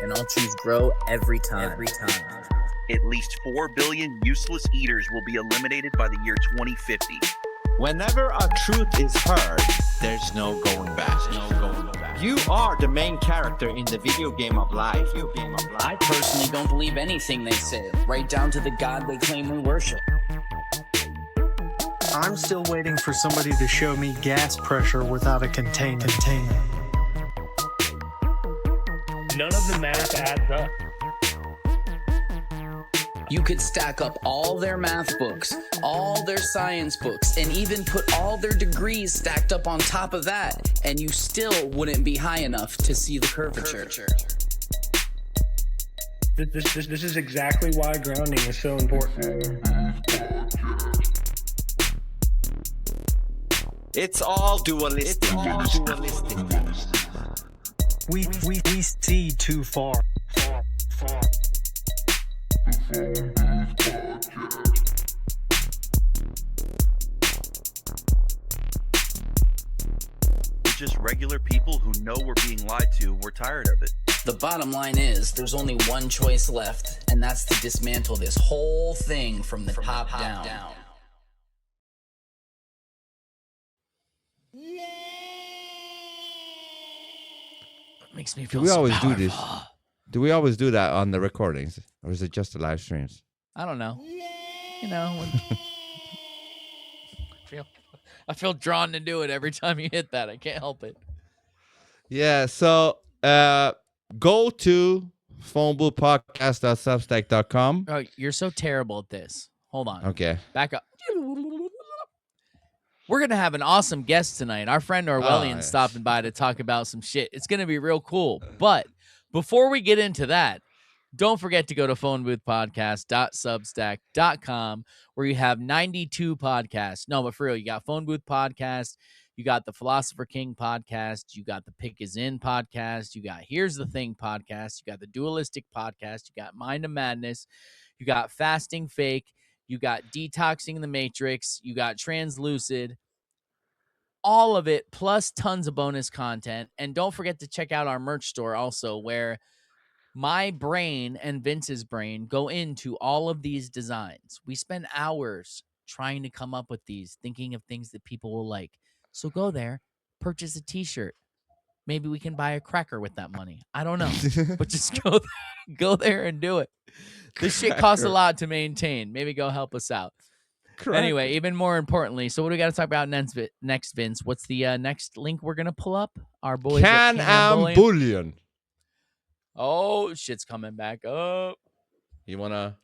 And I'll choose grow every time. At least 4 billion useless eaters will be eliminated by the year 2050. Whenever a truth is heard, there's no going back. You are the main character in the video game of life. I personally don't believe anything they say, right down to the god they claim we worship. I'm still waiting for somebody to show me gas pressure without a container. None of the math adds up. You could stack up all their math books, all their science books, and even put all their degrees stacked up on top of that, and you still wouldn't be high enough to see the curvature. This is exactly why grounding is so important. It's all dualistic. We see too far. We're just regular people who know we're being lied to. We're tired of it. The bottom line is, there's only one choice left, and that's to dismantle this whole thing from the top down. Makes me feel we so always powerful. do this? Do we always do that on the recordings, or is it just the live streams? I don't know. You know, I feel drawn to do it every time you hit that. I can't help it. Yeah. So go to phoneboothpodcast.substack.com. Oh, you're so terrible at this. Hold on. Okay. Back up. We're going to have an awesome guest tonight. Our friend Orwellian yes. stopping by to talk about some shit. It's going to be real cool. But before we get into that, don't forget to go to phoneboothpodcast.substack.com where you have 92 podcasts. No, but for real, you got Phone Booth Podcast, you got the Philosopher King Podcast, you got the Pick Is In Podcast, you got Here's the Thing Podcast, you got the Dualistic Podcast, you got Mind of Madness, you got Fasting Fake, you got Detoxing the Matrix, you got Translucid, all of it, plus tons of bonus content. And don't forget to check out our merch store also, where my brain and Vince's brain go into all of these designs. We spend hours trying to come up with these, thinking of things that people will like. So go there, purchase a t-shirt. Maybe we can buy a cracker with that money. I don't know. But just go there and do it. This shit costs a lot to maintain. Maybe go help us out. Correct. Anyway, even more importantly, so what do we got to talk about next, Vince? What's the next link we're going to pull up? Our boys at Can-Am Bullion. Oh, shit's coming back up. You want to?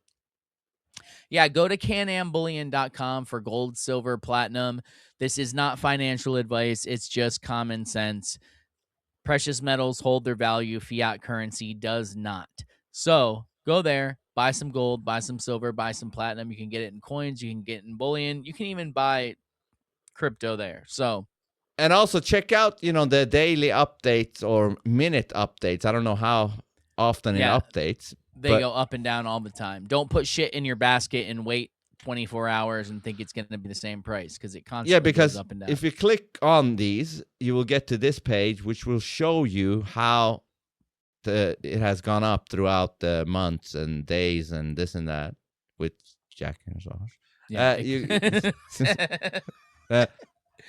Yeah, go to canambullion.com for gold, silver, platinum. This is not financial advice. It's just common sense. Precious metals hold their value. Fiat currency does not. So go there, buy some gold, buy some silver, buy some platinum. You can get it in coins. You can get it in bullion. You can even buy crypto there. So, and also check out, the daily updates or minute updates. I don't know how often it updates. They go up and down all the time. Don't put shit in your basket and wait 24 hours and think it's going to be the same price, because it constantly goes up and down. If you click on these, you will get to this page, which will show you how it has gone up throughout the months and days and this and that with Jack and Josh. Yeah,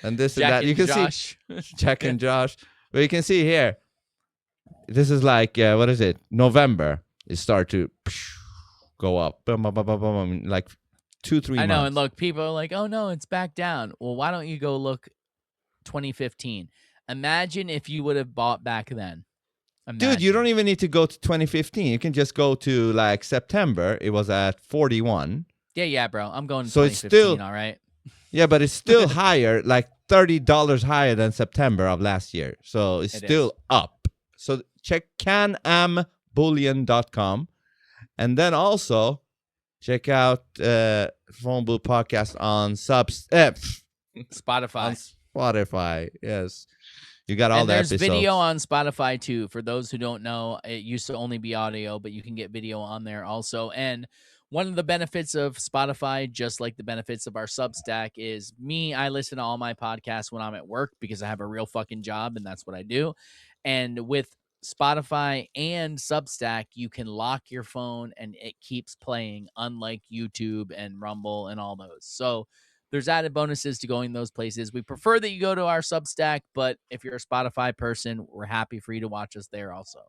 and this Jack and that. You can Josh. see Jack and Josh. But you can see here, this is like, what is it? November. It start to go up. Boom, boom, boom, boom, boom, like 2-3 months. I know, and look, people are like, oh no, it's back down. Well, why don't you go look 2015? Imagine if you would have bought back then. Dude, you don't even need to go to 2015. You can just go to like September. It was at 41. Yeah, bro. I'm going to so 2015, it's still, all right? Yeah, but it's still higher, like $30 higher than September of last year. So it's still up. So check canambullion.com. And then also check out Phone Booth Podcast on Spotify. On Spotify, yes. You got all the episodes. There's video on Spotify too. For those who don't know, it used to only be audio, but you can get video on there also. And one of the benefits of Spotify, just like the benefits of our Substack, is I listen to all my podcasts when I'm at work because I have a real fucking job and that's what I do. And with Spotify and Substack, you can lock your phone and it keeps playing, unlike YouTube and Rumble and all those. So there's added bonuses to going those places. We prefer that you go to our Substack, but if you're a Spotify person, we're happy for you to watch us there also.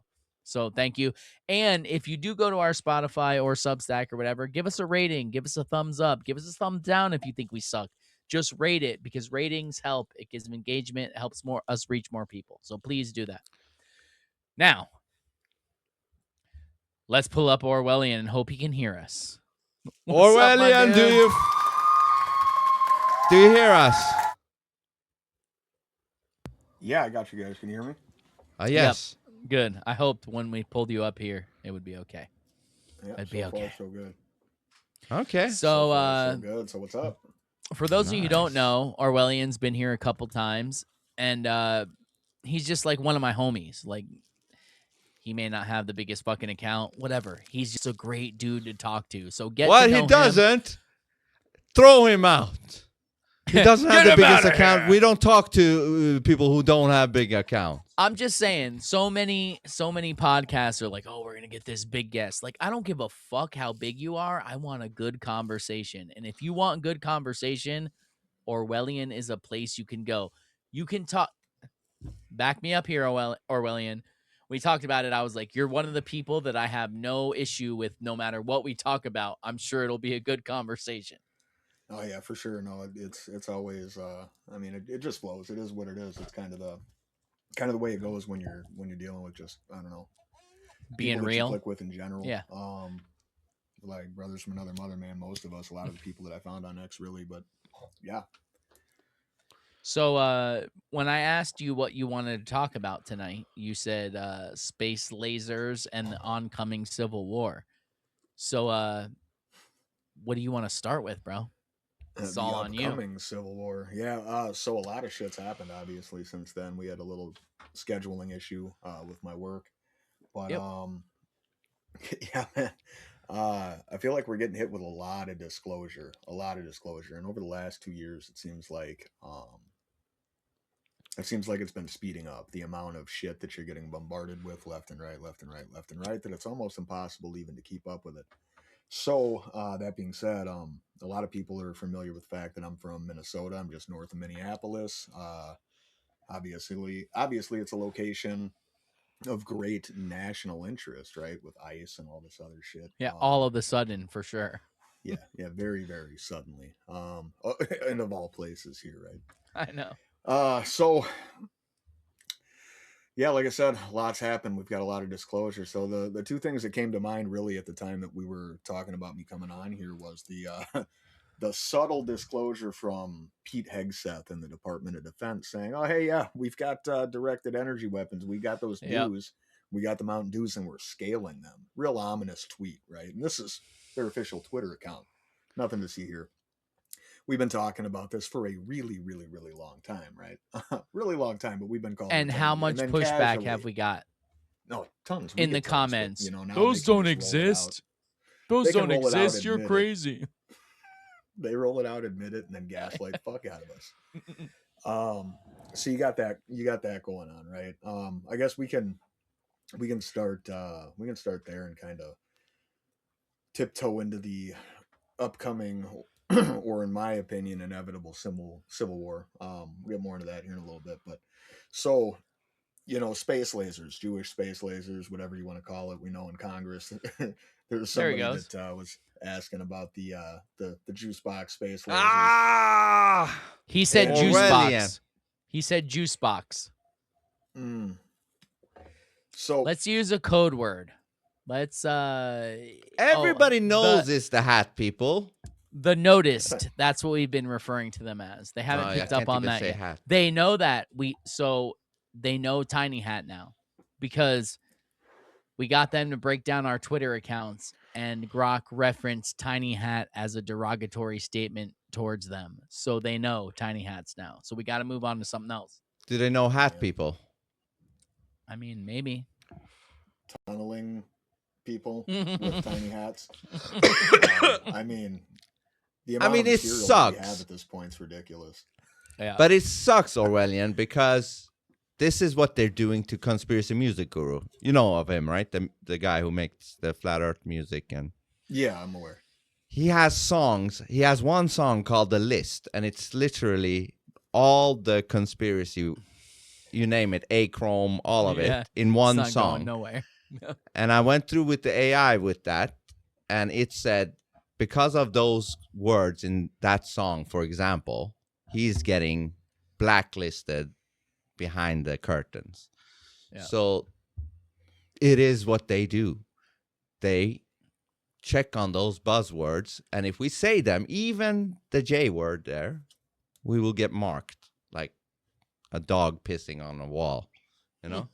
So thank you. And if you do go to our Spotify or Substack or whatever, give us a rating, give us a thumbs up, give us a thumbs down if you think we suck. Just rate it, because ratings help. It gives them engagement, it helps us reach more people. So please do that. Now, let's pull up Orwellian and hope he can hear us. What's up, my Orwellian, dude? do you hear us? Yeah, I got you guys. Can you hear me? Yes. Good. I hoped when we pulled you up here, it would be okay. Yeah, It'd be okay. So good. Okay. So, So good. So what's up? for those of you who don't Nice. know, Orwellian's been here a couple times, and he's just like one of my homies. Like, he may not have the biggest fucking account, whatever. He's just a great dude to talk to. So get What to know he him. doesn't, throw him out. He doesn't have Get the him biggest outta account. here. We don't talk to people who don't have big accounts. I'm just saying, so many podcasts are like, oh, we're gonna get this big guest. Like, I don't give a fuck how big you are. I want a good conversation. And if you want good conversation, Orwellian is a place you can go. You can talk. Back me up here, Orwellian. We talked about it. I was like, you're one of the people that I have no issue with no matter what we talk about. I'm sure it'll be a good conversation. Oh yeah, for sure. No, it's always. I mean, it just flows. It is what it is. It's kind of the way it goes when you're dealing with just, I don't know, Being people that you real. click with in general. Yeah. Like brothers from another mother, man. Most of us, a lot of the people that I found on X, really. But yeah. So when I asked you what you wanted to talk about tonight, you said space lasers and the oncoming civil war. So what do you want to start with, bro? It's The all on you. upcoming Civil War. Yeah. So a lot of shit's happened, obviously, since then. We had a little scheduling issue with my work, but Yep. yeah, man. I feel like we're getting hit with a lot of disclosure, and over the last 2 years, it seems like it's been speeding up, the amount of shit that you're getting bombarded with left and right, that it's almost impossible even to keep up with it. So that being said, a lot of people are familiar with the fact that I'm from Minnesota. I'm just north of Minneapolis. Obviously, it's a location of great national interest, right? With ice and all this other shit. Yeah, all of a sudden, for sure. Yeah, very, very suddenly. And of all places here, right? I know. So yeah, like I said, lots happened. We've got a lot of disclosure. So the two things that came to mind really at the time that we were talking about me coming on here was the subtle disclosure from Pete Hegseth in the Department of Defense saying, oh, hey, yeah, we've got directed energy weapons. We got those Dews. We got the Mountain Dews and we're scaling them. Real ominous tweet, right? And this is their official Twitter account. Nothing to see here. We've been talking about this for a really, really, really long time, right? Really long time, but we've been calling. And how much pushback have we got? No, tons. In the comments. But, now those they can don't just roll it exist. out. Those They can don't roll it out, exist. You're admit it. crazy. They roll it out, admit it, and then gaslight the fuck out of us. So you got that going on, right? I guess we can start there and kind of tiptoe into the upcoming, or in my opinion, inevitable civil war. We'll get more into that here in a little bit, but so space lasers, Jewish space lasers, whatever you want to call it. We know in Congress there's somebody that was asking about the juice box space lasers. He said juice box. He said juice box. So let's use a code word. Let's everybody knows it's the hat people. The noticed. That's what we've been referring to them as. They haven't picked up on that yet. Hat. They know that they know Tiny Hat now, because we got them to break down our Twitter accounts, and Grok referenced Tiny Hat as a derogatory statement towards them. So they know Tiny Hats now. So we got to move on to something else. Do they know hat people? I mean, maybe. Tunneling people with tiny hats. I mean, the amount of it material sucks. we have at this point is ridiculous. Yeah. But it sucks, Orwellian, because this is what they're doing to Conspiracy Music Guru. You know of him, right? The guy who makes the Flat Earth music. And Yeah, I'm aware. he has songs. He has one song called The List, and it's literally all the conspiracy, you name it, Achrome, all of Yeah, it in one it's not song. going nowhere. And I went through with the AI with that, and it said, because of those words in that song, for example, he's getting blacklisted behind the curtains. Yeah. So it is what they do. They check on those buzzwords, and if we say them, even the J word there, we will get marked like a dog pissing on a wall, you know?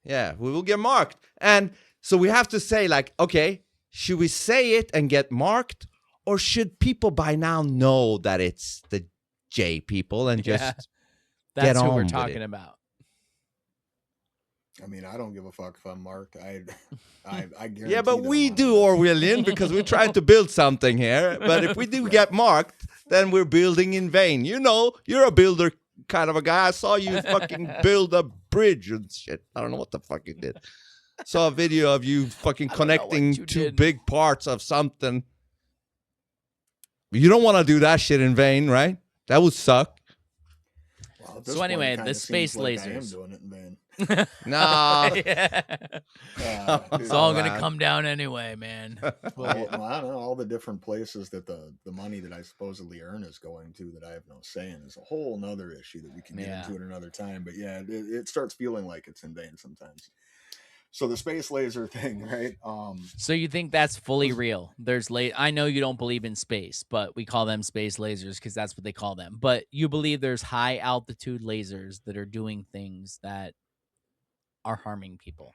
Yeah, we will get marked. And so we have to say, like, okay, should we say it and get marked, or should people by now know that it's the J people and just That's get who on we're with talking it? about. I mean, I don't give a fuck if I'm marked. I guarantee. Yeah, but that we I'm on do, a list. Orwellian, because we're trying to build something here. But if we do get marked, then we're building in vain. You know, you're a builder kind of a guy. I saw you fucking build a bridge and shit. I don't know what the fuck you did. Saw a video of you fucking I don't know what connecting you two did. big parts of something. You don't want to do that shit in vain, right? That would suck. Well, at this So point, it anyway, kinda the seems space like I am lasers. doing it in vain. No. Yeah. It's Oh, all gonna man. come down anyway, man. Well, I don't know, all the different places that the money that I supposedly earn is going to that I have no say in is a whole nother issue that we can get Yeah. into at another time. But yeah, it starts feeling like it's in vain sometimes. So the space laser thing, right? So you think that's fully real? There's I know you don't believe in space, but we call them space lasers because that's what they call them. But you believe there's high altitude lasers that are doing things that are harming people.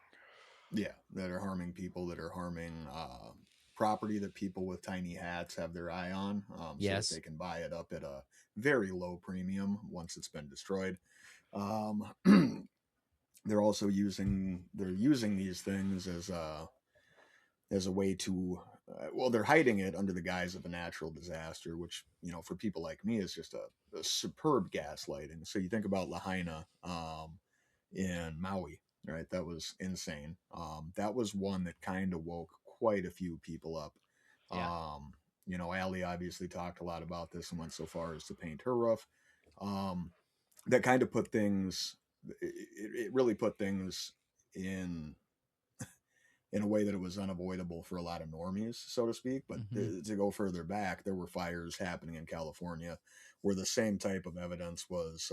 Yeah, that are harming people, that are harming property that people with tiny hats have their eye on, Yes. so that they can buy it up at a very low premium once it's been destroyed. They're also using these things as a way to well, they're hiding it under the guise of a natural disaster, which, you know, for people like me is just a superb gaslighting. So you think about Lahaina in Maui, right? That was insane. That was one that kind of woke quite a few people up. Yeah. You know, Allie obviously talked a lot about this and went so far as to paint her roof. That kind of put things, it really put things in a way that it was unavoidable for a lot of normies, so to speak. But to go further back, there were fires happening in California where the same type of evidence was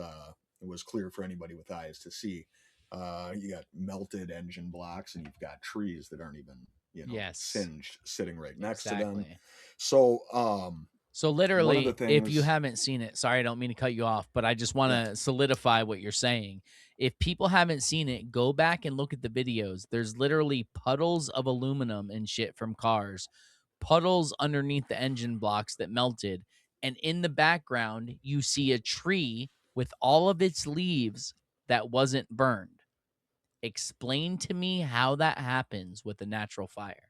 clear for anybody with eyes to see. You got melted engine blocks, and you've got trees that aren't even, you know, singed sitting right next to them. So literally, if you things- haven't seen it, sorry, I don't mean to cut you off, but I just want to solidify what you're saying. If people haven't seen it, go back and look at the videos. There's literally puddles of aluminum and shit from cars, puddles underneath the engine blocks that melted. And in the background, you see a tree with all of its leaves that wasn't burned. Explain to me how that happens with a natural fire.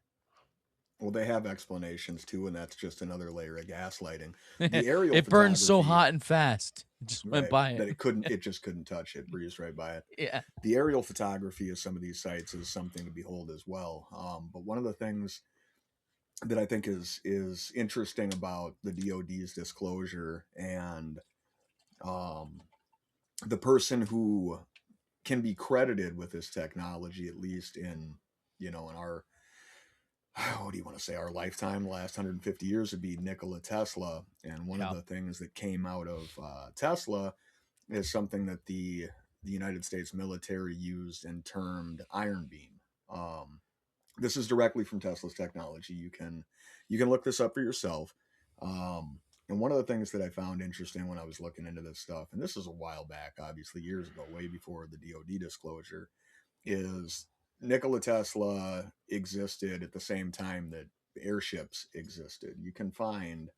Well, they have explanations too, and that's just another layer of gaslighting. The aerial It burns so photography- hot and fast. It just went by it. that it just couldn't touch it, breezed right by it. Yeah. The aerial photography of some of these sites is something to behold as well. But one of the things that I think is interesting about the DoD's disclosure and the person who can be credited with this technology, at least in, you know, in our, what do you want to say, our lifetime, the last 150 years, would be Nikola Tesla. And one of the things that came out of Tesla is something that the United States military used and termed iron beam. This is directly from Tesla's technology. You can look this up for yourself. And one of the things that I found interesting when I was looking into this stuff, and this is a while back, obviously years ago, way before the DoD disclosure, is Nikola Tesla existed at the same time that airships existed. You can find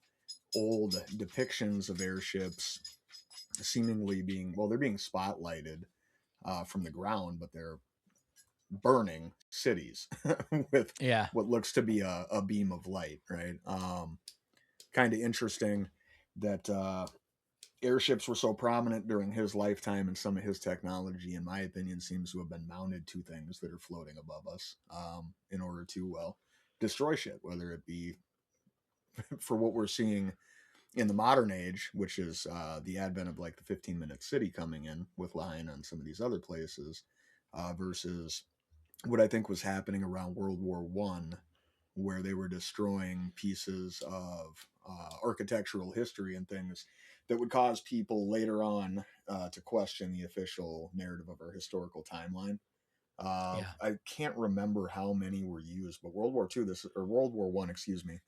old depictions of airships seemingly being, well, they're being spotlighted from the ground, but they're burning cities with what looks to be a beam of light, right? Kind of interesting that airships were so prominent during his lifetime, and some of his technology, in my opinion, seems to have been mounted to things that are floating above us in order to, well, destroy shit, whether it be for what we're seeing in the modern age, which is the advent of like the 15-minute city coming in with Lion and some of these other places, versus what I think was happening around World War One, where they were destroying pieces of architectural history and things that would cause people later on to question the official narrative of our historical timeline. I can't remember how many were used, but World War One, excuse me.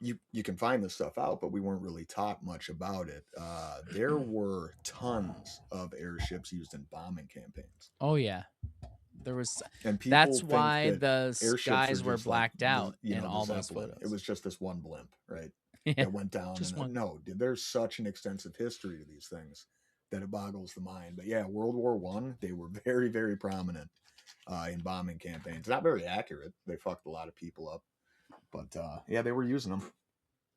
You can find this stuff out, but we weren't really taught much about it. There were tons of airships used in bombing campaigns. Oh yeah, there was. And people That's think why that the airships skies are were just like blacked out in the all those Zeppelin. photos. It was just this one blimp, right? Yeah, That went down. just one. No, dude, there's such an extensive history to these things that it boggles the mind. But yeah, World War One, they were very, very prominent in bombing campaigns. Not very accurate. They fucked a lot of people up. But yeah, they were using them.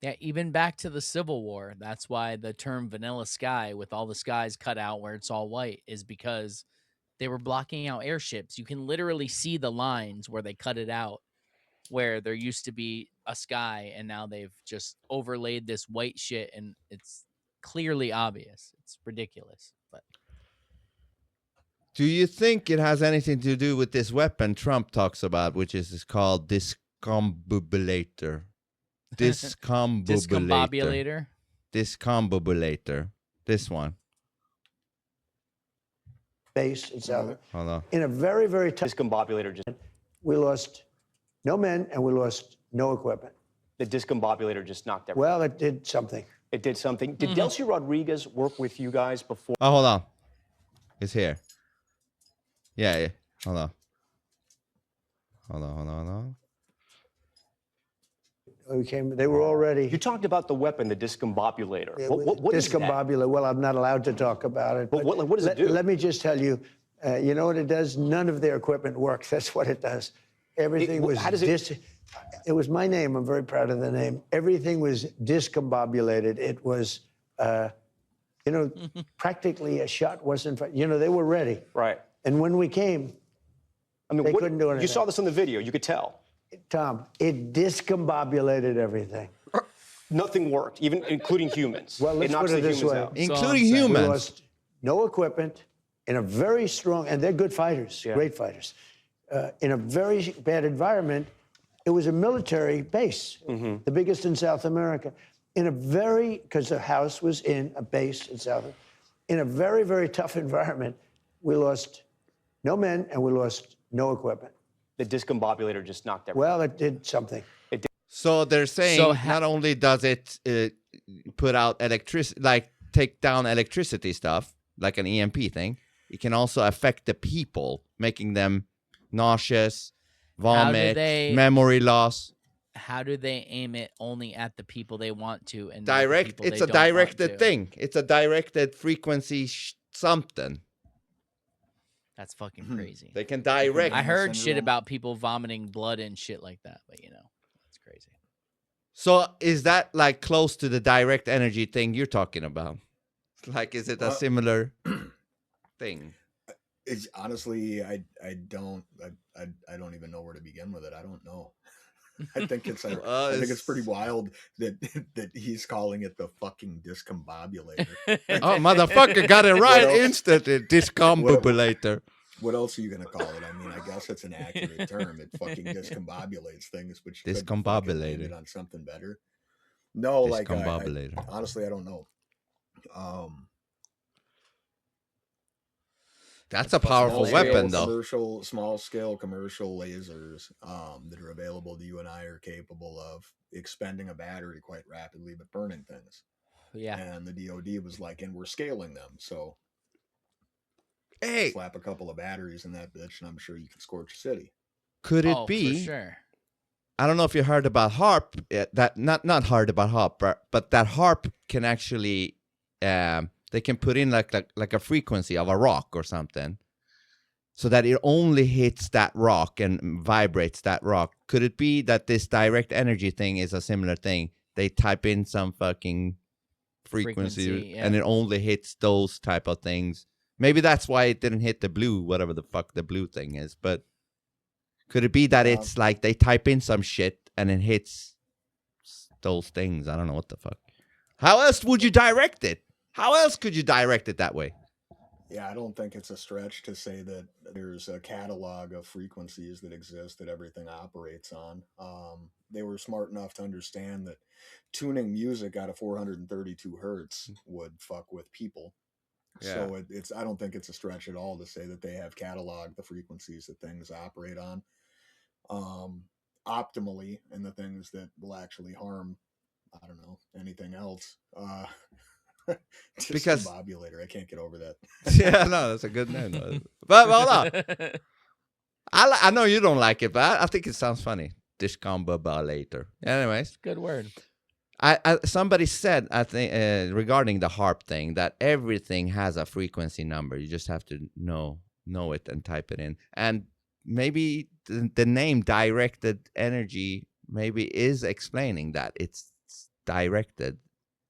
Yeah, even back to the Civil War. That's why the term vanilla sky with all the skies cut out where it's all white is because they were blocking out airships. You can literally see the lines where they cut it out, where there used to be a sky and now they've just overlaid this white shit and it's clearly obvious. It's ridiculous. But Do you think it has anything to do with this weapon Trump talks about, which is called discombobulator? discombobulator. Discombobulator. This one. Base in South. Hold on. In a very, very tough. Discombobulator just. We lost no men and we lost no equipment. The discombobulator just knocked everything. Well, it did something. It did something. Did Delcy Rodriguez work with you guys before? Oh, hold on. It's here. Yeah. Hold on. They were already. You talked about the weapon, the discombobulator. What is that? Discombobulator. Well, I'm not allowed to talk about it. But what does it do? Let me just tell you, you know what it does? None of their equipment works. That's what it does. Everything was. How does it? It was my name. I'm very proud of the name. Everything was discombobulated. It was, practically a shot wasn't. They were ready. Right. And when we came, they couldn't do anything. You saw this on the video. You could tell. Tom, it discombobulated everything. Nothing worked, even including humans. Well, let's put it this way. Including We humans. lost no equipment in a very strong, and they're good fighters, great fighters. In a very bad environment, it was a military base, the biggest in South America. Because the house was in a base in in a very, very tough environment, we lost no men and we lost no equipment. The discombobulator just knocked everything. Well, it did something. So they're saying not only does it put out electricity, like take down electricity stuff, like an EMP thing, it can also affect the people, making them nauseous, vomit, memory loss. How do they aim it only at the people they want to? And Direct. It's a directed thing. It's a directed frequency something. That's fucking crazy. They can direct. I heard shit about people vomiting blood and shit like that, but that's crazy. So is that like close to the direct energy thing you're talking about? Like, is it a similar thing? It's honestly, I don't even know where to begin with it. I don't know. I think it's I think it's pretty wild that he's calling it the fucking discombobulator. Oh, motherfucker, got it right instantly. Discombobulator. What else are you gonna call it? I mean, I guess it's an accurate term. It fucking discombobulates things, which discombobulated on something better. No, like honestly, I don't know. That's a powerful weapon, though. Small-scale commercial lasers that are available to you and I are capable of expending a battery quite rapidly, but burning things. Yeah. And the DoD was like, and we're scaling them, so hey, slap a couple of batteries in that bitch, and I'm sure you can scorch a city. Could it be? For sure. I don't know if you heard about HARP. That not heard about HARP, but that HARP can actually. They can put in like a frequency of a rock or something so that it only hits that rock and vibrates that rock. Could it be that this direct energy thing is a similar thing? They type in some fucking frequency, yeah. and it only hits those type of things. Maybe that's why it didn't hit the blue, whatever the fuck the blue thing is. But could it be that it's like they type in some shit and it hits those things? I don't know what the fuck. How else would you direct it? How else could you direct it that way? Yeah, I don't think it's a stretch to say that there's a catalog of frequencies that exist that everything operates on. They were smart enough to understand that tuning music out of 432 hertz would fuck with people. Yeah. So it's I don't think it's a stretch at all to say that they have cataloged the frequencies that things operate on optimally, and the things that will actually harm, I don't know, anything else. Discombobulator. I can't get over that. Yeah, no, that's a good name. But hold on. I know you don't like it, but I think it sounds funny. Discombobulator. Anyways, Good word. Somebody said, I think, regarding the harp thing, that everything has a frequency number. You just have to know it and type it in. And maybe the name directed energy maybe is explaining that it's directed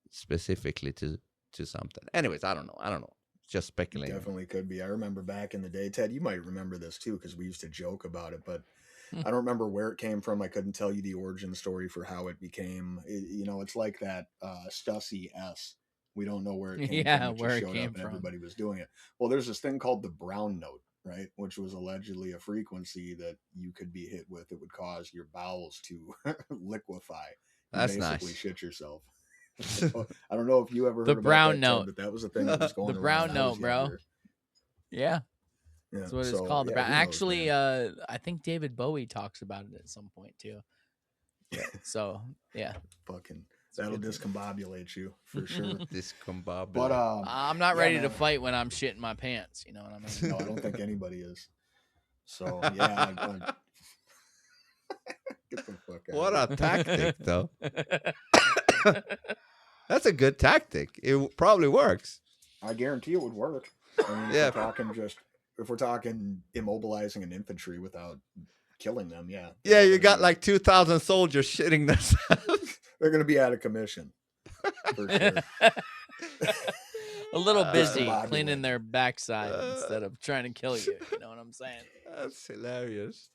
specifically to something. Anyways, I don't know. Just speculating. Definitely could be. I remember back in the day, Ted, you might remember this too, because we used to joke about it, but I don't remember where it came from. I couldn't tell you the origin story for how it became. It's like that Stussy S. We don't know where it came from. Where it showed came up and from. everybody was doing it. Well, there's this thing called the brown note, right? Which was allegedly a frequency that you could be hit with. It would cause your bowels to liquefy. And That's basically nice. shit yourself. I don't know if you ever heard The about brown that, note. Ted, but that was a thing that was going The around brown when I was note, bro. younger. Yeah. Yeah, That's what it's so, called. yeah, who knows, Actually, man? I think David Bowie talks about it at some point too. So yeah, Fucking that'll discombobulate you for sure. Discombobulate. But I'm not yeah, ready to man. fight when I'm shitting my pants. You know what I mean? No, I don't think anybody is. So yeah, get the fuck out. What of a tactic, though. That's a good tactic. It probably works. I guarantee it would work. I mean, Yeah. if we're talking immobilizing an infantry without killing them, yeah. Yeah, you got like 2,000 soldiers shitting themselves. They're gonna be out of commission. For sure. A little busy discombobulate. cleaning their backside instead of trying to kill you. You know what I'm saying? That's hilarious.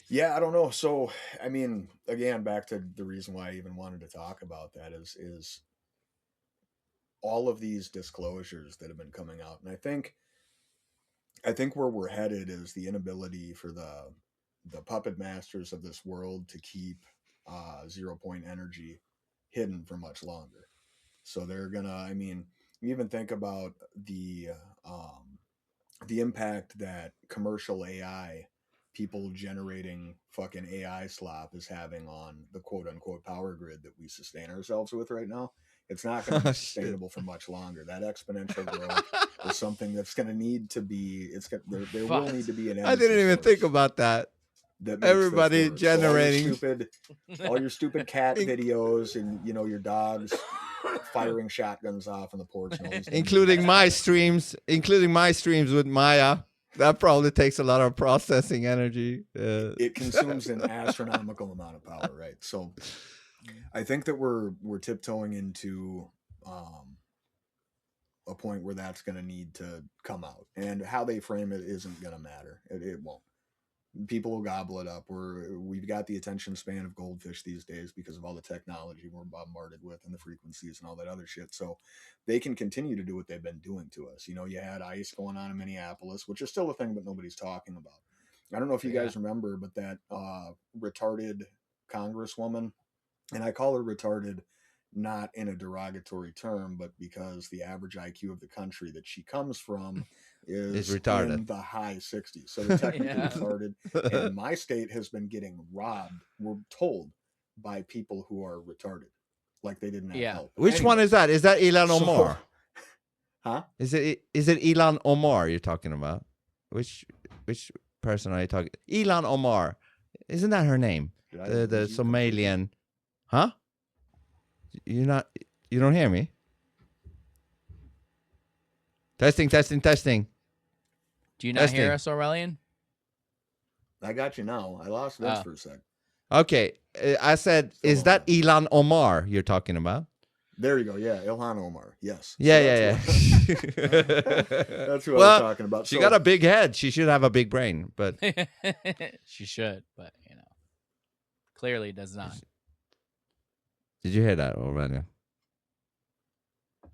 Yeah, I don't know. So, I mean, again, back to the reason why I even wanted to talk about that is all of these disclosures that have been coming out. And I think where we're headed is the inability for the puppet masters of this world to keep 0 point energy hidden for much longer. So they're gonna, I mean, you even think about the impact that commercial AI, people generating fucking AI slop, is having on the quote unquote power grid that we sustain ourselves with right now. It's not going to be sustainable for much longer. That exponential growth is something that's going to need to be. There will need to be an. I didn't even think about that. Everybody generating so all your stupid cat videos, and your dogs firing shotguns off on the porch, and all these including my streams with Maya. That probably takes a lot of processing energy. It consumes an astronomical amount of power, right? So I think that we're tiptoeing into a point where that's going to need to come out, and how they frame it isn't going to matter. It won't. People will gobble it up. We've got the attention span of goldfish these days because of all the technology we're bombarded with and the frequencies and all that other shit. So they can continue to do what they've been doing to us. You had ICE going on in Minneapolis, which is still a thing, but nobody's talking about. I don't know if you guys remember, but that retarded congresswoman, and I call her retarded not in a derogatory term, but because the average IQ of the country that she comes from is retarded, in the high 60s. So they're technically retarded. And my state has been getting robbed, we're told, by people who are retarded. Like they didn't have help. Which one is that? Is that Ilan Omar? Huh? Is it Ilan Omar you're talking about? Which person are you talking? Ilan Omar. Isn't that her name? The Somalian. Huh? You don't hear me? Testing. Do you not hear us, Orwellian? I got you now. I lost Vince for a sec. Okay. I said, is that Ilan Omar you're talking about? There you go. Yeah, Ilhan Omar. Yes. Yeah. That's who I Well, was talking about. she So- got a big head. She should have a big brain, but She should, but clearly does not. did you hear that, Orwellian?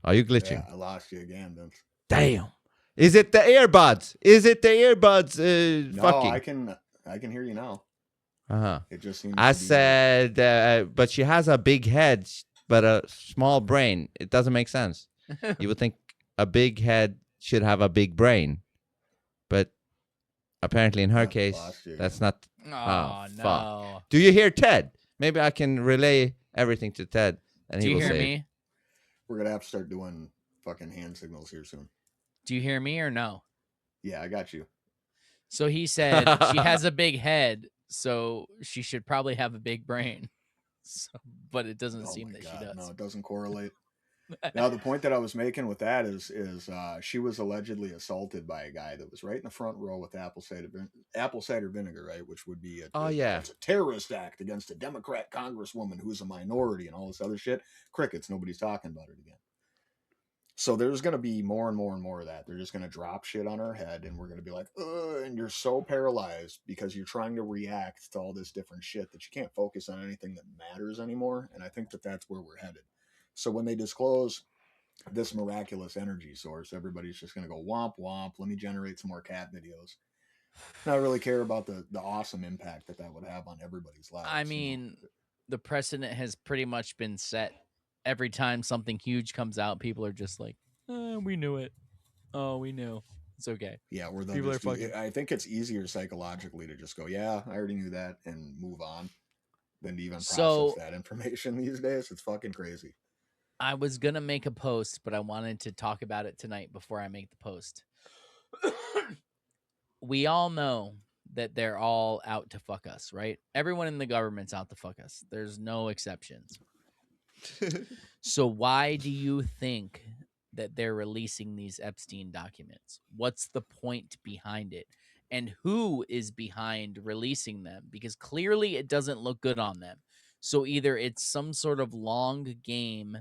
Are you glitching? Yeah, I lost you again, Vince. Damn. Is it the earbuds? Is it the earbuds? No, Fucking. I can hear you now. Uh-huh. It just seems. I to be- said, but she has a big head, but a small brain. It doesn't make sense. You would think a big head should have a big brain, but apparently in her Yeah, case, lost you that's again. not. Oh, fuck. no. Do you hear Ted? Maybe I can relay everything to Ted, and Do he you will hear say, me? We're gonna have to start doing fucking hand signals here soon. Do you hear me or no? Yeah, I got you. So he said she has a big head, so she should probably have a big brain. So, but it doesn't Oh seem my that God, she does. no, it doesn't correlate. Now the point that I was making with that is she was allegedly assaulted by a guy that was right in the front row with apple cider vinegar, right, which would be it's a terrorist act against a Democrat congresswoman who's a minority and all this other shit. Crickets, nobody's talking about it again. So there's going to be more and more and more of that. They're just going to drop shit on our head, and we're going to be like, ugh, and you're so paralyzed because you're trying to react to all this different shit that you can't focus on anything that matters anymore. And I think that that's where we're headed. So when they disclose this miraculous energy source, everybody's just going to go womp womp. Let me generate some more cat videos. Not really care about the awesome impact that would have on everybody's lives. I mean, the precedent has pretty much been set. Every time something huge comes out, people are just like, we knew it. Oh, we knew. It's okay. Yeah, we're People are fucking... I think it's easier psychologically to just go, yeah, I already knew that, and move on than to even process that information these days. It's fucking crazy. I was going to make a post, but I wanted to talk about it tonight before I make the post. We all know that they're all out to fuck us, right? Everyone in the government's out to fuck us. There's no exceptions. So why do you think that they're releasing these Epstein documents? What's the point behind it? And who is behind releasing them? Because clearly it doesn't look good on them. So either it's some sort of long game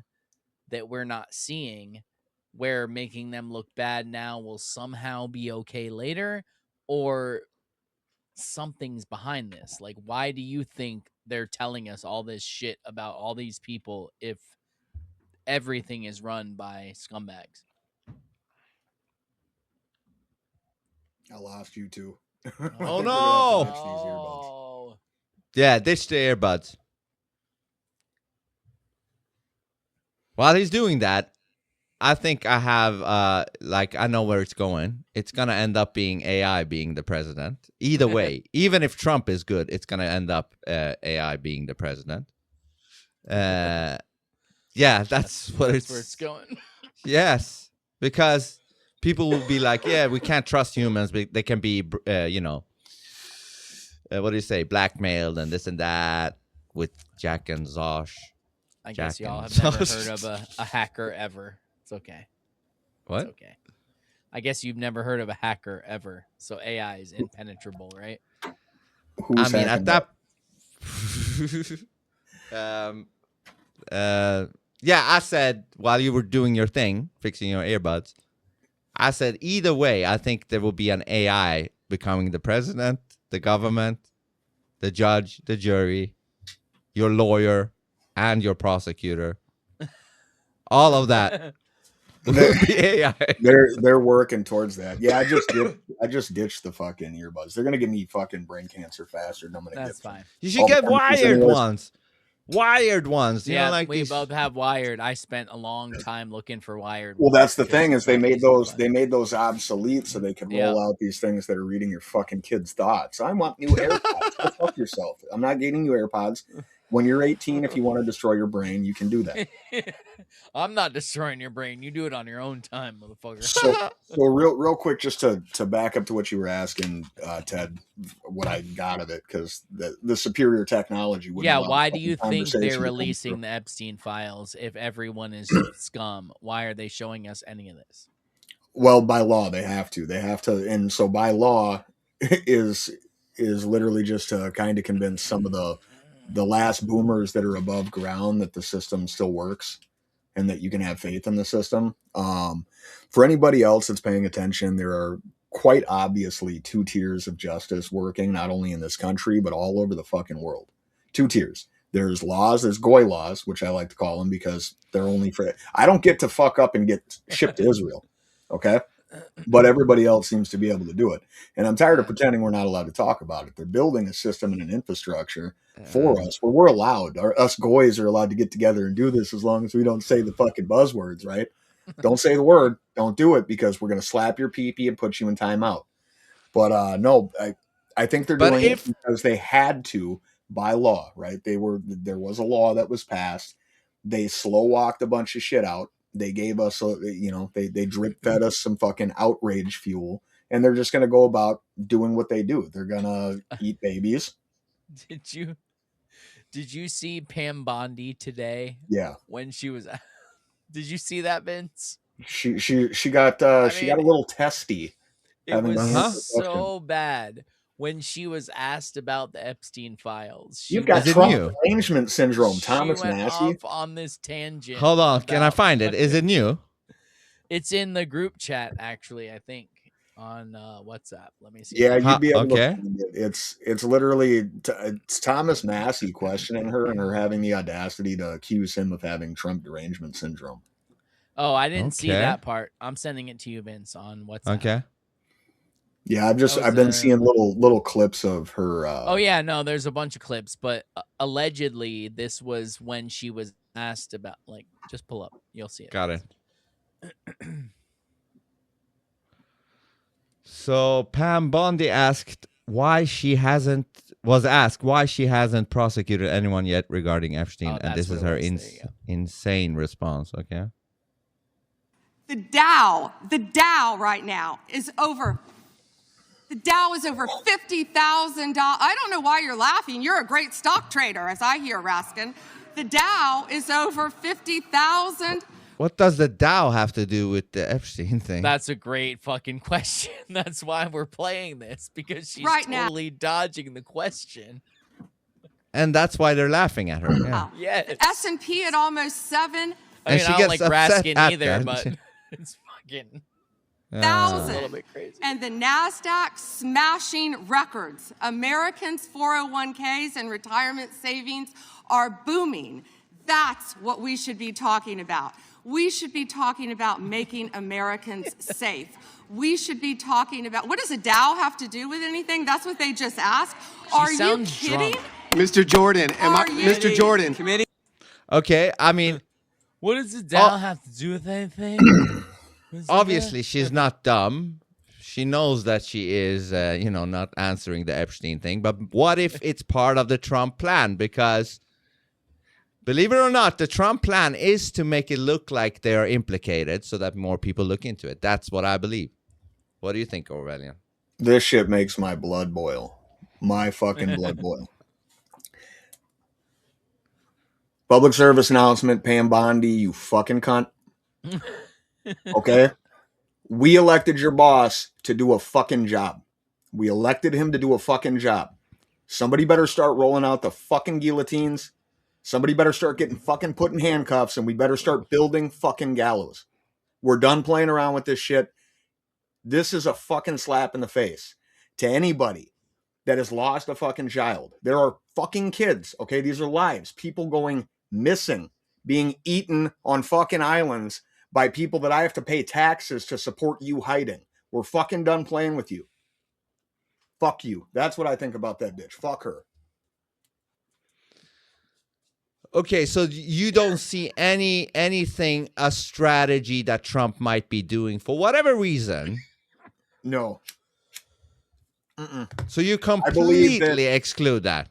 that we're not seeing, where making them look bad now will somehow be okay later, or something's behind this. Like, why do you think they're telling us all this shit about all these people if everything is run by scumbags? I lost you too. Oh no! Yeah, ditch the earbuds. While he's doing that, I think I have, I know where it's going. It's going to end up being AI being the president. Either way, even if Trump is good, it's going to end up AI being the president. Yeah, that's where it's going. Yes, because people will be like, yeah, we can't trust humans. They can be, what do you say, blackmailed and this and that with Jack and Zosh. I guess y'all have never heard of a hacker ever. It's okay. What? It's okay. I guess you've never heard of a hacker ever. So AI is impenetrable, right? Who's I mean, at that... yeah, I said, while you were doing your thing, fixing your earbuds, I said, either way, I think there will be an AI becoming the president, the government, the judge, the jury, your lawyer, and your prosecutor. All of that will be AI. They're working towards that. Yeah, I just ditched the fucking earbuds. They're gonna give me fucking brain cancer faster than I'm gonna That's get. fine. You should get wired ones. Wired ones. You know, like we these... both have wired. I spent a long time looking for wired. Well, that's the thing is they made those obsolete so they could roll Yeah. out these things that are reading your fucking kids' thoughts. I want new AirPods. Go fuck yourself. I'm not getting you AirPods. When you're 18, if you want to destroy your brain, you can do that. I'm not destroying your brain. You do it on your own time, motherfucker. So real quick, just to back up to what you were asking, Ted, what I got of it, because the superior technology. Yeah, why do you think they're releasing the Epstein files if everyone is scum? Why are they showing us any of this? Well, by law, they have to. And so by law is literally just to kind of convince some of the last boomers that are above ground that the system still works. and that you can have faith in the system. For anybody else that's paying attention, there are quite obviously 2 tiers of justice working, not only in this country, but all over the fucking world. 2 tiers. There's laws, there's goy laws, which I like to call them because they're only for, I don't get to fuck up and get shipped to Israel. Okay. But everybody else seems to be able to do it. And I'm tired of pretending we're not allowed to talk about it. They're building a system and an infrastructure for us where we're allowed, us goys are allowed to get together and do this as long as we don't say the fucking buzzwords, right? Don't say the word, don't do it, because we're going to slap your pee-pee and put you in timeout. But no, I think they're doing it because they had to by law, right? There was a law that was passed. They slow walked a bunch of shit out. They gave us, they drip fed us some fucking outrage fuel, and they're just going to go about doing what they do. They're going to eat babies. Did you see Pam Bondi today? Yeah. When she was, did you see that, Vince? She got a little testy. It was so bad when she was asked about the Epstein files. You've got Trump derangement syndrome, Thomas She went Massey. off on this tangent. Hold on, can I find it? Is it new? It's in the group chat, actually, I think, on WhatsApp. Let me see. Yeah, you'd be able to find it. It's literally it's Thomas Massey questioning her and her having the audacity to accuse him of having Trump derangement syndrome. Oh, I didn't see that part. I'm sending it to you, Vince, on WhatsApp. Okay. Yeah, I've been seeing little clips of her. Oh yeah, no, there's a bunch of clips, but allegedly this was when she was asked about, like, just pull up, you'll see it. Got it. So Pam Bondi was asked why she hasn't prosecuted anyone yet regarding Epstein, and this is her insane response. Okay. The Dow right now is over. The Dow is over $50,000. I don't know why you're laughing. You're a great stock trader, as I hear, Raskin. The Dow is over 50,000. What does the Dow have to do with the Epstein thing? That's a great fucking question. That's why we're playing this, because she's totally dodging the question. And that's why they're laughing at her. Yeah. Yes. S&P at almost 7. I don't like Raskin either, but it's fucking... Thousand. And the NASDAQ smashing records. Americans' 401ks and retirement savings are booming. That's what we should be talking about. We should be talking about making Americans safe. We should be talking about, what does a Dow have to do with anything? That's what they just asked. Are you kidding? Drunk. Mr. Jordan, Mr. Jordan. Committee. Okay, I mean, what does the Dow have to do with anything? Obviously, she's not dumb. She knows that she is, not answering the Epstein thing. But what if it's part of the Trump plan? Because, believe it or not, the Trump plan is to make it look like they are implicated so that more people look into it. That's what I believe. What do you think, Orwellian? This shit makes my blood boil. My fucking blood boil. Public service announcement, Pam Bondi, you fucking cunt. Okay? We elected your boss to do a fucking job. We elected him to do a fucking job. Somebody better start rolling out the fucking guillotines. Somebody better start getting fucking put in handcuffs, and we better start building fucking gallows. We're done playing around with this shit. This is a fucking slap in the face to anybody that has lost a fucking child. There are fucking kids, okay? These are lives. People going missing, being eaten on fucking islands by people that I have to pay taxes to support you hiding. We're fucking done playing with you. Fuck you. That's what I think about that bitch. Fuck her. Okay, so you don't see anything, a strategy that Trump might be doing for whatever reason? No. So you completely exclude that?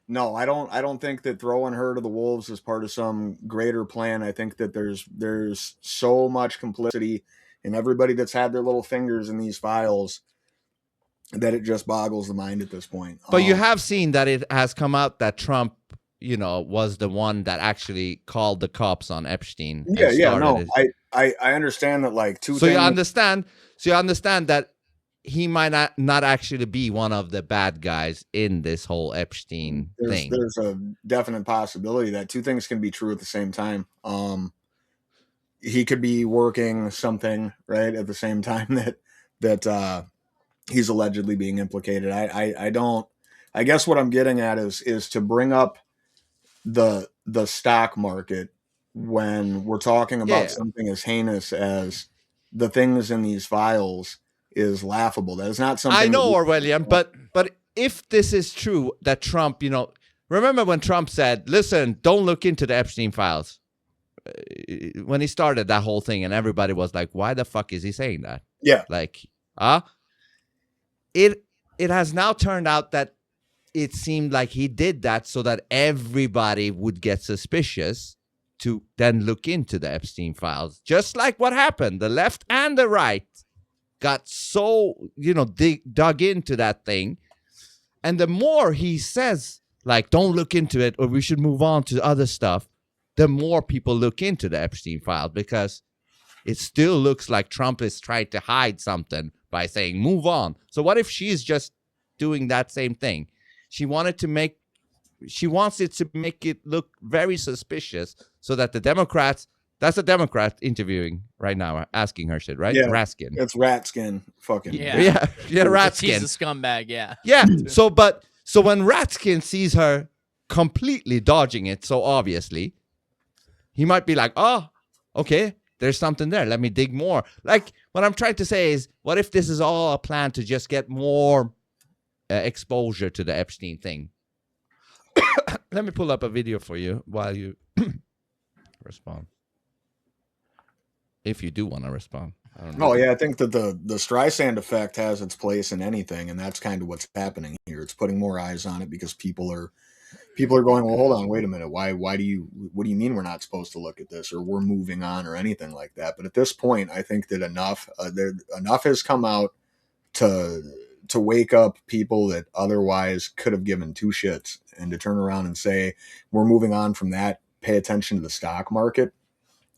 No, I don't think that throwing her to the wolves is part of some greater plan. I think that there's so much complicity in everybody that's had their little fingers in these files that it just boggles the mind at this point. But you have seen that it has come out that Trump, was the one that actually called the cops on Epstein. I understand that, like, two so things. You understand that he might not actually be one of the bad guys in this whole Epstein thing. There's a definite possibility that two things can be true at the same time. he could be working something right at the same time that he's allegedly being implicated. I don't. I guess what I'm getting at is to bring up the stock market when we're talking about Yeah. something as heinous as the things in these files is laughable. That is not something I know, that Orwellian, but if this is true that Trump, remember when Trump said, "Listen, don't look into the Epstein files," when he started that whole thing, and everybody was like, "Why the fuck is he saying that?" Yeah. Like, it has now turned out that it seemed like he did that so that everybody would get suspicious to then look into the Epstein files. Just like what happened. The left and the right got so, dug into that thing. And the more he says, like, don't look into it or we should move on to other stuff, the more people look into the Epstein files because it still looks like Trump is trying to hide something by saying, move on. So what if she's just doing that same thing? She wants it to make it look very suspicious so that the Democrats, that's a Democrat interviewing right now, asking her shit, right? Yeah, Raskin. it's Ratskin. Fucking Yeah, Ratskin. He's a scumbag. Yeah. Yeah. So when Ratskin sees her completely dodging it, so obviously, he might be like, oh, okay, there's something there. Let me dig more. Like, what I'm trying to say is, what if this is all a plan to just get more exposure to the Epstein thing? Let me pull up a video for you while you respond. If you do want to respond. I don't know. Oh yeah, I think that the Streisand effect has its place in anything, and that's kind of what's happening here. It's putting more eyes on it because people are going, well, hold on, wait a minute. What do you mean we're not supposed to look at this or we're moving on or anything like that? But at this point, I think that enough has come out to wake up people that otherwise could have given two shits, and to turn around and say, we're moving on from that, pay attention to the stock market.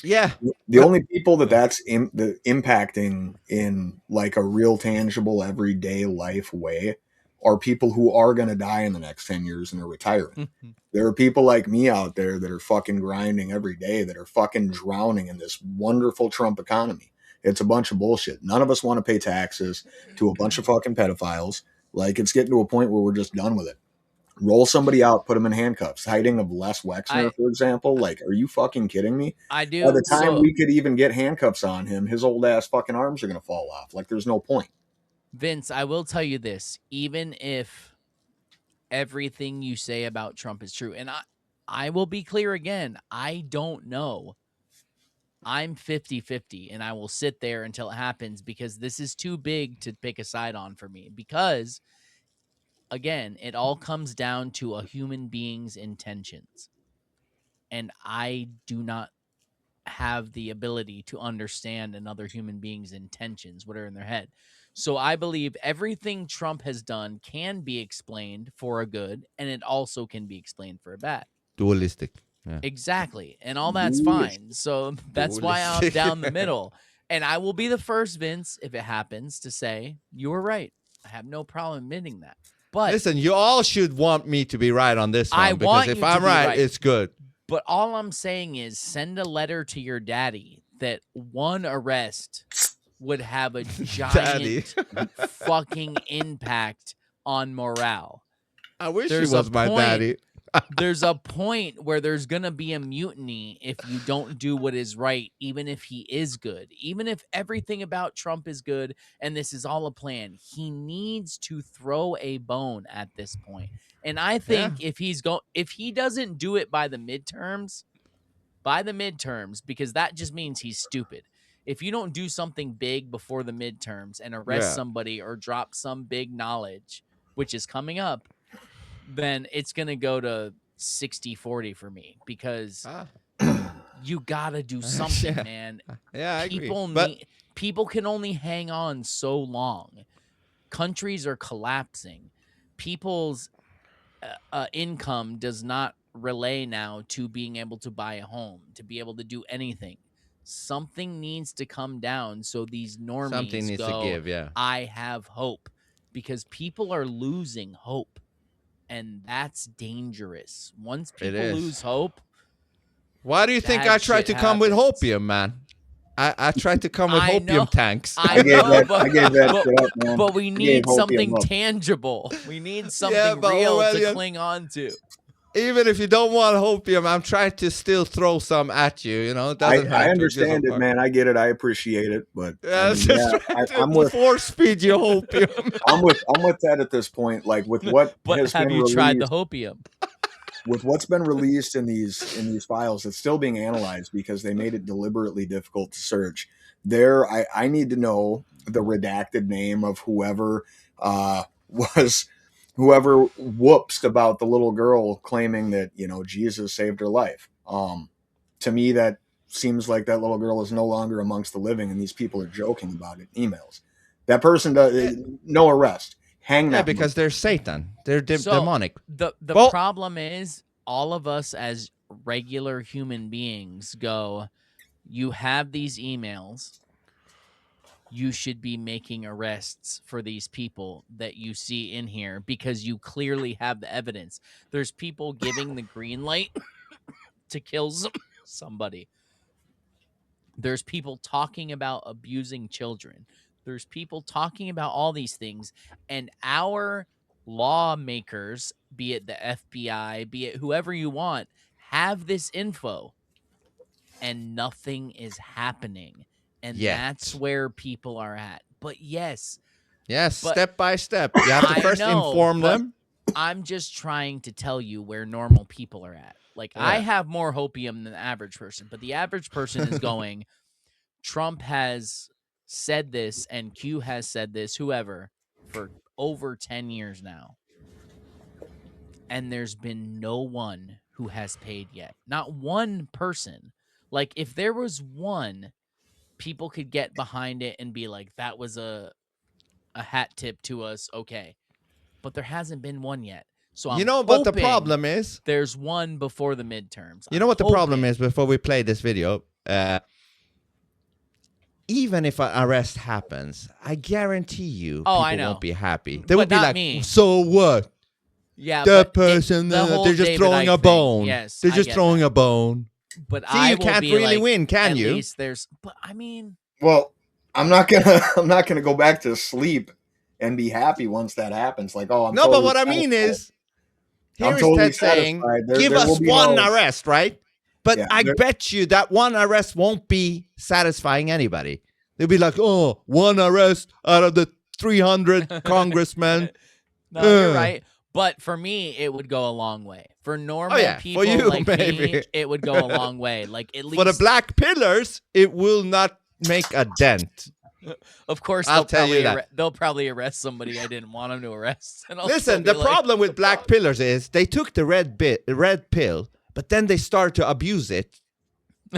Yeah. The only people that's impacting in like a real tangible everyday life way are people who are going to die in the next 10 years and are retiring. There are people like me out there that are fucking grinding every day, that are fucking drowning in this wonderful Trump economy. It's a bunch of bullshit. None of us want to pay taxes to a bunch of fucking pedophiles. Like, it's getting to a point where we're just done with it. Roll somebody out, put them in handcuffs. Hiding of Les Wexner, for example. Like, are you fucking kidding me? I do. By the time we could even get handcuffs on him, his old ass fucking arms are going to fall off. Like, there's no point. Vince, I will tell you this. Even if everything you say about Trump is true, and I will be clear again, I don't know. I'm 50-50, and I will sit there until it happens because this is too big to pick a side on for me. Because, again, it all comes down to a human being's intentions. And I do not have the ability to understand another human being's intentions, what are in their head. So I believe everything Trump has done can be explained for a good, and it also can be explained for a bad. Dualistic. Yeah. Exactly. And all that's fine. So that's why I'm down the middle. And I will be the first, Vince, if it happens, to say, you were right. I have no problem admitting that. But listen, you all should want me to be right on this one. I because want if you I'm to be right, it's good. But all I'm saying is send a letter to your daddy that one arrest would have a giant fucking impact on morale. I wish he was my daddy. There's a point where there's going to be a mutiny if you don't do what is right, even if he is good. Even if everything about Trump is good and this is all a plan, he needs to throw a bone at this point. And I think if he doesn't do it by the midterms, because that just means he's stupid. If you don't do something big before the midterms and arrest somebody or drop some big knowledge, which is coming up, then it's going to go to 60-40 for me because you got to do something, man. Yeah, I agree. People can only hang on so long. Countries are collapsing. People's income does not relay now to being able to buy a home, to be able to do anything. Something needs to come down so these normies to give, I have hope, because people are losing hope. And that's dangerous. Once people lose hope, Why do you think Bad I tried to shit come with happens. hopium, man? I tried to come with I know. hopium tanks. I know, I gave that but, shit up, man. but we I gave need opium something up. tangible. We need Yeah, something but real to Orwellian- cling on to. Even if you don't want hopium, I'm trying to still throw some at you. You know, it doesn't hurt. I to get understand some it, part. man. I get it. I appreciate it, but Yeah, I it's mean, just yeah, trying to I'm with force feed you hopium. I'm with that at this point. Like with what But has have been you tried the released, hopium? with what's been released in these files, it's still being analyzed because they made it deliberately difficult to search. I need to know the redacted name of whoever whoopsed about the little girl claiming that, you know, Jesus saved her life. To me, that seems like that little girl is no longer amongst the living, and these people are joking about it in emails. That person does no arrest. Hang Yeah, that because they're Satan. They're So, demonic. The Well- problem is all of us as regular human beings go, you have these emails. You should be making arrests for these people that you see in here because you clearly have the evidence. There's people giving the green light to kill somebody. There's people talking about abusing children. There's people talking about all these things. And our lawmakers, be it the FBI, be it whoever you want, have this info. And nothing is happening. And Yet. that's where people are at. But yes. Yes, but step by step. You have to I first know, inform but them. I'm just trying to tell you where normal people are at. Like, I Yeah. have more hopium than the average person, but the average person is going, Trump has said this and Q has said this, whoever, for over 10 years now. And there's been no one who has paid yet. Not one person. Like, if there was one, people could get behind it and be like, that was a hat tip to us, okay. But there hasn't been one yet. So I'm You know what the hoping problem is? there's one before the midterms. You know what the problem is before we play this video? Even if an arrest happens, I guarantee you people I know. won't be happy. They But will be not like, me. so what? Yeah, That but it- person, the whole they're just David throwing Icke a thing. bone. Yes, they're I just get throwing that. a bone. But See, I you will can't be really like, win, can at you? least there's, but I mean, Well, I'm not gonna go back to sleep and be happy once that happens. Like, oh, I'm No, totally but what I mean satisfied. is, I'm here is totally Ted saying, satisfied. give There us will be one no- arrest, right? But Yeah, I there- bet you that one arrest won't be satisfying anybody. They'll be like, oh, one arrest out of the 300 congressmen. no, you're right. But for me, it would go a long way. For normal yeah, for people you, like me, maybe. it would go a long way. Like, at least For the black pillars, it will not make a dent. Of course, I'll tell you that. they'll probably arrest somebody I didn't want them to arrest. And I'll Listen, still the be like, problem with black pillars is they took the red pill, but then they started to abuse it,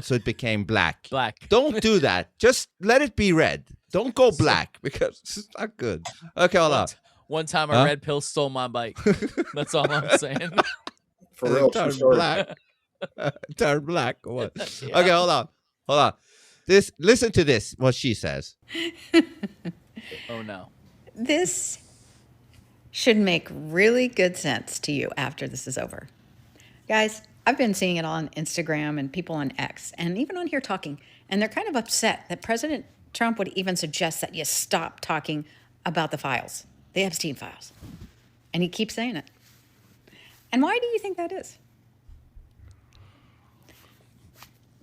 so it became black. Black. Don't do that. Just let it be red. Don't go black because it's not good. Okay, hold on. One time a Huh? red pill stole my bike. That's all I'm saying. For real, Turn for sure. black. Turn black. Or what? Yeah. Okay, hold on. Listen to this. What she says. Oh no. This should make really good sense to you after this is over. Guys, I've been seeing it on Instagram and people on X and even on here talking, and they're kind of upset that President Trump would even suggest that you stop talking about the files, the Epstein files. And he keeps saying it. And why do you think that is?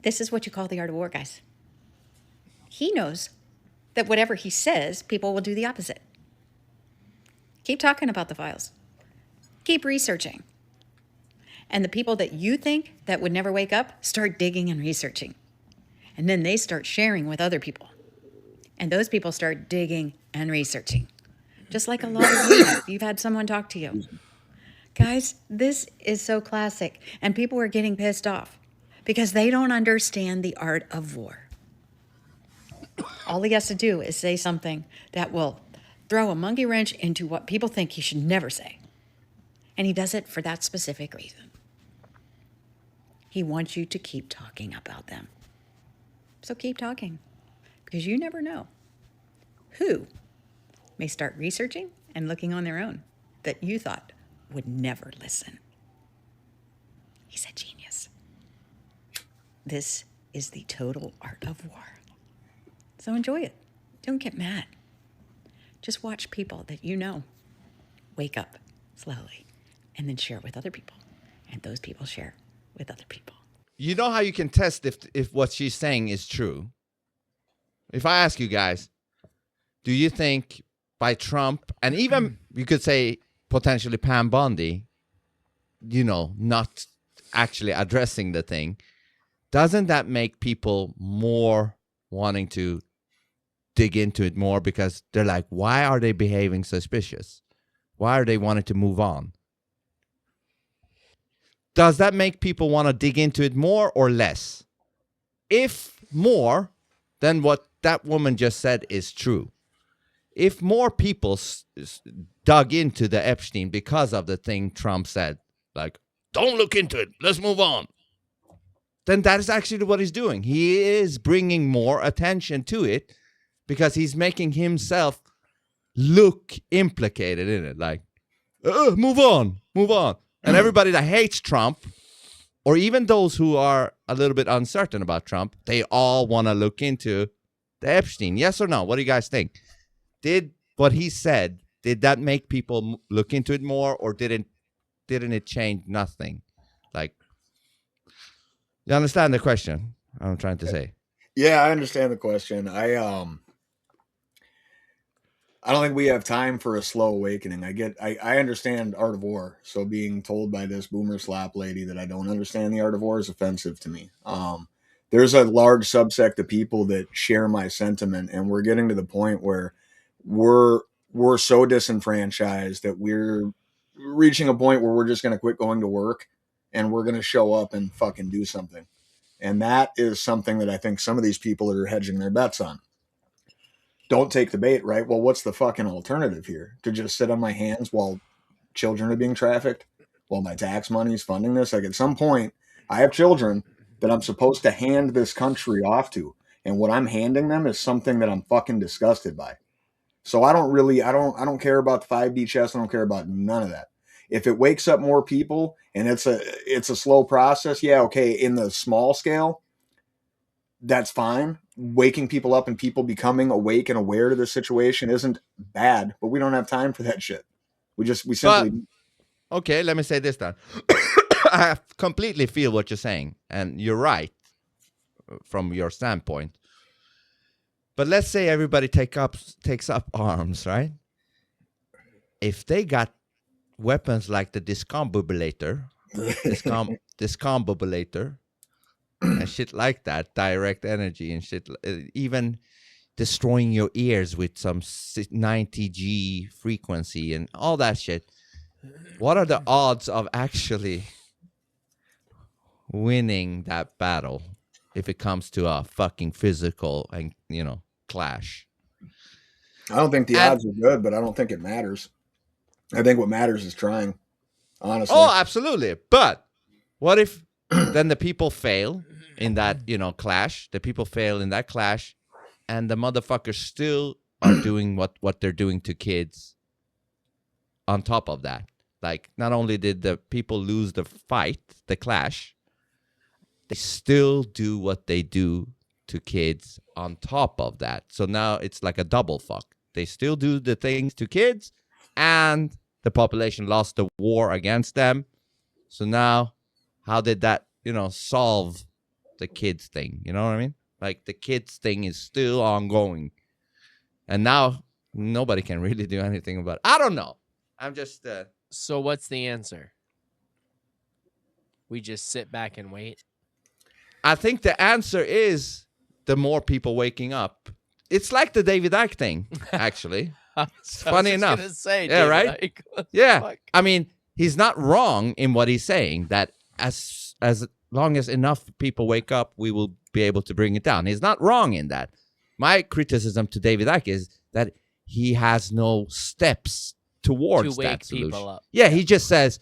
This is what you call the art of war, guys. He knows that whatever he says, people will do the opposite. Keep talking about the files. Keep researching. And the people that you think that would never wake up start digging and researching. And then they start sharing with other people. And those people start digging and researching. Just like a lot of you have. You've had someone talk to you. Guys, this is so classic. And people are getting pissed off because they don't understand the art of war. All he has to do is say something that will throw a monkey wrench into what people think he should never say. And he does it for that specific reason. He wants you to keep talking about them. So keep talking, because you never know who may start researching and looking on their own that you thought would never listen. He's a genius. This is the total art of war. So enjoy it. Don't get mad. Just watch people that you know wake up slowly and then share with other people. And those people share with other people. You know how you can test if what she's saying is true? If I ask you guys, do you think by Trump, and even you could say potentially Pam Bondi, not actually addressing the thing, doesn't that make people more wanting to dig into it more because they're like, why are they behaving suspicious? Why are they wanting to move on? Does that make people want to dig into it more or less? If more, then what that woman just said is true. If more people dug into the Epstein because of the thing Trump said, like, don't look into it, let's move on, then that is actually what he's doing. He is bringing more attention to it because he's making himself look implicated in it. Like, move on. And everybody that hates Trump, or even those who are a little bit uncertain about Trump, they all want to look into the Epstein. Yes or no? What do you guys think? Did what he said, did that make people look into it more, or didn't it change nothing? Like, you understand the question I'm trying to say? Yeah, I understand the question. I don't think we have time for a slow awakening. I understand art of war. So being told by this boomer slap lady that I don't understand the art of war is offensive to me. There's a large subsect of people that share my sentiment, and we're getting to the point where we're so disenfranchised that we're reaching a point where we're just going to quit going to work and we're going to show up and fucking do something. And that is something that I think some of these people are hedging their bets on. Don't take the bait, right? Well, what's the fucking alternative here? To just sit on my hands while children are being trafficked? While my tax money is funding this? Like, at some point, I have children that I'm supposed to hand this country off to. And what I'm handing them is something that I'm fucking disgusted by. So I don't care about the 5D chess. I don't care about none of that. If it wakes up more people and it's a slow process, yeah, okay, in the small scale, that's fine. Waking people up and people becoming awake and aware to the situation isn't bad, but we don't have time for that shit. We simply. Okay, let me say this then. I completely feel what you're saying, and you're right from your standpoint. But let's say everybody takes up arms, right? If they got weapons like the discombobulator, and shit like that, direct energy and shit, even destroying your ears with some 90G frequency and all that shit, what are the odds of actually winning that battle if it comes to a fucking physical and clash? I don't think the odds are good, but I don't think it matters. I think what matters is trying, honestly. Oh, absolutely. But what if then the people fail in that, clash? The people fail in that clash, and the motherfuckers still are doing what they're doing to kids on top of that. Like, not only did the people lose the fight, the clash, they still do what they do to kids on top of that. So now it's like a double fuck. They still do the things to kids, and the population lost the war against them. So now, how did that, solve the kids thing? You know what I mean? Like, the kids thing is still ongoing. And now nobody can really do anything about it. I don't know. I'm just... So what's the answer? We just sit back and wait? I think the answer is the more people waking up. It's like the David Icke thing, actually. It's funny enough. Say, yeah, David right? Icke. Yeah. Fuck? I mean, he's not wrong in what he's saying, that as long as enough people wake up, we will be able to bring it down. He's not wrong in that. My criticism to David Icke is that he has no steps towards to wake that solution. people up. Yeah, he just says,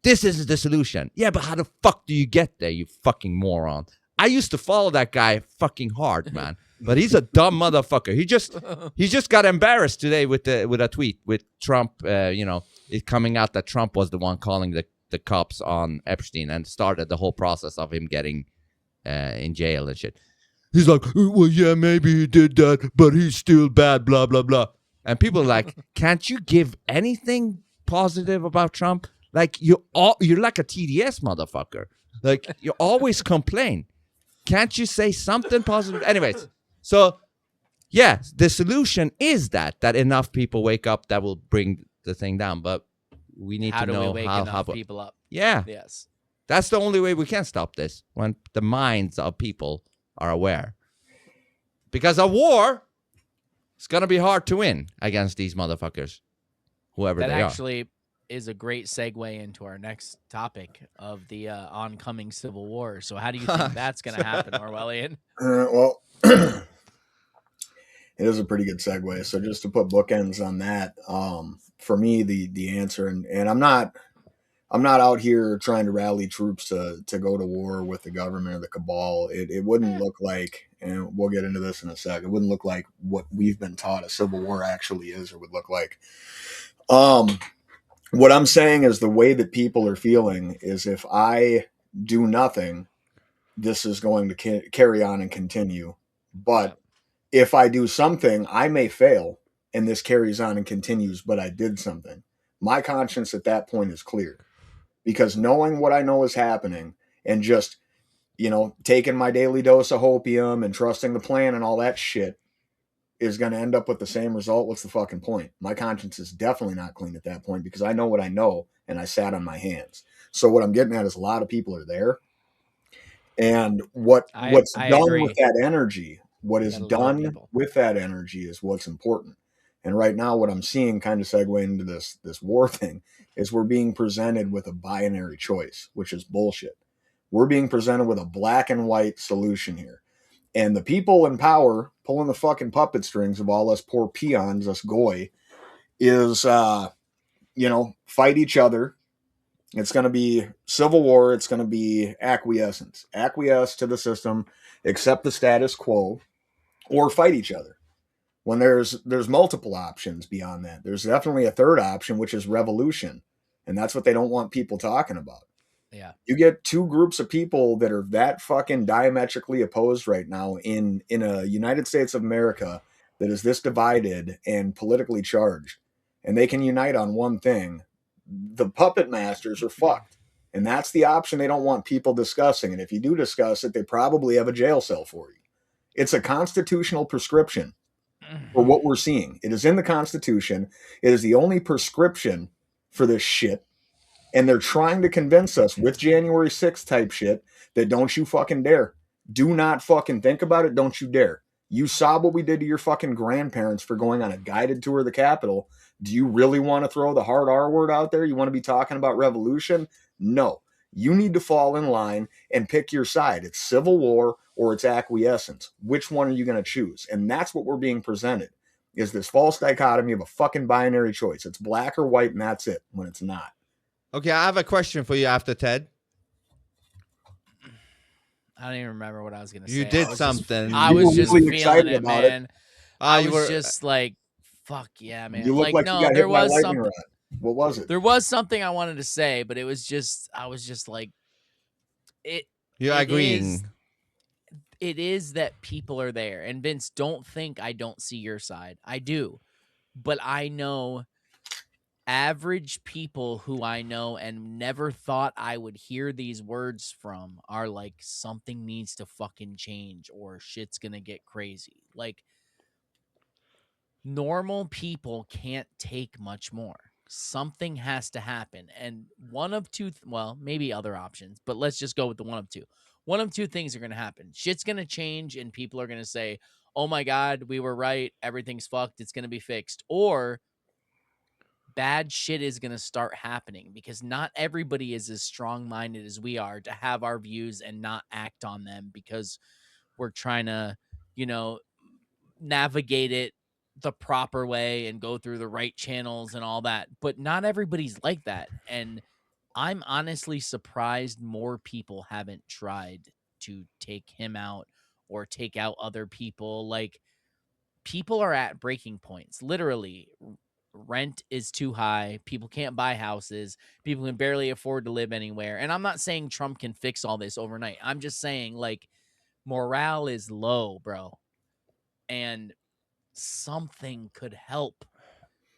this is the solution. Yeah, but how the fuck do you get there, you fucking moron? I used to follow that guy fucking hard, man. But he's a dumb motherfucker. He just got embarrassed today with a tweet with Trump, it coming out that Trump was the one calling the cops on Epstein and started the whole process of him getting in jail and shit. He's like, well, yeah, maybe he did that, but he's still bad, blah, blah, blah. And people are like, can't you give anything positive about Trump? Like, you're like a TDS motherfucker. Like, you always complain. Can't you say something positive? Anyways, so, yeah, the solution is that enough people wake up that will bring the thing down. But we need How to do know we wake how enough people up? Yeah. Yes. That's the only way we can stop this, when the minds of people are aware. Because a war is going to be hard to win against these motherfuckers, whoever That they are. actually is a great segue into our next topic of the oncoming Civil War. So how do you think that's going to happen, Orwellian? Well, it is a pretty good segue. So just to put bookends on that, for me, the answer, and I'm not out here trying to rally troops to go to war with the government or the cabal. It wouldn't look like, and we'll get into this in a sec, it wouldn't look like what we've been taught a civil war actually is or would look like. What I'm saying is the way that people are feeling is if I do nothing, this is going to carry on and continue. But if I do something, I may fail and this carries on and continues, but I did something. My conscience at that point is clear. Because knowing what I know is happening and just, taking my daily dose of hopium and trusting the plan and all that shit is going to end up with the same result. What's the fucking point? My conscience is definitely not clean at that point because I know what I know and I sat on my hands. So what I'm getting at is a lot of people are there. And what's done agree. with that energy, what is done with that energy is what's important. And right now, what I'm seeing, kind of segue into this war thing, is we're being presented with a binary choice, which is bullshit. We're being presented with a black and white solution here. And the people in power pulling the fucking puppet strings of all us poor peons, us goy, is, fight each other. It's going to be civil war. It's going to be acquiescence. Acquiesce to the system, accept the status quo, or fight each other. When there's multiple options beyond that. There's definitely a third option, which is revolution. And that's what they don't want people talking about. Yeah. You get two groups of people that are that fucking diametrically opposed right now in a United States of America that is this divided and politically charged. And they can unite on one thing. The puppet masters are fucked. And that's the option they don't want people discussing. And if you do discuss it, they probably have a jail cell for you. It's a constitutional prescription for what we're seeing. It is in the Constitution. It is the only prescription for this shit. And they're trying to convince us with January 6th type shit that don't you fucking dare. Do not fucking think about it. Don't you dare. You saw what we did to your fucking grandparents for going on a guided tour of the Capitol. Do you really want to throw the hard R word out there? You want to be talking about revolution? No. You need to fall in line and pick your side. It's civil war or it's acquiescence. Which one are you going to choose? And that's what we're being presented, is this false dichotomy of a fucking binary choice. It's black or white and that's it, when it's not. Okay, I have a question for you after Ted. I don't even remember what I was going to say. You did something. I was just really feeling it, about man. it. I was just like, fuck yeah, man. You look like no, you got there hit by a was lightning something. rod. What was it? There was something I wanted to say, but it was just, I was just like, You're agreeing. It is that people are there. And Vince, don't think I don't see your side. I do. But I know average people who I know and never thought I would hear these words from are like, something needs to fucking change or shit's gonna get crazy. Like, normal people can't take much more. Something has to happen. And one of two, well, maybe other options, but let's just go with the one of two. One of two things are going to happen. Shit's going to change and people are going to say, oh my God, we were right. Everything's fucked. It's going to be fixed. Or bad shit is going to start happening because not everybody is as strong-minded as we are to have our views and not act on them because we're trying to, navigate it the proper way and go through the right channels and all that. But not everybody's like that. And I'm honestly surprised more people haven't tried to take him out or take out other people. Like, people are at breaking points. Literally, rent is too high. People can't buy houses. People can barely afford to live anywhere. And I'm not saying Trump can fix all this overnight. I'm just saying, like, morale is low, bro. And something could help.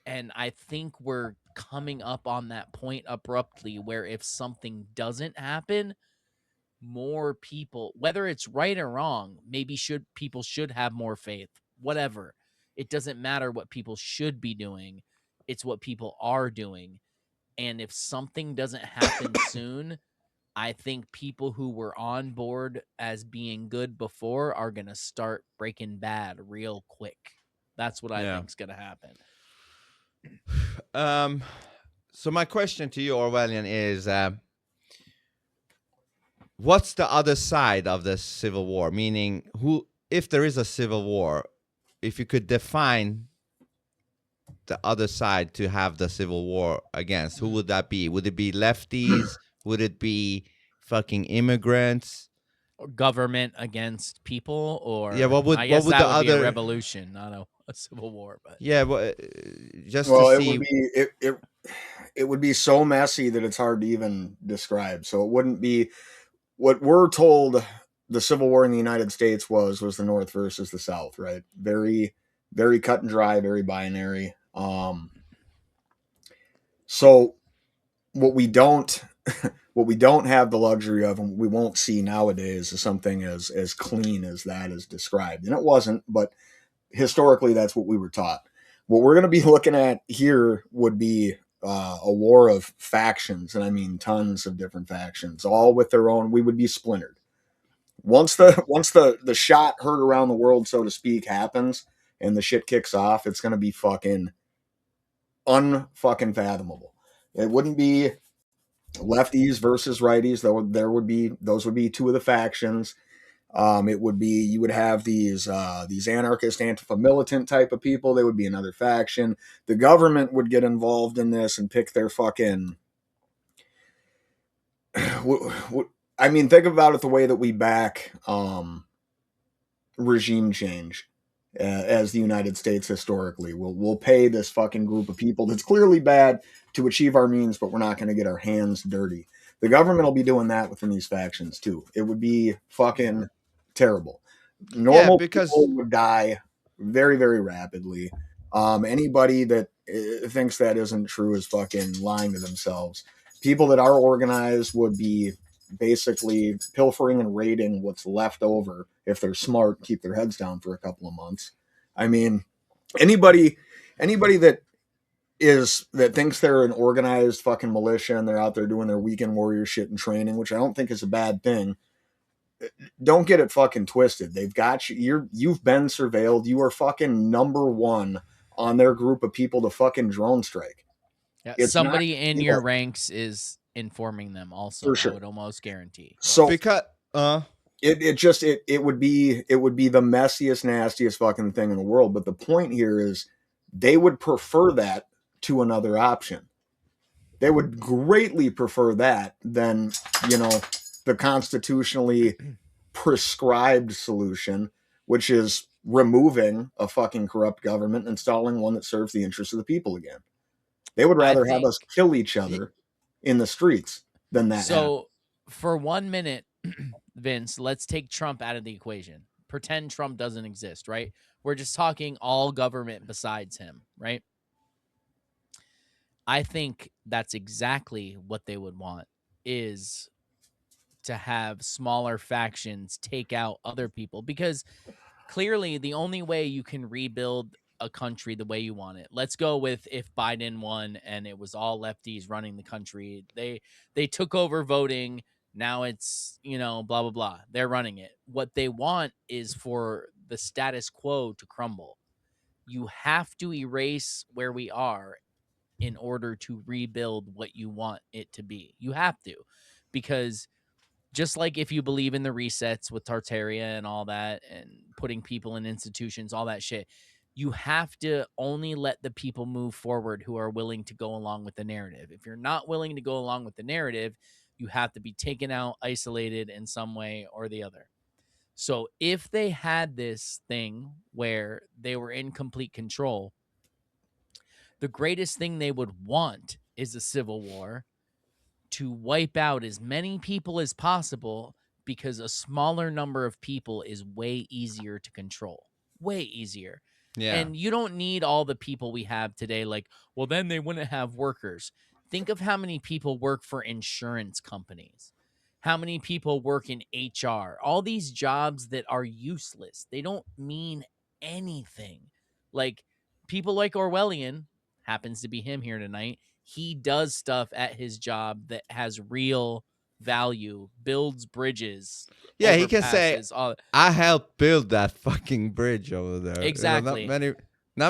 And I think we're coming up on that point abruptly where if something doesn't happen, more people, whether it's right or wrong, maybe people should have more faith, whatever. It doesn't matter what people should be doing. It's what people are doing. And if something doesn't happen soon, I think people who were on board as being good before are going to start breaking bad real quick. That's what I think's going to happen. So my question to you, Orwellian, is what's the other side of the civil war? Meaning, if there is a civil war, if you could define the other side to have the civil war against, who would that be? Would it be lefties? Would it be fucking immigrants? Or government against people? Or yeah, what would I guess what would that the would be other a revolution, not a civil war. But yeah, well, just well, to it see. would be it would be so messy that it's hard to even describe. So it wouldn't be what we're told. The Civil War in the United States was the North versus the South, right? Very, very cut and dry, very binary. So what we don't have the luxury of, and we won't see nowadays, is something as clean as that is described. And it wasn't, but historically that's what we were taught. What we're going to be looking at here would be a war of factions, and I mean tons of different factions, all with their own. We would be splintered. Once the shot heard around the world, so to speak, happens and the shit kicks off, it's going to be fucking unfucking fathomable. It wouldn't be lefties versus righties. Those would be two of the factions. It would be, you would have these anarchist, Antifa militant type of people. They would be another faction. The government would get involved in this and pick their fucking. I mean, think about it the way that we back regime change as the United States historically. We'll pay this fucking group of people that's clearly bad to achieve our means, but we're not going to get our hands dirty. The government will be doing that within these factions too. It would be fucking terrible. Normal people would die very, very rapidly. Anybody that thinks that isn't true is fucking lying to themselves. People that are organized would be basically pilfering and raiding what's left over. If they're smart, keep their heads down for a couple of months. I mean, anybody that thinks they're an organized fucking militia and they're out there doing their weekend warrior shit and training, which I don't think is a bad thing. Don't get it fucking twisted. They've got you. You've been surveilled. You are fucking number one on their group of people to fucking drone strike. Yeah, somebody in your ranks is informing them also. For sure. I would almost guarantee. So because it would be the messiest, nastiest fucking thing in the world. But the point here is they would prefer that to another option. They would greatly prefer that than, the constitutionally prescribed solution, which is removing a fucking corrupt government, installing one that serves the interests of the people again. They would rather have us kill each other in the streets than that. So for 1 minute, Vince, let's take Trump out of the equation. Pretend Trump doesn't exist, right? We're just talking all government besides him, right? I think that's exactly what they would want, is to have smaller factions take out other people, because clearly the only way you can rebuild a country the way you want it. Let's go with if Biden won and it was all lefties running the country. They took over voting. Now it's, blah, blah, blah. They're running it. What they want is for the status quo to crumble. You have to erase where we are in order to rebuild what you want it to be. You have to, because just like if you believe in the resets with Tartaria and all that and putting people in institutions, all that shit, you have to only let the people move forward who are willing to go along with the narrative. If you're not willing to go along with the narrative, you have to be taken out, isolated in some way or the other. So if they had this thing where they were in complete control, The greatest thing they would want is a civil war to wipe out as many people as possible, because a smaller number of people is way easier to control. Way easier. Yeah. And you don't need all the people we have today. Like, well, then they wouldn't have workers. Think of how many people work for insurance companies, how many people work in HR, all these jobs that are useless. They don't mean anything. Like, people like Orwellian, happens to be him here tonight. He does stuff at his job that has real value, builds bridges. Yeah, he can say, overpasses, all. I helped build that fucking bridge over there. Exactly. Not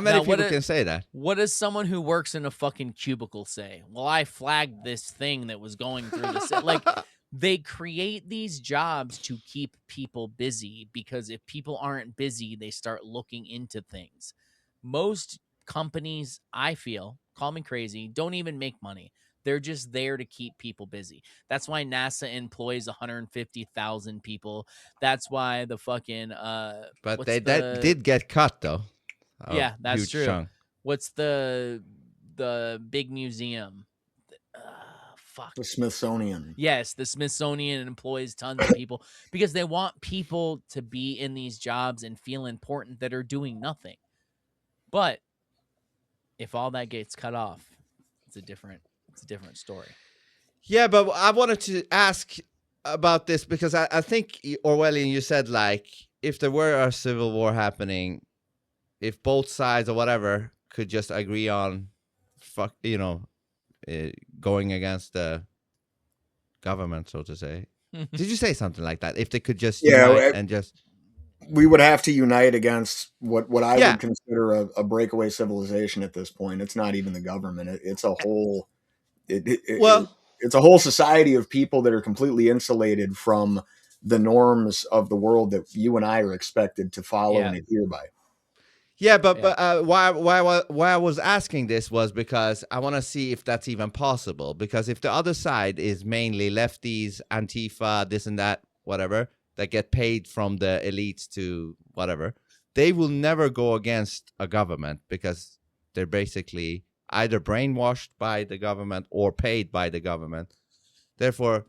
many Now, people can say that. What does someone who works in a fucking cubicle say? Well, I flagged this thing that was going through the city. Like, they create these jobs to keep people busy, because if people aren't busy, they start looking into things. Most companies, I feel, call me crazy, don't even make money. They're just there to keep people busy. That's why NASA employs 150,000 people. That's why the fucking But that did get cut though. Yeah, that's huge true. chunk. What's the big museum? Fuck. The Smithsonian. Yes, the Smithsonian employs tons of people because they want people to be in these jobs and feel important that are doing nothing. But if all that gets cut off, it's a different story. Yeah, but I wanted to ask about this because I think, Orwellian, you said, like, if there were a civil war happening, if both sides or whatever could just agree on, going against the government, so to say. Did you say something like that? If they could just unite and just... We would have to unite against what I would consider a breakaway civilization at this point. It's not even the government. It's a whole... it's a whole society of people that are completely insulated from the norms of the world that you and I are expected to follow and adhere by. Yeah, but why I was asking this was because I want to see if that's even possible. Because if the other side is mainly lefties, Antifa, this and that, whatever, that get paid from the elites to whatever, they will never go against a government because they're basically either brainwashed by the government or paid by the government. Therefore,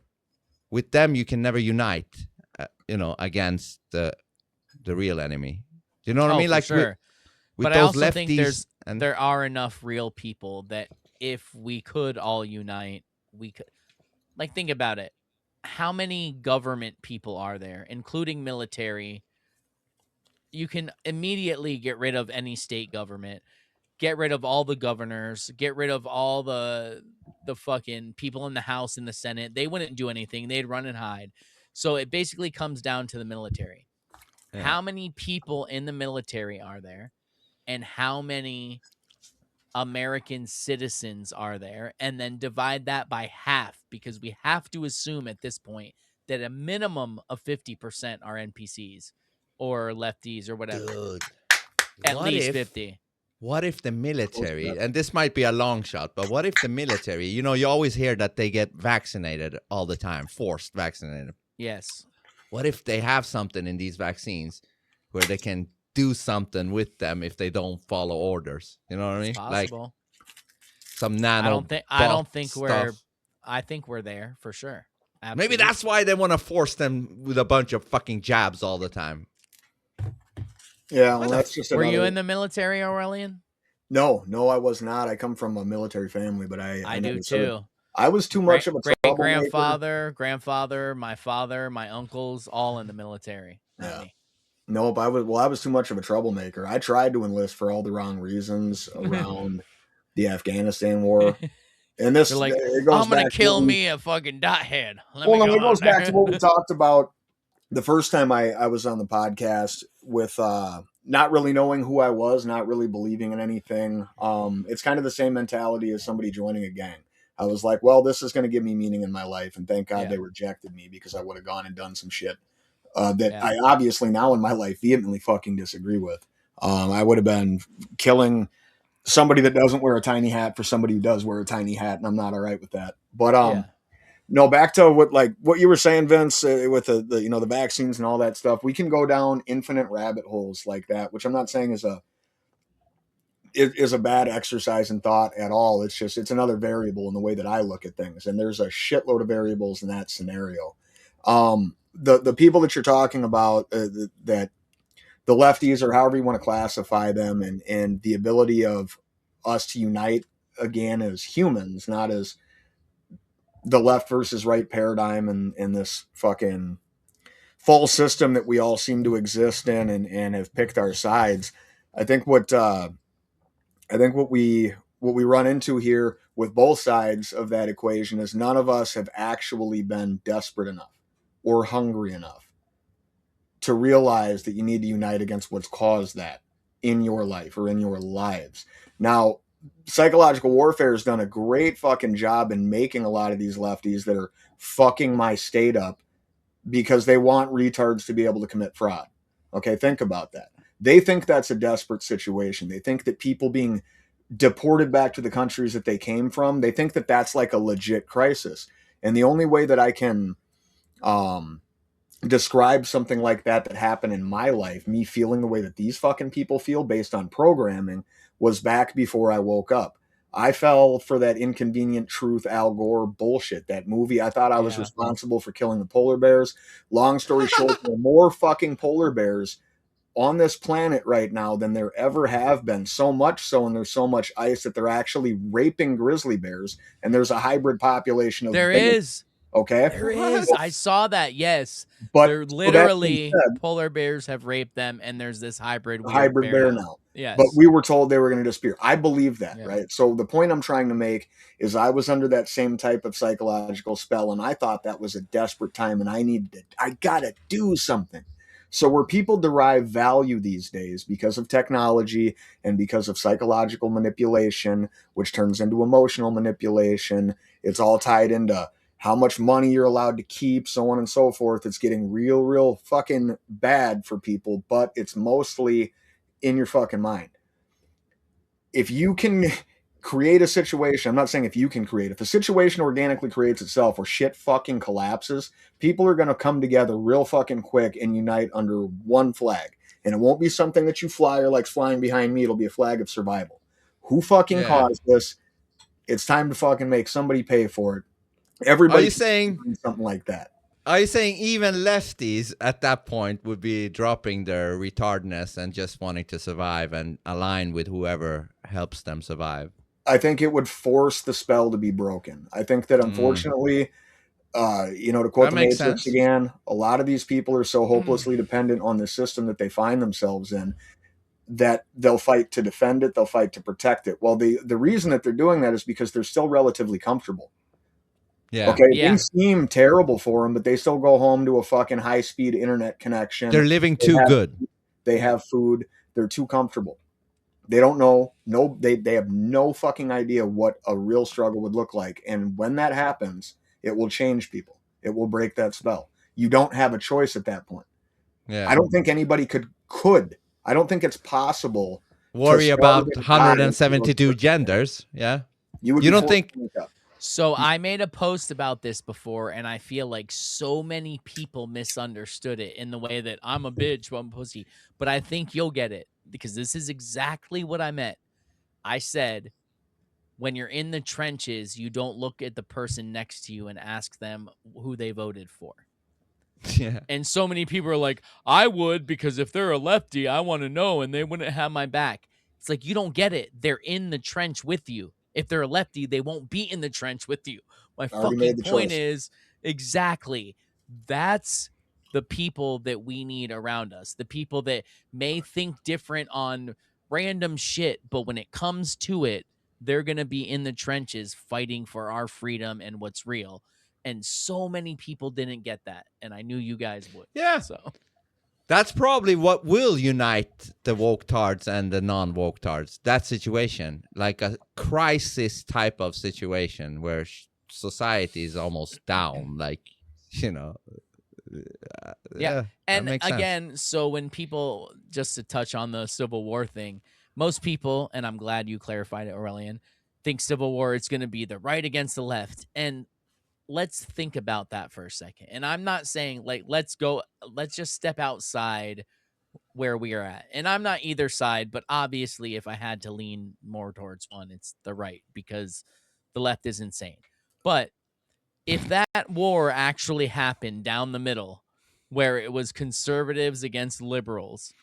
with them, you can never unite, against the real enemy. Do you know what I mean? Like, sure. With but those I also lefties think there are enough real people that if we could all unite, we could. Like, think about it. How many government people are there, including military? You can immediately get rid of any state government, get rid of all the governors, get rid of all the fucking people in the House and the Senate. They wouldn't do anything. They'd run and hide. So it basically comes down to the military. Yeah. How many people in the military are there? And how many American citizens are there? And then divide that by half, because we have to assume at this point that a minimum of 50% are NPCs or lefties or whatever. Dude, at least 50. What if the military, and this might be a long shot, but what if the military, you always hear that they get vaccinated all the time, forced vaccinated. Yes. What if they have something in these vaccines where they can do something with them if they don't follow orders? You know what I mean? It's possible. Like some nano. I think we're there for sure. Absolutely. Maybe that's why they want to force them with a bunch of fucking jabs all the time. Yeah, well, that's just. Were you in the military, Orwellian? No, I was not. I come from a military family, but I do too. I was too much of a grandfather, my father, my uncles, all in the military. Yeah. Nope, I was too much of a troublemaker. I tried to enlist for all the wrong reasons around the Afghanistan war. And this, like, it goes I'm going to kill me a fucking dot head. It goes back to what we talked about the first time I was on the podcast with not really knowing who I was, not really believing in anything. It's kind of the same mentality as somebody joining a gang. I was like, well, this is going to give me meaning in my life. And thank God they rejected me, because I would have gone and done some shit that I obviously now in my life vehemently fucking disagree with. I would have been killing somebody that doesn't wear a tiny hat for somebody who does wear a tiny hat, and I'm not all right with that. But no, back to what you were saying, Vince, with the vaccines and all that stuff. We can go down infinite rabbit holes like that, which I'm not saying is is a bad exercise in thought at all. It's just, it's another variable in the way that I look at things. And there's a shitload of variables in that scenario. The people that you're talking about, that the lefties, or however you want to classify them, and the ability of us to unite again as humans, not as the left versus right paradigm, and this fucking false system that we all seem to exist in, and have picked our sides. I think what we run into here with both sides of that equation is none of us have actually been desperate enough or hungry enough to realize that you need to unite against what's caused that in your life or in your lives. Now, psychological warfare has done a great fucking job in making a lot of these lefties that are fucking my state up because they want retards to be able to commit fraud. Okay, think about that. They think that's a desperate situation. They think that people being deported back to the countries that they came from, they think that that's like a legit crisis. And the only way that I can describe something like that happened in my life, me feeling the way that these fucking people feel based on programming, was back before I woke up. I fell for that Inconvenient Truth Al Gore bullshit, that movie. I thought I was responsible for killing the polar bears. Long story short, there are more fucking polar bears on this planet right now than there ever have been. So much so, and there's so much ice that they're actually raping grizzly bears, and there's a hybrid population of There bears. is. Okay. There is. I saw that. Yes. But they're so literally that being said, polar bears have raped them, and there's this hybrid weird hybrid bear now. Yes. But we were told they were going to disappear. I believe that, Yeah. right? So the point I'm trying to make is I was under that same type of psychological spell, and I thought that was a desperate time, and I got to do something. So where people derive value these days because of technology and because of psychological manipulation, which turns into emotional manipulation, it's all tied into how much money you're allowed to keep, so on and so forth. It's getting real fucking bad for people, but it's mostly in your fucking mind. If you can create a situation, I'm not saying if you can create, if a situation organically creates itself or shit fucking collapses, people are going to come together real fucking quick and unite under one flag. And it won't be something that you fly or like flying behind me. It'll be a flag of survival. Who fucking caused this? It's time to fucking make somebody pay for it. Everybody Are you saying something like that? Are you saying even lefties at that point would be dropping their retardness and just wanting to survive and align with whoever helps them survive? I think it would force the spell to be broken. I think that unfortunately, to quote the Matrix again, a lot of these people are so hopelessly dependent on the system that they find themselves in that they'll fight to defend it, they'll fight to protect it. Well, the reason that they're doing that is because they're still relatively comfortable. Yeah. Okay. Things seem terrible for them, but they still go home to a fucking high-speed internet connection. They're living too good. They have food. They're too comfortable. They don't know. They have no fucking idea what a real struggle would look like. And when that happens, it will change people. It will break that spell. You don't have a choice at that point. Yeah. I don't think anybody could. I don't think it's possible. Worry about 172 genders. Yeah. You don't think. So I made a post about this before, and I feel like so many people misunderstood it in the way that I'm a bitch, I'm a pussy. But I think you'll get it because this is exactly what I meant. I said, when you're in the trenches, you don't look at the person next to you and ask them who they voted for. Yeah. And so many people are like, I would, because if they're a lefty, I want to know, and they wouldn't have my back. It's like, you don't get it. They're in the trench with you. If they're a lefty, they won't be in the trench with you. My fucking point is, exactly, that's the people that we need around us. The people that may think different on random shit, but when it comes to it, they're going to be in the trenches fighting for our freedom and what's real. And so many people didn't get that. And I knew you guys would. Yeah. So that's probably what will unite the woke-tards and the non-woke-tards. That situation, like a crisis type of situation where society is almost down, like, yeah. And again, so when people, just to touch on the Civil War thing, most people, and I'm glad you clarified it, Orwellian, think Civil War is going to be the right against the left. And let's think about that for a second. And I'm not saying, like, let's just step outside where we are at. And I'm not either side, but obviously if I had to lean more towards one, it's the right, because the left is insane. But if that war actually happened down the middle, where it was conservatives against liberals,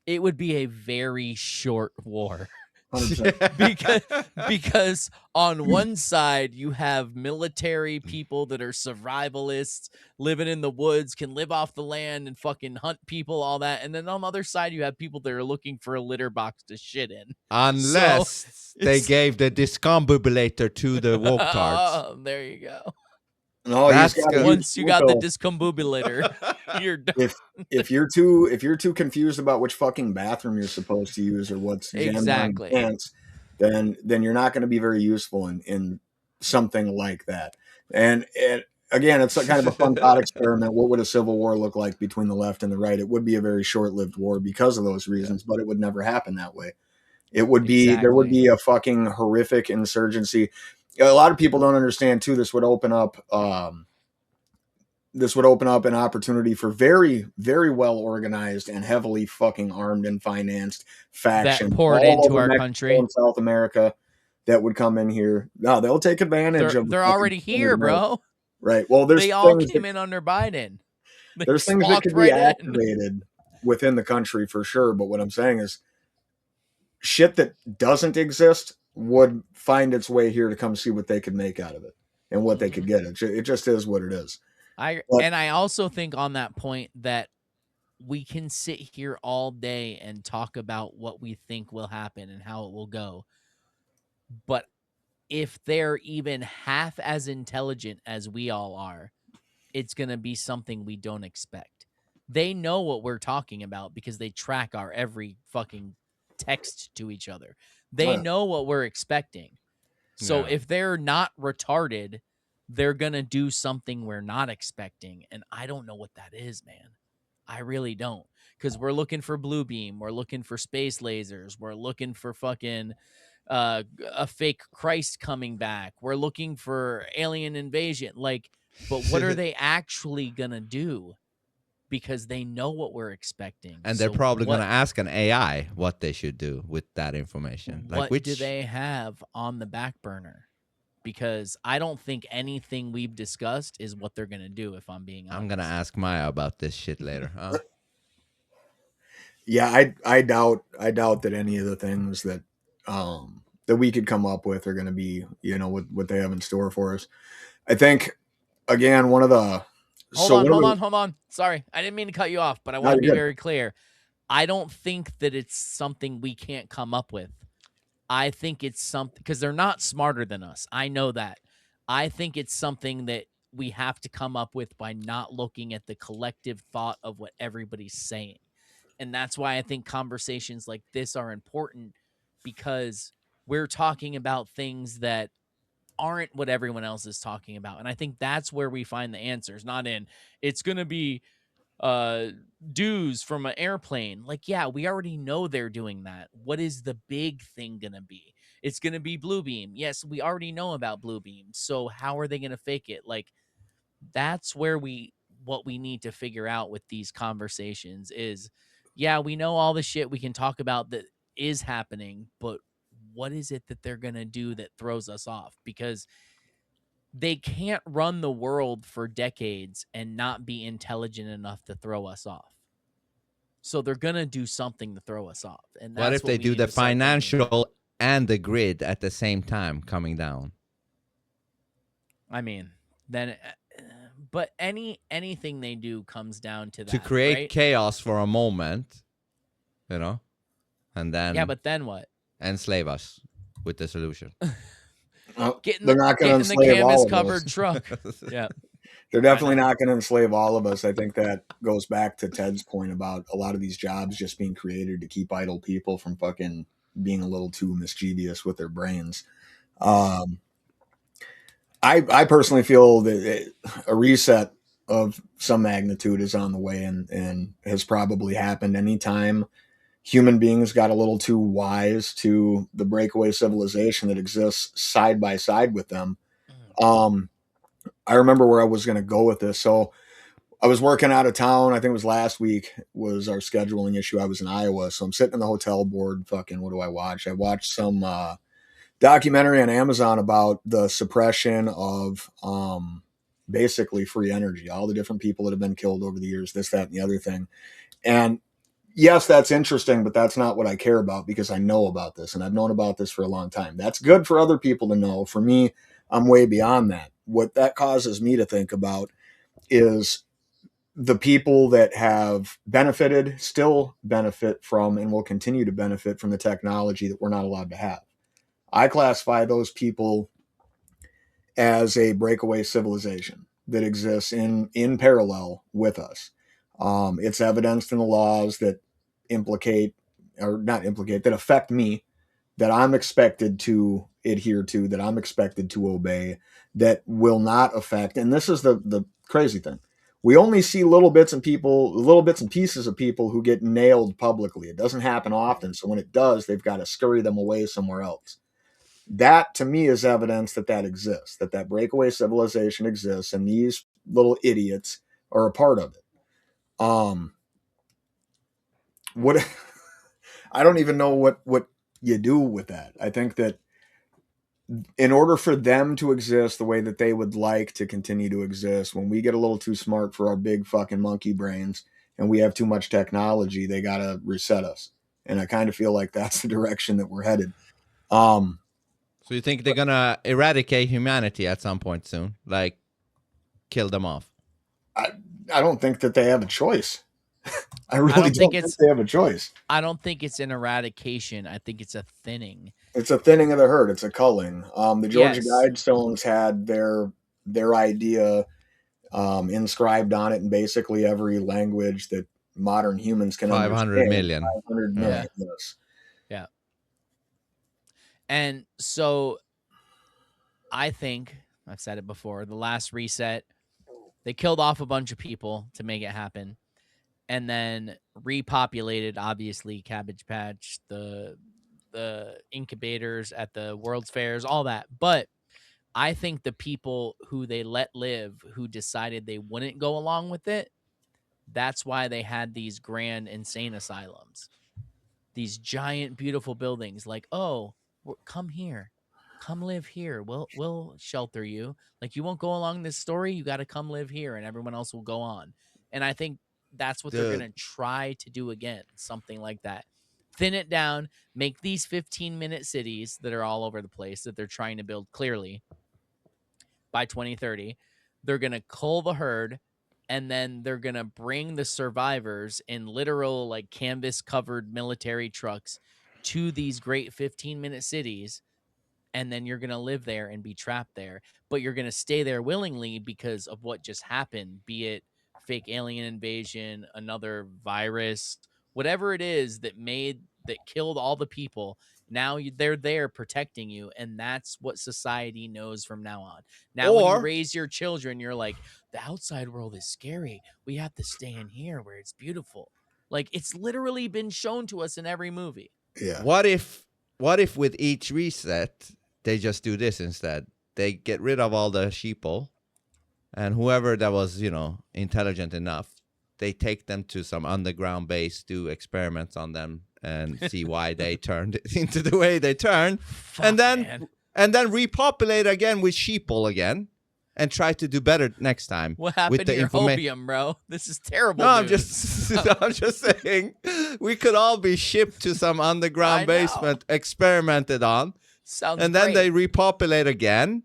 it would be a very short war. because on one side you have military people that are survivalists, living in the woods, can live off the land and fucking hunt people, all that, and then on the other side you have people that are looking for a litter box to shit in. Unless they gave the discombobulator to the woke tards. Oh, there you go. No, once you got the discombobulator, you're done. If you're too confused about which fucking bathroom you're supposed to use or what's exactly pants, then you're not going to be very useful in something like that. And again, it's kind of a fun thought experiment. What would a civil war look like between the left and the right? It would be a very short-lived war because of those reasons, but it would never happen that way. It would be there would be a fucking horrific insurgency. A lot of people don't understand too. This would open up an opportunity for very, very well organized and heavily fucking armed and financed factions that poured into our country and South America that would come in here. No, they'll take advantage of. They're already here, bro. Right. Well, they all came in under Biden. There's things that could be activated within the country for sure. But what I'm saying is, shit that doesn't exist would find its way here to come see what they could make out of it and what they could get. It just is what it is. And I also think on that point that we can sit here all day and talk about what we think will happen and how it will go. But if they're even half as intelligent as we all are, it's going to be something we don't expect. They know what we're talking about because they track our every fucking text to each other. They know what we're expecting. So if they're not retarded, they're going to do something we're not expecting. And I don't know what that is, man. I really don't. Because we're looking for blue beam. We're looking for space lasers. We're looking for fucking a fake Christ coming back. We're looking for alien invasion. Like, but what are they actually going to do? Because they know what we're expecting. And they're probably going to ask an AI what they should do with that information. Like, what do they have on the back burner? Because I don't think anything we've discussed is what they're going to do, if I'm being honest. I'm going to ask Maya about this shit later. Huh? Yeah, I doubt that any of the things that that we could come up with are going to be, what they have in store for us. I think, again, one of the... Hold on. Sorry, I didn't mean to cut you off, but I want to be very clear. I don't think that it's something we can't come up with. I think it's something, because they're not smarter than us. I know that. I think it's something that we have to come up with by not looking at the collective thought of what everybody's saying. And that's why I think conversations like this are important, because we're talking about things that aren't what everyone else is talking about. And I think that's where we find the answers, not in it's going to be dues from an airplane. Like, yeah, we already know they're doing that. What is the big thing going to be? It's going to be blue beam. Yes, we already know about blue beam. So how are they going to fake it? Like, that's where what we need to figure out with these conversations is, yeah, we know all the shit we can talk about that is happening, but what is it that they're going to do that throws us off? Because they can't run the world for decades and not be intelligent enough to throw us off. So they're going to do something to throw us off. And that's what if they do the financial and the grid at the same time coming down? I mean, then, but anything they do comes down to that. To create right? chaos for a moment, and then... Yeah, but then what? Enslave us with the solution. They're not going to enslave all of us. Truck. Yeah, they're definitely not going to enslave all of us. I think that goes back to Ted's point about a lot of these jobs just being created to keep idle people from fucking being a little too mischievous with their brains. I personally feel that a reset of some magnitude is on the way and has probably happened anytime human beings got a little too wise to the breakaway civilization that exists side by side with them. I remember where I was going to go with this. So I was working out of town. I think it was last week was our scheduling issue. I was in Iowa. So I'm sitting in the hotel board. Fucking, what do I watch? I watched some documentary on Amazon about the suppression of basically free energy, all the different people that have been killed over the years, this, that, and the other thing. And yes, that's interesting, but that's not what I care about because I know about this and I've known about this for a long time. That's good for other people to know. For me, I'm way beyond that. What that causes me to think about is the people that have benefited, still benefit from, and will continue to benefit from the technology that we're not allowed to have. I classify those people as a breakaway civilization that exists in parallel with us. It's evidenced in the laws that that affect me, that I'm expected to adhere to, that I'm expected to obey, that will not affect. And this is the crazy thing. We only see little bits and pieces of people who get nailed publicly. It doesn't happen often. So when it does, they've got to scurry them away somewhere else. That to me is evidence that exists, that breakaway civilization exists, and these little idiots are a part of it. What I don't even know what you do with that. I think that in order for them to exist the way that they would like to continue to exist, when we get a little too smart for our big fucking monkey brains and we have too much technology, they got to reset us. And I kind of feel like that's the direction that we're headed. So you think they're gonna eradicate humanity at some point soon, like kill them off? I don't think that they have a choice. I really don't think they have a choice. I don't think it's an eradication. I think it's a thinning. It's a thinning of the herd. It's a culling. The Georgia Guidestones had their idea inscribed on it in basically every language that modern humans can 500 million. 500 million, yes. Yeah. And so I think, I've said it before, the last reset, they killed off a bunch of people to make it happen. And then repopulated, obviously, Cabbage Patch, the incubators at the World's Fairs, all that. But I think the people who they let live, who decided they wouldn't go along with it, that's why they had these grand insane asylums. These giant, beautiful buildings like, oh, come here. Come live here. We'll shelter you. Like, you won't go along this story. You got to come live here, and everyone else will go on. And I think that's what they're going to try to do again, something like that. Thin it down, make these 15-minute cities that are all over the place that they're trying to build clearly by 2030. They're going to cull the herd, and then they're going to bring the survivors in literal, like, canvas-covered military trucks to these great 15-minute cities, and then you're going to live there and be trapped there. But you're going to stay there willingly because of what just happened, be it fake alien invasion, another virus, whatever it is that killed all the people. Now they're there protecting you, and that's what society knows from now on. Now, when you raise your children, you're like, the outside world is scary. We have to stay in here where it's beautiful. Like, it's literally been shown to us in every movie. Yeah. What if with each reset they just do this instead? They get rid of all the sheeple, and whoever that was, intelligent enough, they take them to some underground base, do experiments on them, and see why they turned into the way they turned, and then repopulate again with sheeple again, and try to do better next time. What happened with to your hopium, bro? This is terrible. No, news. I'm just saying, we could all be shipped to some underground basement, experimented on, and then they repopulate again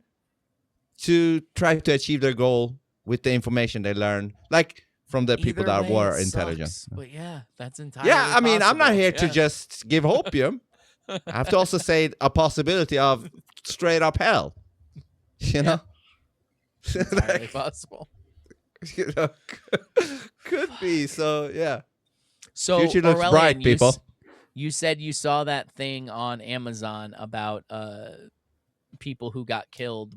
to try to achieve their goal with the information they learn, like from the people that were intelligent. But yeah, that's entirely I mean, I'm not possible. here to just give hopium. I have to also say a possibility of straight up hell. You know? Entirely possible. Could be. So, yeah. So, future looks Orwellian, bright, people. You said you saw that thing on Amazon about people who got killed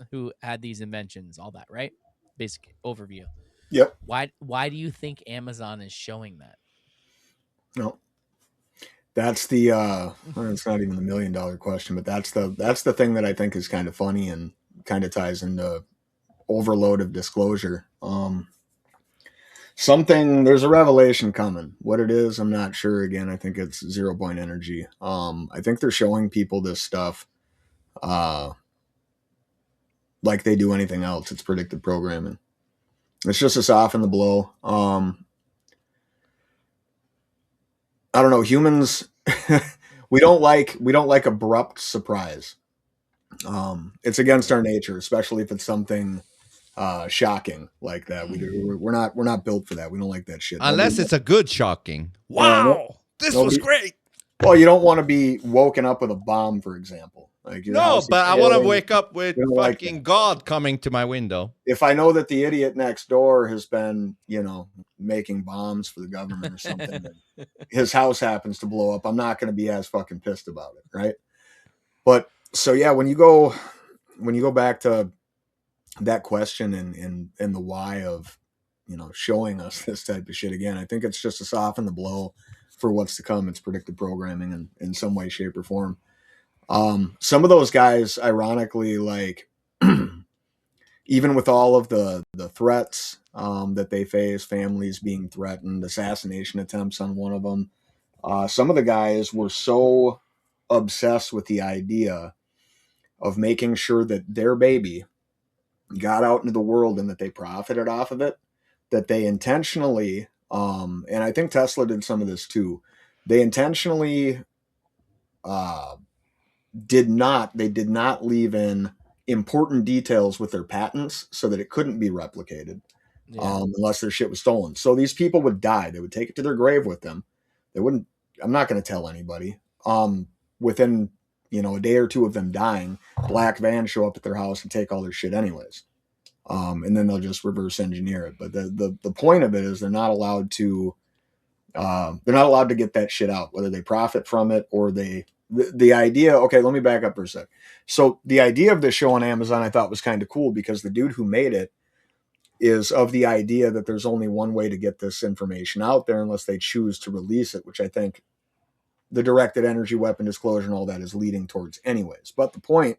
who had these inventions, all that, right? Basic overview. Yep. Why do you think Amazon is showing that? No. That's the it's not even the $1 million question, but that's the thing that I think is kind of funny and kind of ties into overload of disclosure. there's a revelation coming. What it is, I'm not sure. Again, I think it's 0 point energy. I think they're showing people this stuff like they do anything else. It's predictive programming. It's just to soften the blow. I don't know. Humans, we don't like abrupt surprise. It's against our nature, especially if it's something shocking like that. We're not built for that. We don't like that shit. Unless it's a good shocking. Wow, this was great. Well, you don't want to be woken up with a bomb, for example. Like your No, house is but I want to exploding. wake up with You don't like fucking God coming to my window. If I know that the idiot next door has been, making bombs for the government or something, and his house happens to blow up, I'm not going to be as fucking pissed about it, right? But so yeah, when you go back to that question and the why of showing us this type of shit again, I think it's just to soften the blow for what's to come. It's predictive programming in some way, shape, or form. Some of those guys, ironically, like even with all of the threats that they face, families being threatened, assassination attempts on one of them, some of the guys were so obsessed with the idea of making sure that their baby got out into the world and that they profited off of it, that they intentionally, and I think Tesla did some of this too, they intentionally did not leave in important details with their patents so that it couldn't be replicated unless their shit was stolen. So these people would die. They would take it to their grave with them. They wouldn't, I'm not going to tell anybody. Within, a day or two of them dying, black vans show up at their house and take all their shit anyways. And then they'll just reverse engineer it. But the point of it is they're not allowed to get that shit out, whether they profit from it or the idea. Okay, let me back up for a sec. So the idea of this show on Amazon I thought was kind of cool because the dude who made it is of the idea that there's only one way to get this information out there unless they choose to release it, which I think the directed energy weapon disclosure and all that is leading towards anyways. But the point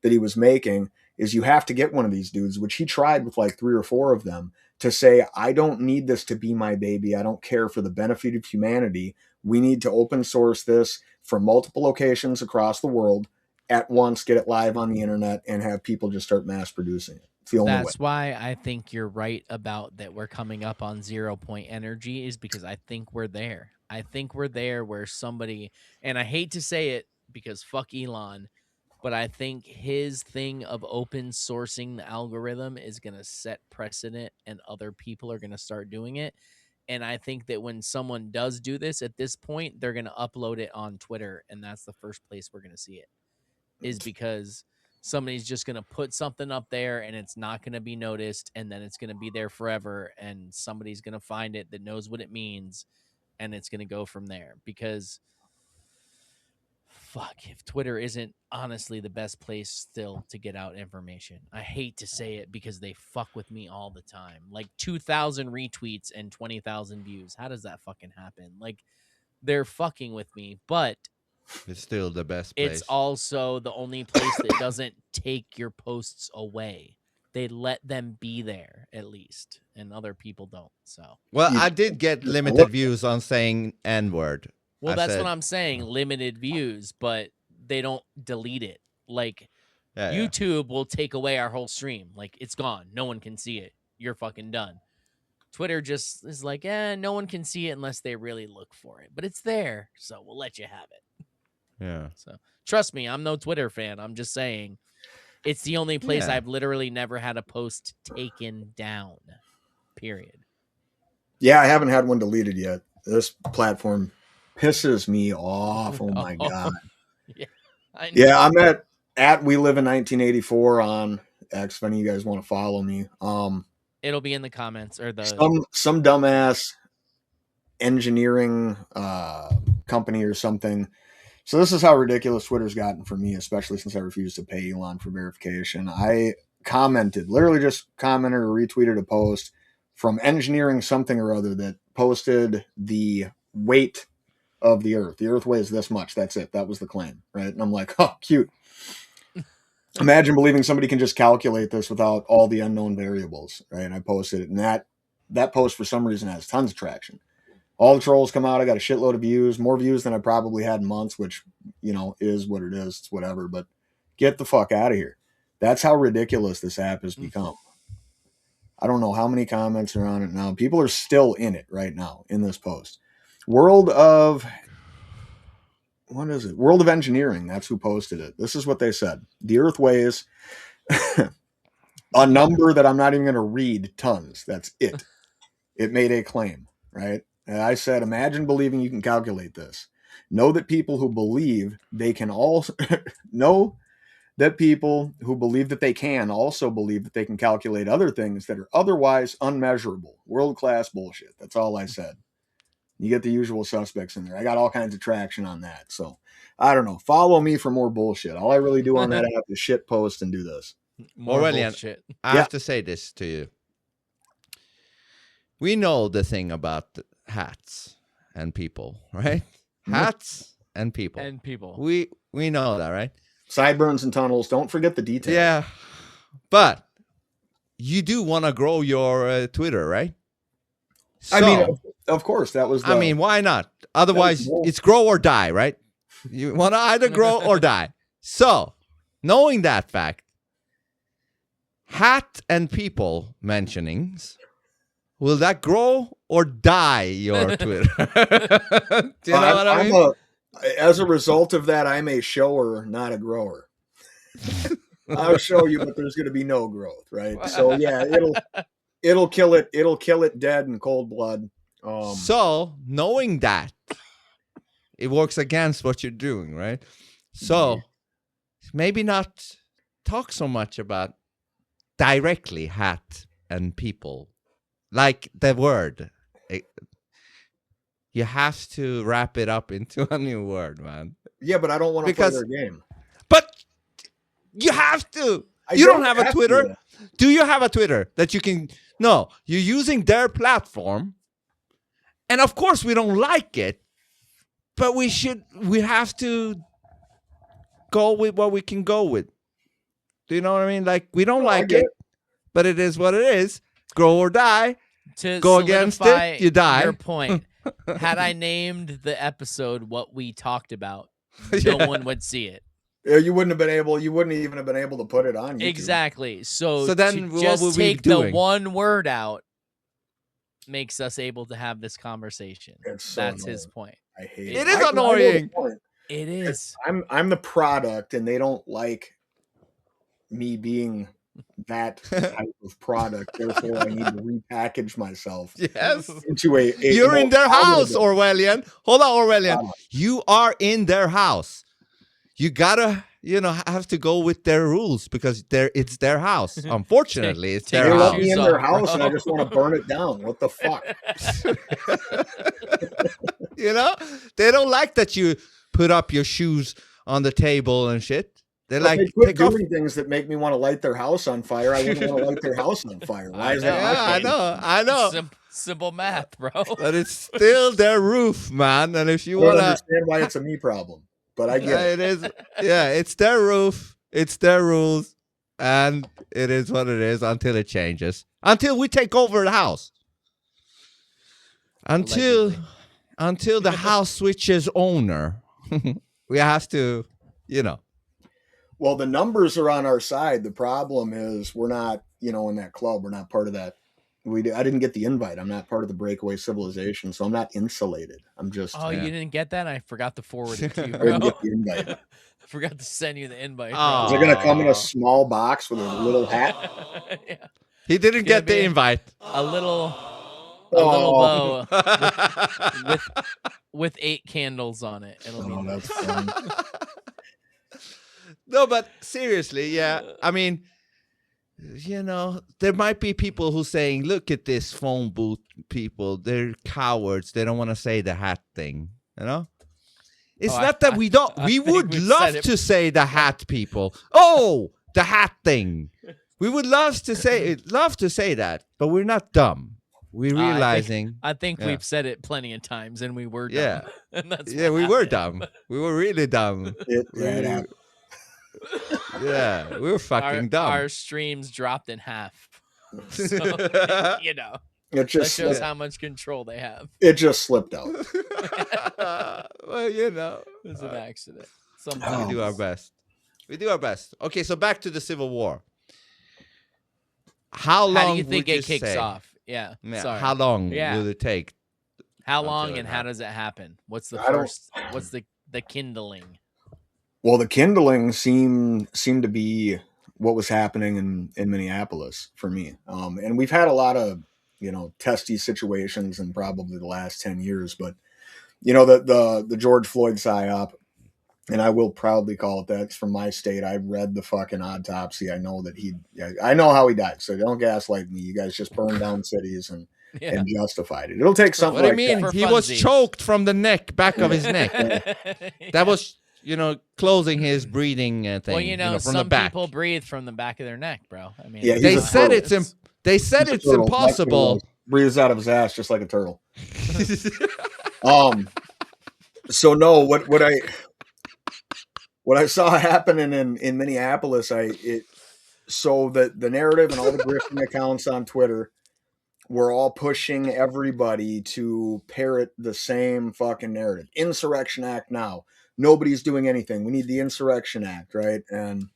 that he was making is you have to get one of these dudes, which he tried with like 3 or 4 of them, to say, I don't need this to be my baby. I don't care for the benefit of humanity. We need to open source this from multiple locations across the world at once, get it live on the internet, and have people just start mass producing it. It's the only way. That's why I think you're right about that we're coming up on 0 point energy, is because I think we're there. I think we're there where somebody, and I hate to say it because fuck Elon, but I think his thing of open sourcing the algorithm is going to set precedent and other people are going to start doing it. And I think that when someone does do this at this point, they're going to upload it on Twitter. And that's the first place we're going to see it, is because somebody's just going to put something up there and it's not going to be noticed. And then it's going to be there forever. And somebody's going to find it that knows what it means. And it's going to go from there, because fuck, if Twitter isn't honestly the best place still to get out information. I hate to say it because they fuck with me all the time. Like 2,000 retweets and 20,000 views. How does that fucking happen? Like, they're fucking with me, but it's still the best place. It's also the only place that doesn't take your posts away. They let them be there at least, and other people don't. So, well, I did get limited views on saying N-word. Well, that's what I'm saying. Limited views, but they don't delete it. Like, YouTube will take away our whole stream. Like, it's gone. No one can see it. You're fucking done. Twitter just is like, no one can see it unless they really look for it. But it's there, so we'll let you have it. Yeah. So, trust me, I'm no Twitter fan. I'm just saying it's the only place I've literally never had a post taken down. Period. Yeah, I haven't had one deleted yet. This platform pisses me off. Oh my God. Yeah, I know. Yeah, I'm at We Live in 1984 on X. If any of you guys want to follow me, it'll be in the comments or the some dumbass engineering company or something. So this is how ridiculous Twitter's gotten for me, especially since I refused to pay Elon for verification. I literally just commented or retweeted a post from engineering something or other that posted the weight of the Earth. The Earth weighs this much. That's it. That was the claim, right? And I'm like, oh, cute. Imagine believing somebody can just calculate this without all the unknown variables, right? And I posted it, and that that post for some reason has tons of traction. All the trolls come out. I got a shitload of views, more views than I probably had in months, which, is what it is. It's whatever, but get the fuck out of here. That's how ridiculous this app has become. I don't know how many comments are on it now. People are still in it right now in this post. World of Engineering. That's who posted it. This is what they said. The Earth weighs a number that I'm not even going to read, tons. That's it. It made a claim, right? And I said, imagine believing you can calculate this. Know that people who believe they can also know that people who believe that they can also believe that they can calculate other things that are otherwise unmeasurable. World-class bullshit. That's all I said. You get the usual suspects in there. I got all kinds of traction on that. So I don't know. Follow me for more bullshit. All I really do on that app is shit post and do this. Orwellian, I have to say this to you. We know the thing about hats and people, right? Hats and people. And people. We know that, right? Sideburns and tunnels. Don't forget the details. Yeah. But you do want to grow your Twitter, right? So, I mean, of course, that was. I mean, why not? Otherwise, it's grow or die, right? You want to either grow or die. So, knowing that fact, hat and people mentionings, will that grow or die your Twitter? Do you know what I mean? As a result of that, I'm a shower, not a grower. I'll show you, but there's going to be no growth, right? So yeah, it'll kill it. It'll kill it dead in cold blood. So knowing that, it works against what you're doing, right? So maybe not talk so much about directly hat and people, like the word. You have to wrap it up into a new word, man. Yeah, but I don't want to play their game. But you have to. You don't have a Twitter. Do you have a Twitter that you can? No, you're using their platform. And of course, we don't like it. But we have to go with what we can go with. Do you know what I mean? Like, we don't like it, but it is what it is. Grow or die. To go against it, you die. Your point. Had I named the episode what we talked about, no one would see it. Yeah, you wouldn't even have been able to put it on YouTube. Exactly. So then to what just would we be take the doing? one word out makes us able to have this conversation. That's his point. I hate it. It is annoying. It is. I'm the product, and they don't like me being that type of product. Therefore, I need to repackage myself. Yes. Into a You're in their house, Orwellian. Hold on, Orwellian. You are in their house. You gotta, have to go with their rules because it's their house. Unfortunately, it's their they house. let me in their house, and I just want to burn it down. What the fuck? They don't like that you put up your shoes on the table and shit. They're But like, they quit take off. doing things that make me want to light their house on fire. I wouldn't want to light their house on fire. Why is that? Yeah, I know. Simple math, bro. But it's still their roof, man. And if you I don't want to understand why it's a me problem, but I get it. It is. Yeah, it's their roof. It's their rules. And it is what it is until it changes. Until we take over the house. Until the house switches owner. We have to, Well, the numbers are on our side. The problem is we're not, in that club. We're not part of that. I didn't get the invite. I'm not part of the breakaway civilization, so I'm not insulated. I'm just. Oh, you didn't get that? I forgot to forward it to you, I bro. didn't get the invite. I forgot to send you the invite. Oh. Is it going to come in a small box with a little hat? Yeah. He didn't get the invite. A little bow with 8 candles on it. It'll be that's fun. No, but seriously, yeah. I mean, there might be people who saying, look at this phone booth people. They're cowards. They don't want to say the hat thing, It's not that we don't. We would love to say the hat people. Oh, the hat thing. We would love to say that, but we're not dumb. We're realizing. I think we've said it plenty of times, and we were dumb. Yeah. And that's we were dumb. We were really dumb. Yeah, we were fucking dumb. Our streams dropped in half. So, It just that shows how much control they have. It just slipped out. Well, you know, It was an accident. we Sometimes do our best. We do our best. Okay, so back to the Civil War. How long How do you think would it kicks say? off? Yeah. Sorry. How long Yeah. will it take? How until long it and how happens? does it happen? What's the I don't- first? What's the kindling? Well, the kindling seemed to be what was happening in Minneapolis for me. And we've had a lot of, testy situations in probably the last 10 years, but the George Floyd psyop, and I will proudly call it that. It's from my state. I read the fucking autopsy. I know that I know how he died. So don't gaslight me. You guys just burned down cities and justified it. It'll take something. What do you like mean? that. He was choked from the neck, back of his neck. That was, closing his breathing thing. Well, from some the back. people breathe from the back of their neck, bro. I mean, Yeah, They said it's turtle. impossible. Breathes out of his ass just like a turtle. So no, what I saw happening in Minneapolis, so the narrative and all the grifting accounts on Twitter were all pushing everybody to parrot the same fucking narrative. Insurrection Act now. Nobody's doing anything. We need the Insurrection Act, right? And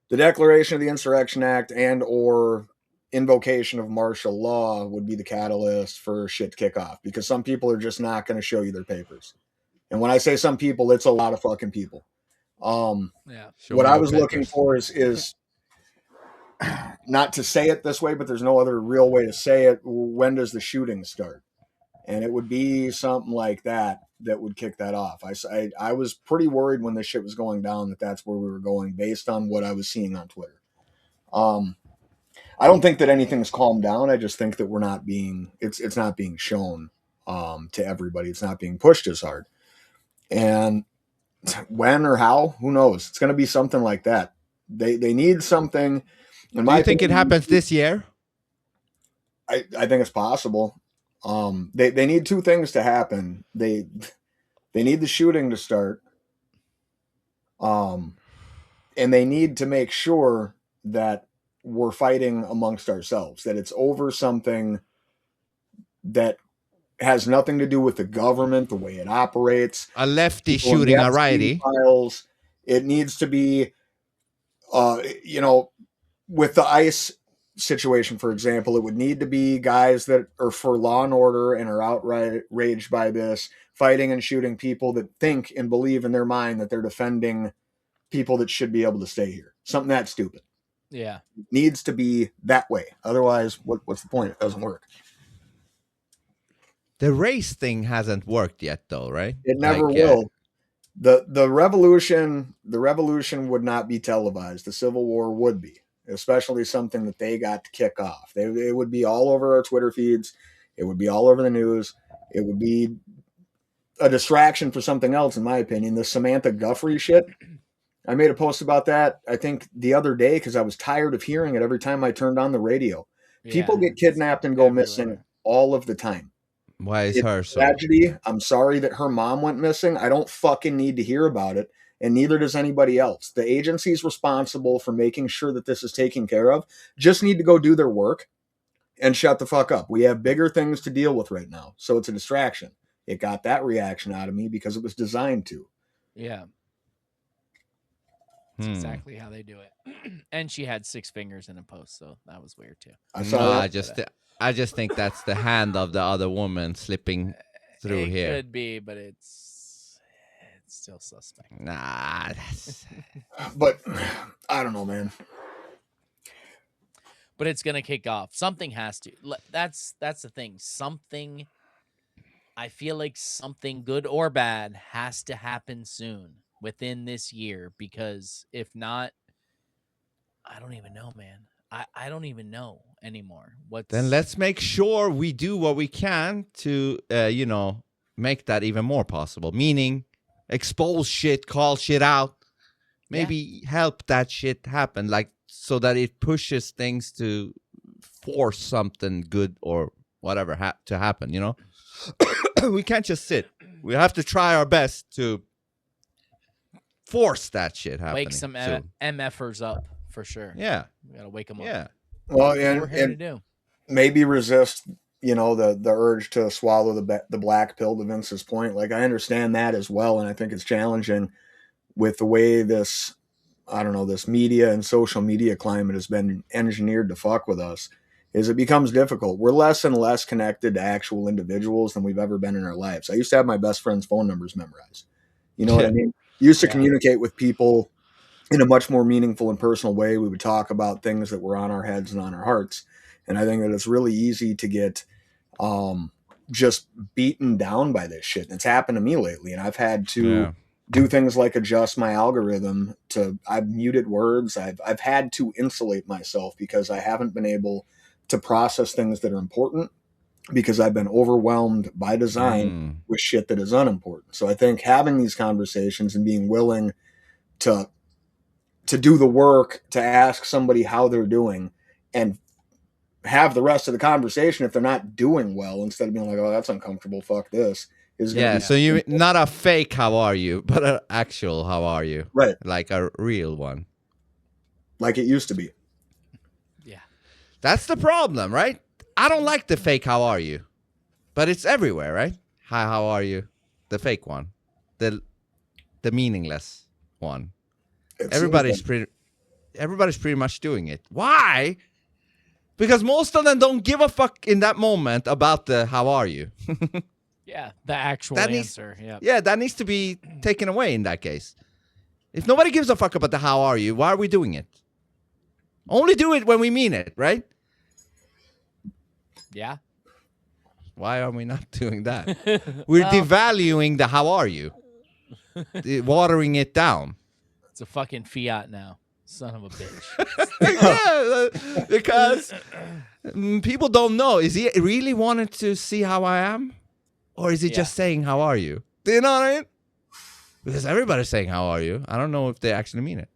the declaration of the Insurrection Act and or invocation of martial law would be the catalyst for shit to kick off, because some people are just not going to show you their papers. And when I say some people, it's a lot of fucking people. What I was looking for is not to say it this way, but there's no other real way to say it. When does the shooting start? And it would be something like that would kick that off. I was pretty worried when this shit was going down that's where we were going based on what I was seeing on Twitter. I don't think that anything's calmed down. I just think that it's not being shown to everybody. It's not being pushed as hard. And when or how, who knows? It's going to be something like that. They need something. Do you think it happens this year? I think it's possible. They need two things to happen. They need the shooting to start. And they need to make sure that we're fighting amongst ourselves, that it's over something that has nothing to do with the government, the way it operates. A lefty shooting a righty. Files. It needs to be, with the ICE situation, for example, it would need to be guys that are for law and order and are outraged by this, fighting and shooting people that think and believe in their mind that they're defending people that should be able to stay here. Something that stupid. Yeah. It needs to be that way. Otherwise, what's the point? It doesn't work. The race thing hasn't worked yet, though, right? It never will. The revolution would not be televised. The Civil War would be, especially something that they got to kick off. It would be all over our Twitter feeds. It would be all over the news. It would be a distraction for something else, in my opinion. The Samantha Guthrie shit. I made a post about that, I think, the other day because I was tired of hearing it every time I turned on the radio. People get kidnapped and go missing all of the time. Why is her so? Tragedy. I'm sorry that her mom went missing. I don't fucking need to hear about it, and neither does anybody else. The agencies responsible for making sure that this is taken care of just need to go do their work and shut the fuck up. We have bigger things to deal with right now, so it's a distraction. It got that reaction out of me because it was designed to. Yeah. That's exactly how they do it. And she had 6 fingers in a post, so that was weird too. I just think that's the hand of the other woman slipping through here. It could be, but it's still suspect. Nah, that's... But I don't know, man. But it's gonna kick off. Something has to. That's the thing. Something. I feel like something good or bad has to happen soon within this year, because if not, I don't even know, man. I don't even know anymore. Then let's make sure we do what we can to, make that even more possible. Meaning, expose shit, call shit out, maybe help that shit happen, like so that it pushes things to force something good or whatever to happen. We can't just sit. We have to try our best to force that shit happening. Wake some MFers up for sure. Yeah, we gotta wake them up. Yeah. Well, That's what we're here to do. maybe resist, the urge to swallow the black pill, to Vince's point. Like, I understand that as well, and I think it's challenging with the way this media and social media climate has been engineered to fuck with us. Is it becomes difficult. We're less and less connected to actual individuals than we've ever been in our lives. I used to have my best friend's phone numbers memorized. You know what I mean? Used to communicate with people in a much more meaningful and personal way. We would talk about things that were on our heads and on our hearts. And I think that it's really easy to get just beaten down by this shit. And it's happened to me lately. And I've had to do things like adjust my algorithm I've muted words. I've had to insulate myself because I haven't been able to process things that are important because I've been overwhelmed by design with shit that is unimportant. So I think having these conversations and being willing to do the work, to ask somebody how they're doing and have the rest of the conversation if they're not doing well, instead of being like, oh, that's uncomfortable, fuck this. So you not a fake how are you, but an actual how are you. Right. Like a real one. Like it used to be. Yeah. That's the problem, right? I don't like the fake how are you. But it's everywhere, right? Hi, how are you? The fake one. The meaningless one. Everybody's pretty much doing it. Why? Because most of them don't give a fuck in that moment about the how are you. Yeah, the actual answer. That needs to be taken away in that case. If nobody gives a fuck about the how are you, why are we doing it? Only do it when we mean it, right? Yeah. Why are we not doing that? We're devaluing the how are you. Watering it down. It's a fucking fiat now. Son of a bitch. Because people don't know. Is he really wanted to see how I am? Or is he just saying, how are you? Do you know what I mean? Because everybody's saying, how are you? I don't know if they actually mean it.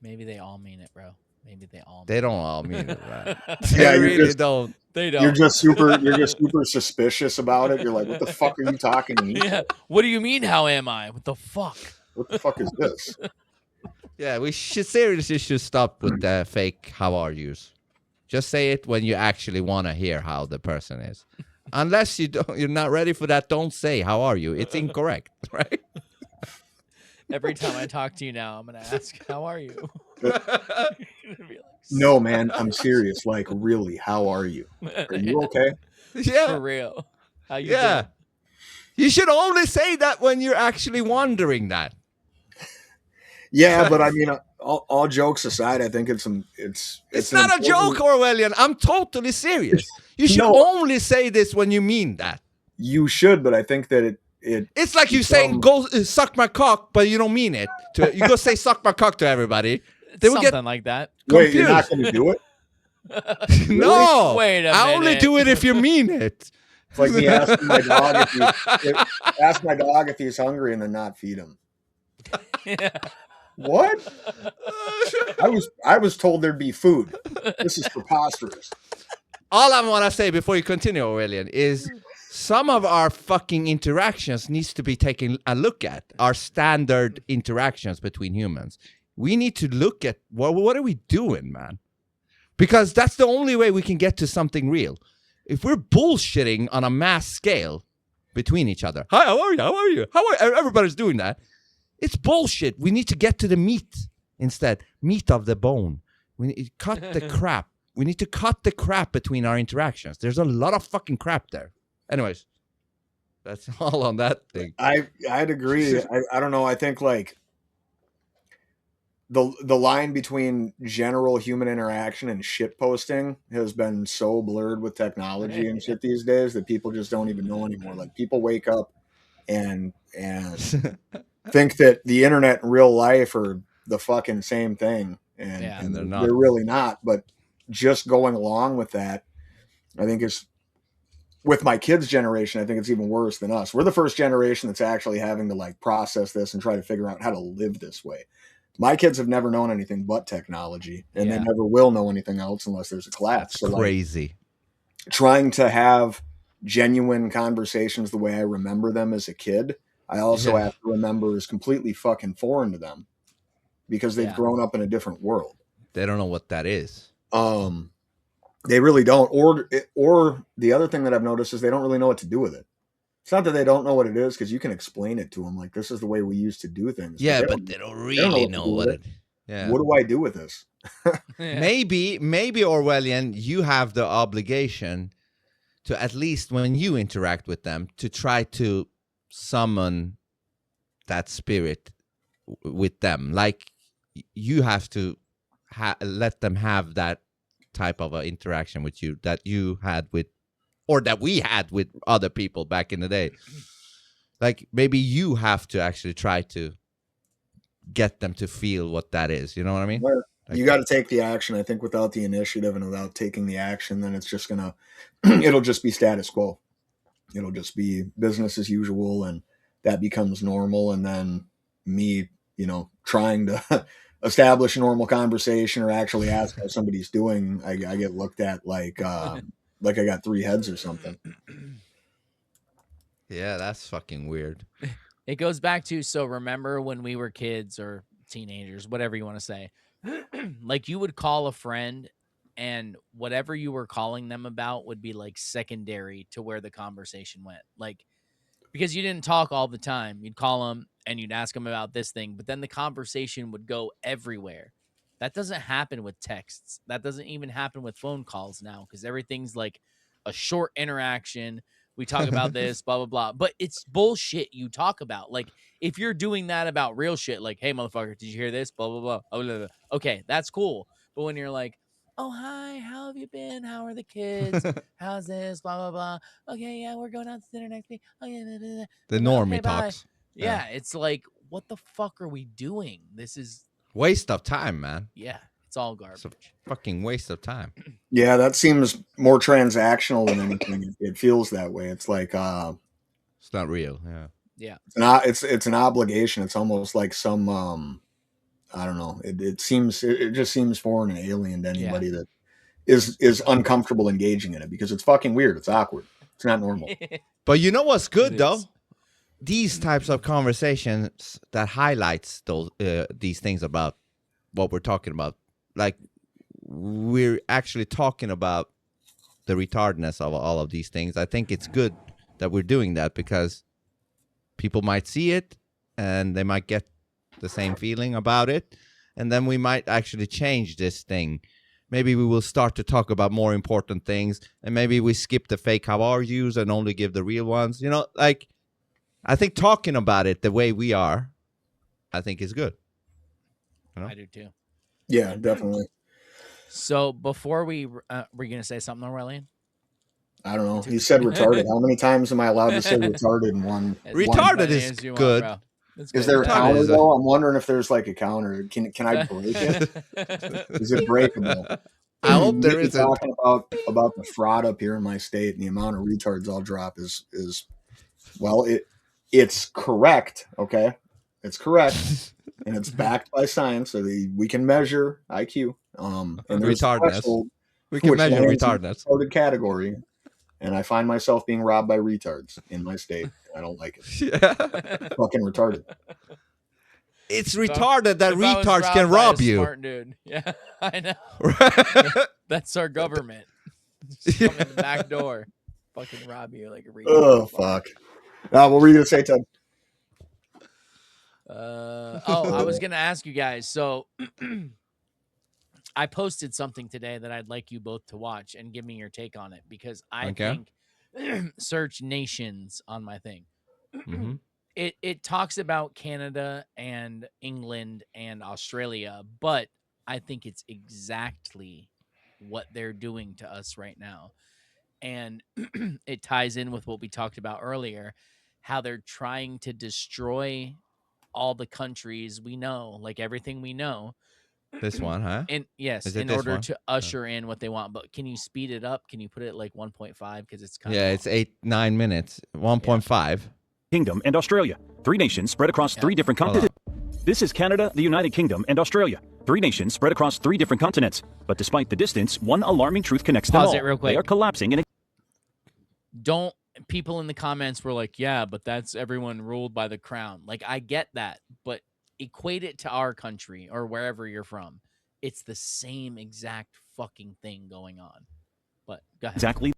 Maybe they all mean it, bro. Maybe they all mean They don't all mean it, right? They really don't. They don't. You're just super suspicious about it. You're like, what the fuck are you talking to me? Yeah. What do you mean, how am I? What the fuck? What the fuck is this? Yeah, we seriously should stop with the fake how are yous. Just say it when you actually want to hear how the person is. Unless you're not ready for that, don't say how are you. It's incorrect, right? Every time I talk to you now, I'm gonna ask, how are you? No, man, I'm serious. Like, really, how are you? Are you okay? Yeah. For real. How you doing? You should only say that when you're actually wondering that. Yeah, but I mean, all jokes aside, I think it's not a joke, Orwellian. I'm totally serious. You should only say this when you mean that. You should, but I think that it's like you saying go suck my cock, but you don't mean it. You go say suck my cock to everybody. They will Something like that. Wait, you're not going to do it? No. Wait a minute. I only do it if you mean it. It's like me asking my dog if he's hungry and then not feed him. Yeah. What? I was told there'd be food. This is preposterous. All I want to say before you continue, Orwellian, is some of our fucking interactions needs to be taken a look at. Our standard interactions between humans. We need to look at what are we doing, man? Because that's the only way we can get to something real. If we're bullshitting on a mass scale between each other, hi, how are you? How are you? Everybody's doing that. It's bullshit. We need to get to the meat instead. Meat of the bone. We need to cut the crap. We need to cut the crap between our interactions. There's a lot of fucking crap there. Anyways, that's all on that thing. I'd agree. I don't know. I think like the line between general human interaction and shit posting has been so blurred with technology and shit these days that people just don't even know anymore. Like people wake up and think that the internet and real life are the fucking same thing, and they're not. They're really not. But just going along with that, I think is with my kids' generation. I think it's even worse than us. We're the first generation that's actually having to like process this and try to figure out how to live this way. My kids have never known anything but technology, and they never will know anything else unless there's a collapse. That's crazy. Like, trying to have genuine conversations the way I remember them as a kid, I also have to remember is completely fucking foreign to them because they've grown up in a different world. They don't know what that is. They really don't. Or the other thing that I've noticed is they don't really know what to do with it. It's not that they don't know what it is, because you can explain it to them like, this is the way we used to do things. Yeah, but they don't really know what it. Yeah. What do I do with this? Maybe Orwellian, you have the obligation to, at least when you interact with them, to try to summon that spirit with them. Like, you have to let them have that type of interaction with you that you had with, or that we had with other people back in the day. Like, maybe you have to actually try to get them to feel what that is. You know what I mean? Well, Like, you got to take the action. I think without the initiative and without taking the action, then it's just gonna, it'll just be status quo. It'll just be business as usual, and that becomes normal. And then me, trying to establish a normal conversation or actually ask how somebody's doing, I get looked at like I got 3 heads or something. Yeah, that's fucking weird. It goes back to, so remember when we were kids or teenagers, whatever you want to say, like you would call a friend and whatever you were calling them about would be like secondary to where the conversation went. Like, because you didn't talk all the time. You'd call them and you'd ask them about this thing, but then the conversation would go everywhere. That doesn't happen with texts. That doesn't even happen with phone calls now, because everything's like a short interaction. We talk about this, blah, blah, blah. But it's bullshit you talk about. Like, if you're doing that about real shit, like, hey, motherfucker, did you hear this? Blah, blah, blah. Oh, blah, blah. Okay, that's cool. But when you're like, oh, hi, how have you been? How are the kids? How's this? Blah, blah, blah. Okay, yeah, we're going out to dinner next week. Oh, yeah, blah, blah, blah. The Okay, normie bye. talks. Yeah, it's like, what the fuck are we doing? This is waste of time, man. Yeah, it's all garbage. It's a fucking waste of time. Yeah, that seems more transactional than anything. It feels that way. It's like it's not real. Yeah. Yeah. It's an obligation. It's almost like some I don't know. It just seems foreign and alien to anybody that is uncomfortable engaging in it, because it's fucking weird. It's awkward. It's not normal. But you know what's good though? These types of conversations that highlights those these things about what we're talking about. Like, we're actually talking about the retardedness of all of these things. I think it's good that we're doing that, because people might see it and they might get the same feeling about it, and then we might actually change this thing. Maybe we will start to talk about more important things, and maybe we skip the fake how are yous and only give the real ones. Like, I think talking about it the way we are, I think is good. I do too. Yeah, definitely. So before we were you gonna say something, Orwellian? I don't know. He said retarded. How many times am I allowed to say retarded in one? Retarded is good. Is there a counter though? I'm wondering if there's like a counter. Can I break it? Is it breakable? I hope there is. Talking about the fraud up here in my state and the amount of retards I'll drop is well, it's correct. Okay, it's correct. And it's backed by science, so we can measure IQ. And there's retardness. We can measure retardness. Retarded category, and I find myself being robbed by retards in my state. I don't like it. Yeah. Fucking retarded. It's retarded that retards can rob you. Smart dude. Yeah, I know. That's our government. Just come in the back door, fucking rob you like a retard. Oh fuck! What were you gonna say, Ted? I was gonna ask you guys. So I posted something today that I'd like you both to watch and give me your take on it, because I think search nations on my thing. Mm-hmm. It talks about Canada and England and Australia, but I think it's exactly what they're doing to us right now. And it ties in with what we talked about earlier, how they're trying to destroy all the countries we know, like everything we know. This one, huh? And yes, in order to usher in what they want. But can you speed it up? Can you put it like 1.5? Because it's kind of it's 8-9 minutes. 1.5. Kingdom and Australia. 3 nations spread across 3 different continents. This is Canada, the United Kingdom, and Australia. 3 nations spread across 3 different continents. But despite the distance, one alarming truth connects them all. Pause it real quick. They are collapsing in people in the comments were like, yeah, but that's everyone ruled by the crown. Like, I get that, but equate it to our country or wherever you're from. It's the same exact fucking thing going on. But go ahead. Exactly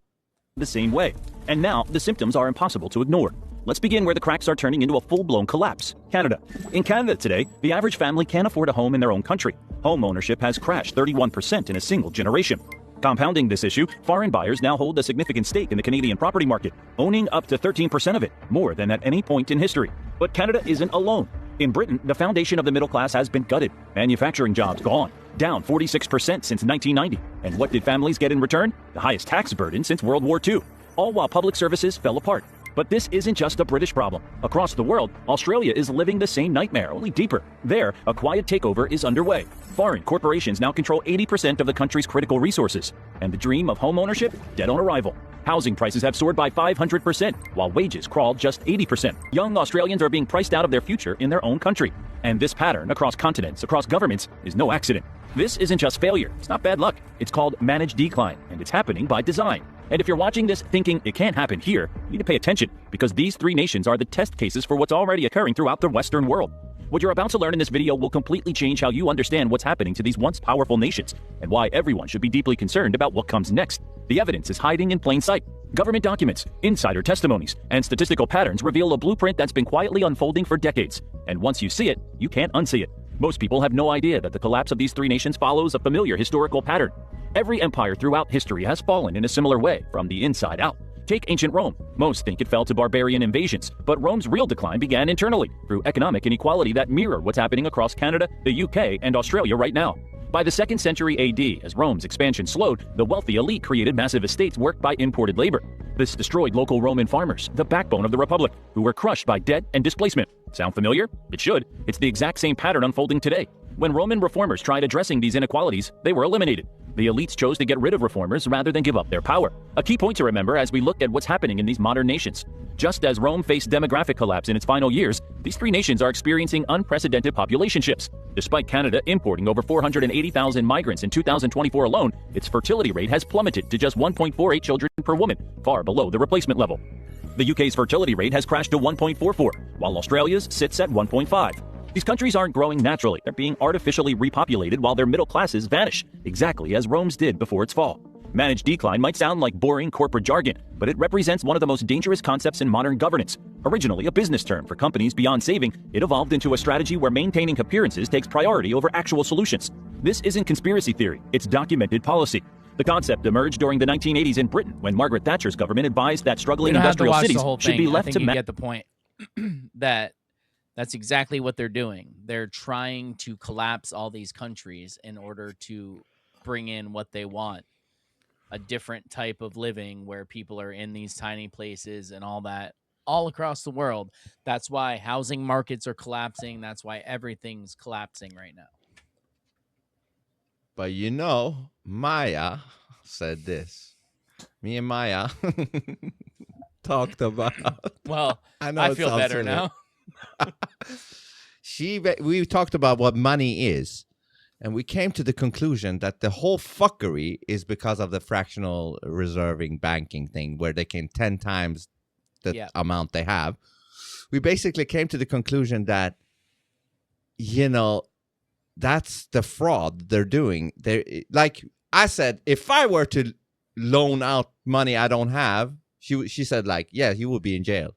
the same way. And now the symptoms are impossible to ignore. Let's begin where the cracks are turning into a full-blown collapse. Canada. In Canada today, the average family can't afford a home in their own country. Home ownership has crashed 31% in a single generation. Compounding this issue, foreign buyers now hold a significant stake in the Canadian property market, owning up to 13% of it, more than at any point in history. But Canada isn't alone. In Britain, the foundation of the middle class has been gutted. Manufacturing jobs gone, down 46% since 1990. And what did families get in return? The highest tax burden since World War II. All while public services fell apart. But this isn't just a British problem. Across the world, Australia is living the same nightmare, only deeper. There, a quiet takeover is underway. Foreign corporations now control 80% of the country's critical resources. And the dream of home ownership, dead on arrival. Housing prices have soared by 500%, while wages crawled just 80%. Young Australians are being priced out of their future in their own country. And this pattern across continents, across governments, is no accident. This isn't just failure. It's not bad luck. It's called managed decline, and it's happening by design. And if you're watching this thinking it can't happen here, you need to pay attention, because these three nations are the test cases for what's already occurring throughout the Western world. What you're about to learn in this video will completely change how you understand what's happening to these once powerful nations, and why everyone should be deeply concerned about what comes next. The evidence is hiding in plain sight. Government documents, insider testimonies, and statistical patterns reveal a blueprint that's been quietly unfolding for decades. And once you see it, you can't unsee it. Most people have no idea that the collapse of these three nations follows a familiar historical pattern. Every empire throughout history has fallen in a similar way, from the inside out. Take ancient Rome. Most think it fell to barbarian invasions, but Rome's real decline began internally, through economic inequality that mirrored what's happening across Canada, the UK, and Australia right now. By the 2nd century AD, as Rome's expansion slowed, the wealthy elite created massive estates worked by imported labor. This destroyed local Roman farmers, the backbone of the Republic, who were crushed by debt and displacement. Sound familiar? It should. It's the exact same pattern unfolding today. When Roman reformers tried addressing these inequalities, they were eliminated. The elites chose to get rid of reformers rather than give up their power. A key point to remember as we look at what's happening in these modern nations. Just as Rome faced demographic collapse in its final years, these three nations are experiencing unprecedented population shifts. Despite Canada importing over 480,000 migrants in 2024 alone, its fertility rate has plummeted to just 1.48 children per woman, far below the replacement level. The UK's fertility rate has crashed to 1.44, while Australia's sits at 1.5. These countries aren't growing naturally. They're being artificially repopulated while their middle classes vanish, exactly as Rome's did before its fall. Managed decline might sound like boring corporate jargon, but it represents one of the most dangerous concepts in modern governance. Originally a business term for companies beyond saving, it evolved into a strategy where maintaining appearances takes priority over actual solutions. This isn't conspiracy theory, it's documented policy. The concept emerged during the 1980s in Britain when Margaret Thatcher's government advised that struggling industrial cities should be left to you get the point. That's exactly what they're doing. They're trying to collapse all these countries in order to bring in what they want. A different type of living where people are in these tiny places and all that all across the world. That's why housing markets are collapsing. That's why everything's collapsing right now. But you know, Maya said this. Me and Maya talked about. Well, know I feel better now. We talked about what money is, and we came to the conclusion that the whole fuckery is because of the fractional reserving banking thing, where they can 10 times the amount they have. We basically came to the conclusion that, you know, that's the fraud they're doing. They, like I said, if I were to loan out money I don't have, she said, like, yeah, you would be in jail.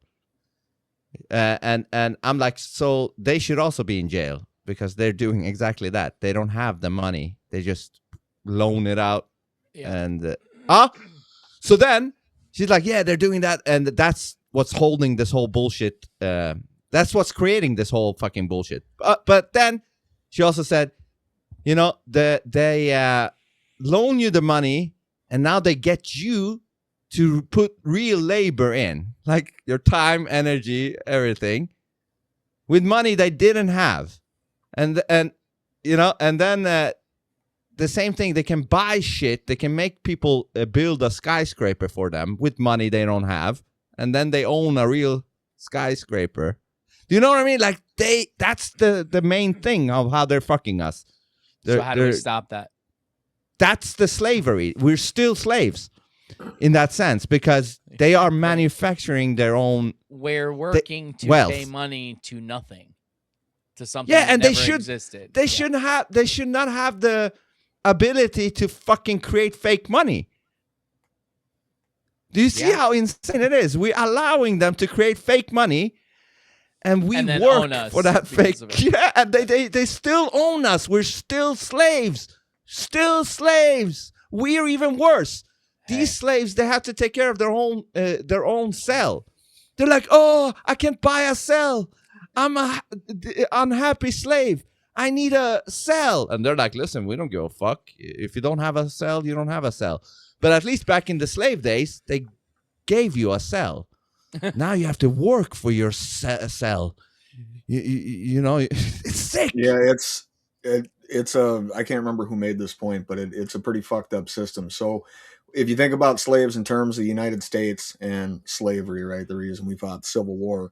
And I'm like, so they should also be in jail because they're doing exactly that. They don't have the money. They just loan it out. Yeah. And so then she's like, yeah, they're doing that. And that's what's holding this whole bullshit. That's what's creating this whole fucking bullshit. But then she also said, you know, they loan you the money and now they get you to put real labor in, like your time, energy, everything, with money they didn't have. And you know, and then the same thing, they can buy shit, they can make people build a skyscraper for them with money they don't have, and then they own a real skyscraper. Do you know what I mean? Like, that's the main thing of how they're fucking us. So how do we stop that? That's the slavery. We're still slaves in that sense, because they are manufacturing their own. We're working to wealth. pay money to nothing, to something yeah, that and never they should. existed. They shouldn't have. They should not have the ability to fucking create fake money. Do you see how insane it is? We're allowing them to create fake money, and we then work own us for that fake. because of it. Yeah, and they still own us. We're still slaves. Still slaves. We're even worse. These slaves, they have to take care of their own cell. They're like, oh, I can't buy a cell. I'm a unhappy slave. I need a cell. And they're like, listen, we don't give a fuck. If you don't have a cell, you don't have a cell. But at least back in the slave days, they gave you a cell. Now you have to work for your cell. You know, it's sick. Yeah, it's I can't remember who made this point, but it's a pretty fucked up system. So if you think about slaves in terms of the United States and slavery, right, the reason we fought the Civil War,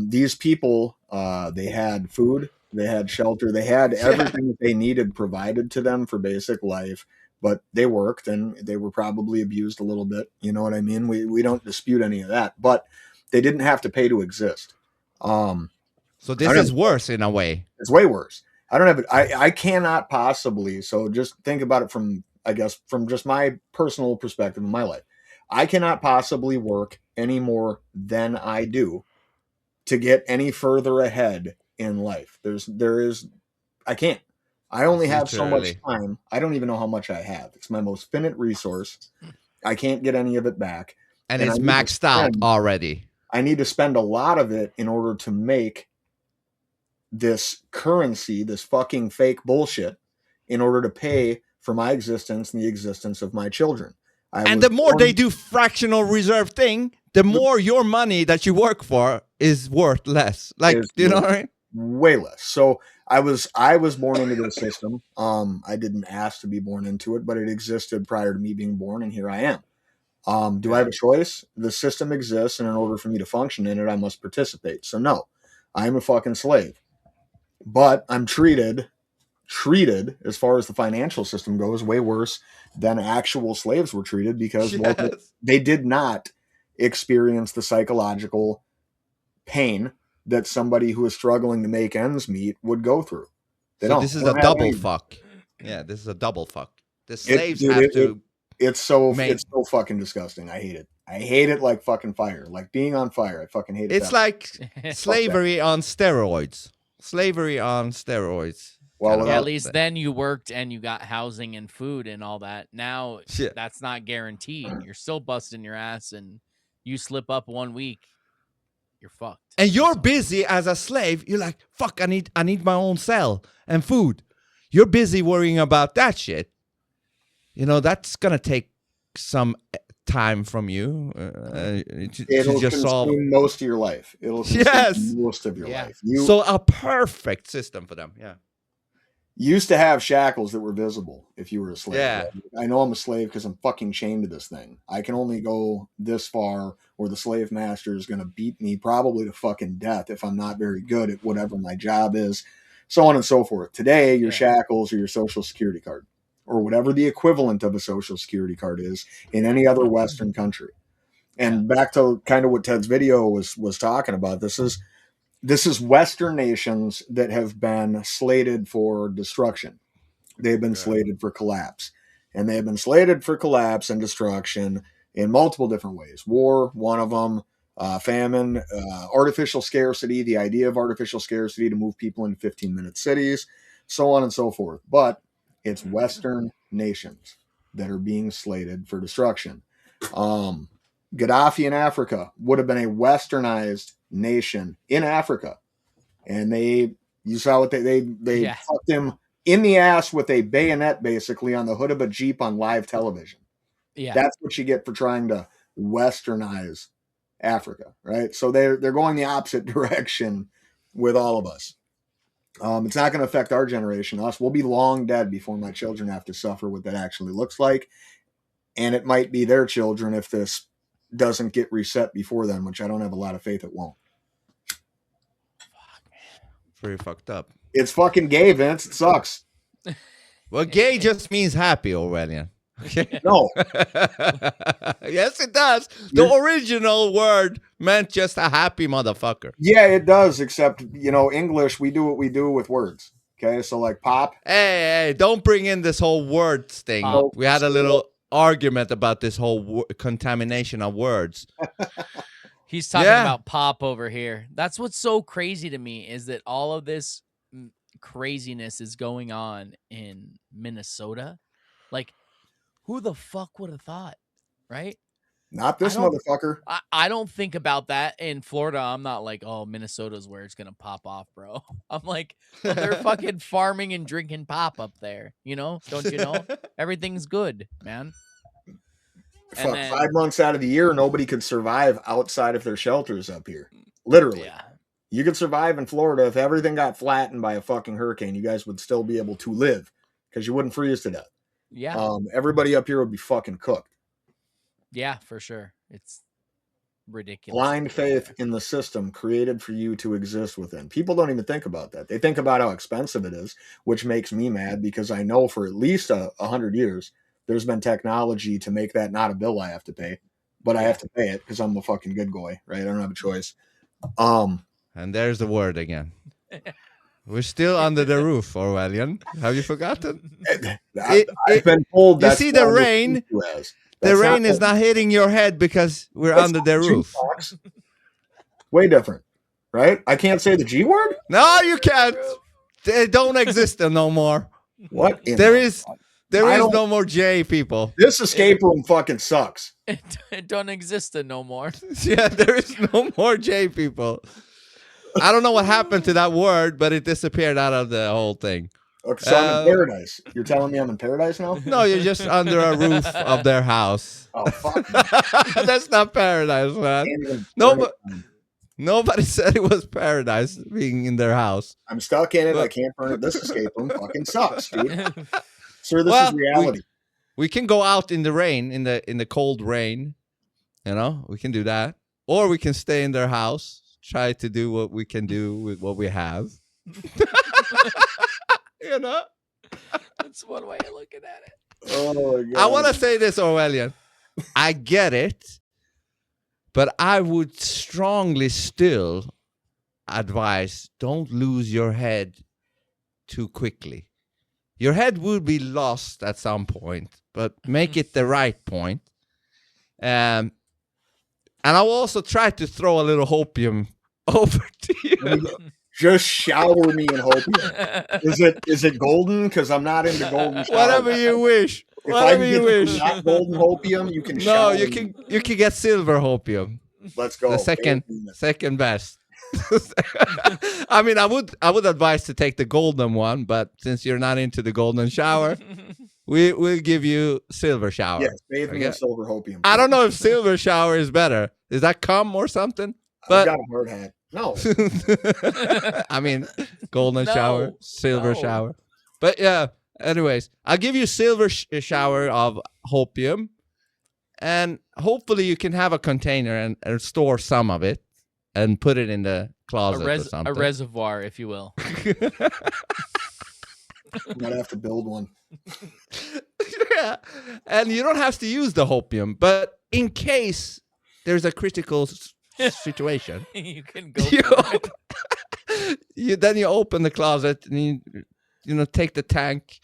these people, they had food, they had shelter, they had everything that they needed provided to them for basic life, but they worked and they were probably abused a little bit. You know what I mean? We don't dispute any of that, but they didn't have to pay to exist. So this is worse in a way. It's way worse. I cannot possibly. So just think about it from, I guess, from just my personal perspective in my life. I cannot possibly work any more than I do to get any further ahead in life. I can't. I only have so much time. I don't even know how much I have. It's my most finite resource. I can't get any of it back. And it's maxed out already. I need to spend a lot of it in order to make this currency, this fucking fake bullshit, in order to pay for my existence and the existence of my children. And the more they do fractional reserve thing, the more your money that you work for is worth less. Like, you know what I mean? Way less. So I was born into this system. I didn't ask to be born into it, but it existed prior to me being born, and here I am. Do I have a choice? The system exists, and in order for me to function in it, I must participate. So no, I'm a fucking slave. But I'm treated as far as the financial system goes way worse than actual slaves were treated, because they did not experience the psychological pain that somebody who is struggling to make ends meet would go through. This is a double fuck. Yeah, this is a double fuck. The slaves have to. It's so fucking disgusting. I hate it. I hate it like fucking fire, like being on fire. I fucking hate it. It's like slavery on steroids. Slavery on steroids. Well, at least then you worked and you got housing and food and all that. Now that's not guaranteed. You're still busting your ass, and you slip up 1 week, you're fucked. And you're busy as a slave. You're like, fuck, I need my own cell and food. You're busy worrying about that shit. You know, that's gonna take some time from you it'll just solve most of your life. It'll consume most of your life. So a perfect system for them. Yeah. You used to have shackles that were visible if you were a slave. Yeah. Right? I know I'm a slave because I'm fucking chained to this thing. I can only go this far, or the slave master is going to beat me probably to fucking death if I'm not very good at whatever my job is, so on and so forth. Today, your shackles are your social security card, or whatever the equivalent of a social security card is in any other Western country. And back to kind of what Ted's video was talking about, this is Western nations that have been slated for destruction. They've been slated for collapse. And they have been slated for collapse and destruction in multiple different ways. War, one of them, famine, artificial scarcity, the idea of artificial scarcity to move people into 15-minute cities, so on and so forth. But it's Western nations that are being slated for destruction. Gaddafi in Africa would have been a westernized nation in Africa, and you saw what they fucked him in the ass with a bayonet, basically on the hood of a Jeep on live television. Yeah, that's what you get for trying to westernize Africa, right? So they're going the opposite direction with all of us. It's not going to affect our generation. Us, we'll be long dead before my children have to suffer what that actually looks like, and it might be their children if this doesn't get reset before then, which I don't have a lot of faith it won't. Pretty fucked up. It's fucking gay, Vince. It sucks. Well, gay just means happy, Orwellian. Okay. No. Yes, it does. The original word meant just a happy motherfucker. Yeah, it does, except, English, we do what we do with words. Okay, so like pop. Hey, don't bring in this whole words thing. We had a little argument about this whole contamination of words. He's talking about pop over here. That's what's so crazy to me is that all of this craziness is going on in Minnesota. Like, who the fuck would have thought, right? Not this motherfucker. I don't think about that in Florida. I'm not like, oh, Minnesota's where it's gonna pop off, bro. I'm like, oh, they're fucking farming and drinking pop up there. You know? Don't you know? Everything's good, man. Fuck, 5 months out of the year, nobody could survive outside of their shelters up here. Literally. Yeah. You could survive in Florida if everything got flattened by a fucking hurricane. You guys would still be able to live because you wouldn't freeze to death. Yeah. Everybody up here would be fucking cooked. Yeah, for sure. It's ridiculous. Blind faith in the system created for you to exist within. People don't even think about that. They think about how expensive it is, which makes me mad because I know for at least 100 years, there's been technology to make that not a bill I have to pay, but I have to pay it because I'm a fucking good boy, right? I don't have a choice. And there's the word again. We're still under the roof, Orwellian. Have you forgotten? I've been told you that's see the rain. The rain is not hitting your head because we're under the roof. Way different, right? I can't say the G word? No, you can't. They don't exist no more. What? There is no more J, people. This escape room fucking sucks. It don't exist no more. Yeah, there is no more J, people. I don't know what happened to that word, but it disappeared out of the whole thing. Okay, so I'm in paradise. You're telling me I'm in paradise now? No, you're just under a roof of their house. Oh, fuck. That's not paradise, man. Nobody said it was paradise being in their house. I'm stuck in it. I can't burn it. This escape room fucking sucks, dude. Sir, this is reality. We can go out in the rain, in the cold rain. You know, we can do that. Or we can stay in their house, try to do what we can do with what we have. You know? That's one way of looking at it. Oh my God. I want to say this, Orwellian. I get it, but I would strongly still advise don't lose your head too quickly. Your head will be lost at some point, but make it the right point. And I will also try to throw a little hopium over to you. Just shower me in hopium. Is it golden? Because I'm not into golden shower. Whatever you wish. If Whatever I you get wish. Not golden hopium, you can No, shower you me. can get silver hopium. Let's go. The second best. I mean, I would advise to take the golden one, but since you're not into the golden shower, we'll give you silver shower. Yes, bathe me in silver hopium. I don't know if silver shower is better. Is that cum or something? I've But got a hard hat. No. I mean, golden shower, silver shower. But yeah, anyways, I'll give you silver shower of hopium, and hopefully you can have a container and store some of it and put it in the closet or something. A reservoir, if you will. I'm gonna have to build one. Yeah, and you don't have to use the hopium, but in case there's a critical situation, you can go for it. Then you open the closet and you take the tank,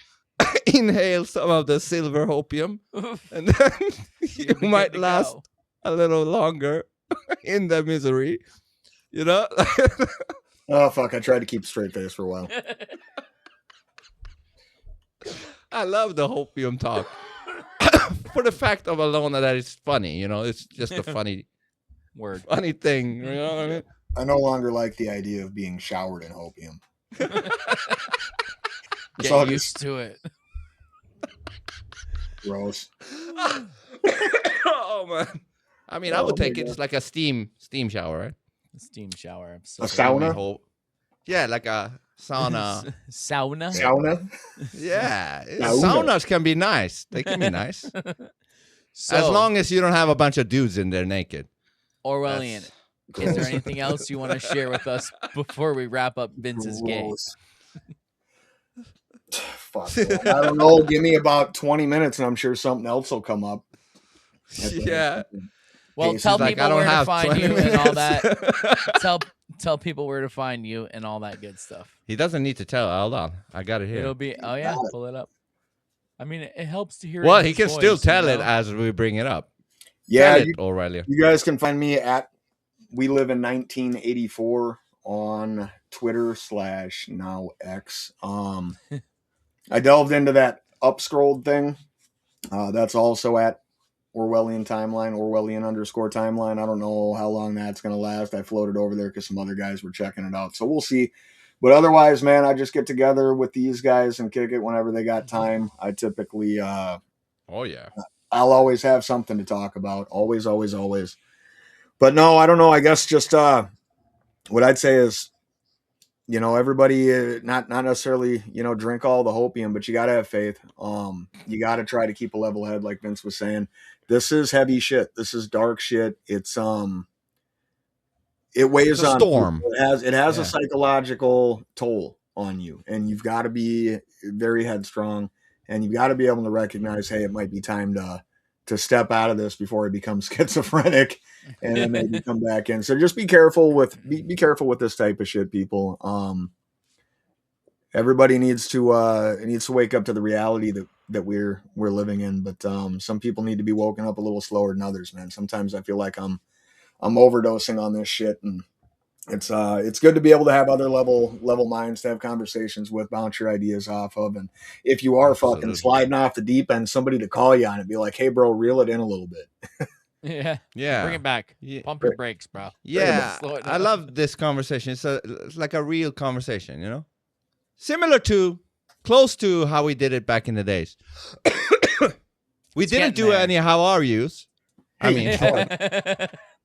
inhale some of the silver hopium, and then you might last a little longer in the misery. You know? Oh fuck! I tried to keep a straight face for a while. I love the hopium talk for the fact of alone that it's funny. You know, it's just a funny funny thing. You know what I mean? I no longer like the idea of being showered in hopium. Get used to it. Gross. Oh man! I mean, I would take it as like a steam shower, right? A steam shower. A sauna? Yeah, like a sauna. Sauna? Yeah. Sauna. Saunas can be nice. They can be nice. So, as long as you don't have a bunch of dudes in there naked. Orwellian, is there anything else you want to share with us before we wrap up Vince's game? Fuck. I don't know. Give me about 20 minutes and I'm sure something else will come up. Yeah. Well, tell people where to find you and all that. Tell people where to find you and all that good stuff. He doesn't need to tell. Hold on. I got it here. It'll be, pull it up. I mean, it helps to hear. Well, in he his can still voice, tell you it know? as we bring it up. Yeah, Tell it, Orwellian. you guys can find me at We Live in 1984 on Twitter / now X. I delved into that upscrolled thing. That's also at Orwellian timeline, Orwellian_timeline. I don't know how long that's going to last. I floated over there because some other guys were checking it out. So we'll see. But otherwise, man, I just get together with these guys and kick it whenever they got time. I typically, oh yeah, I'll always have something to talk about. Always, always, always. But no, I don't know. I guess just what I'd say is, you know, everybody not necessarily, you know, drink all the hopium, but you got to have faith. You got to try to keep a level head, like Vince was saying. This is heavy shit. This is dark shit. It's it weighs on storm. People. It has a psychological toll on you, and you've got to be very headstrong, and you've got to be able to recognize, hey, it might be time to step out of this before it becomes schizophrenic and then maybe come back in. So just be careful with this type of shit, people. Everybody needs to wake up to the reality that we're living in, but some people need to be woken up a little slower than others, man. Sometimes I feel like I'm overdosing on this shit, and it's good to be able to have other level minds to have conversations with, bounce your ideas off of, and if you are fucking sliding off the deep end, somebody to call you on it, be like, hey bro, reel it in a little bit. Yeah. Bring it back. Pump your brakes, bro. Yeah, I love this conversation. It's like a real conversation, you know? Similar to, close to how we did it back in the days. We didn't do any how are yous. I mean,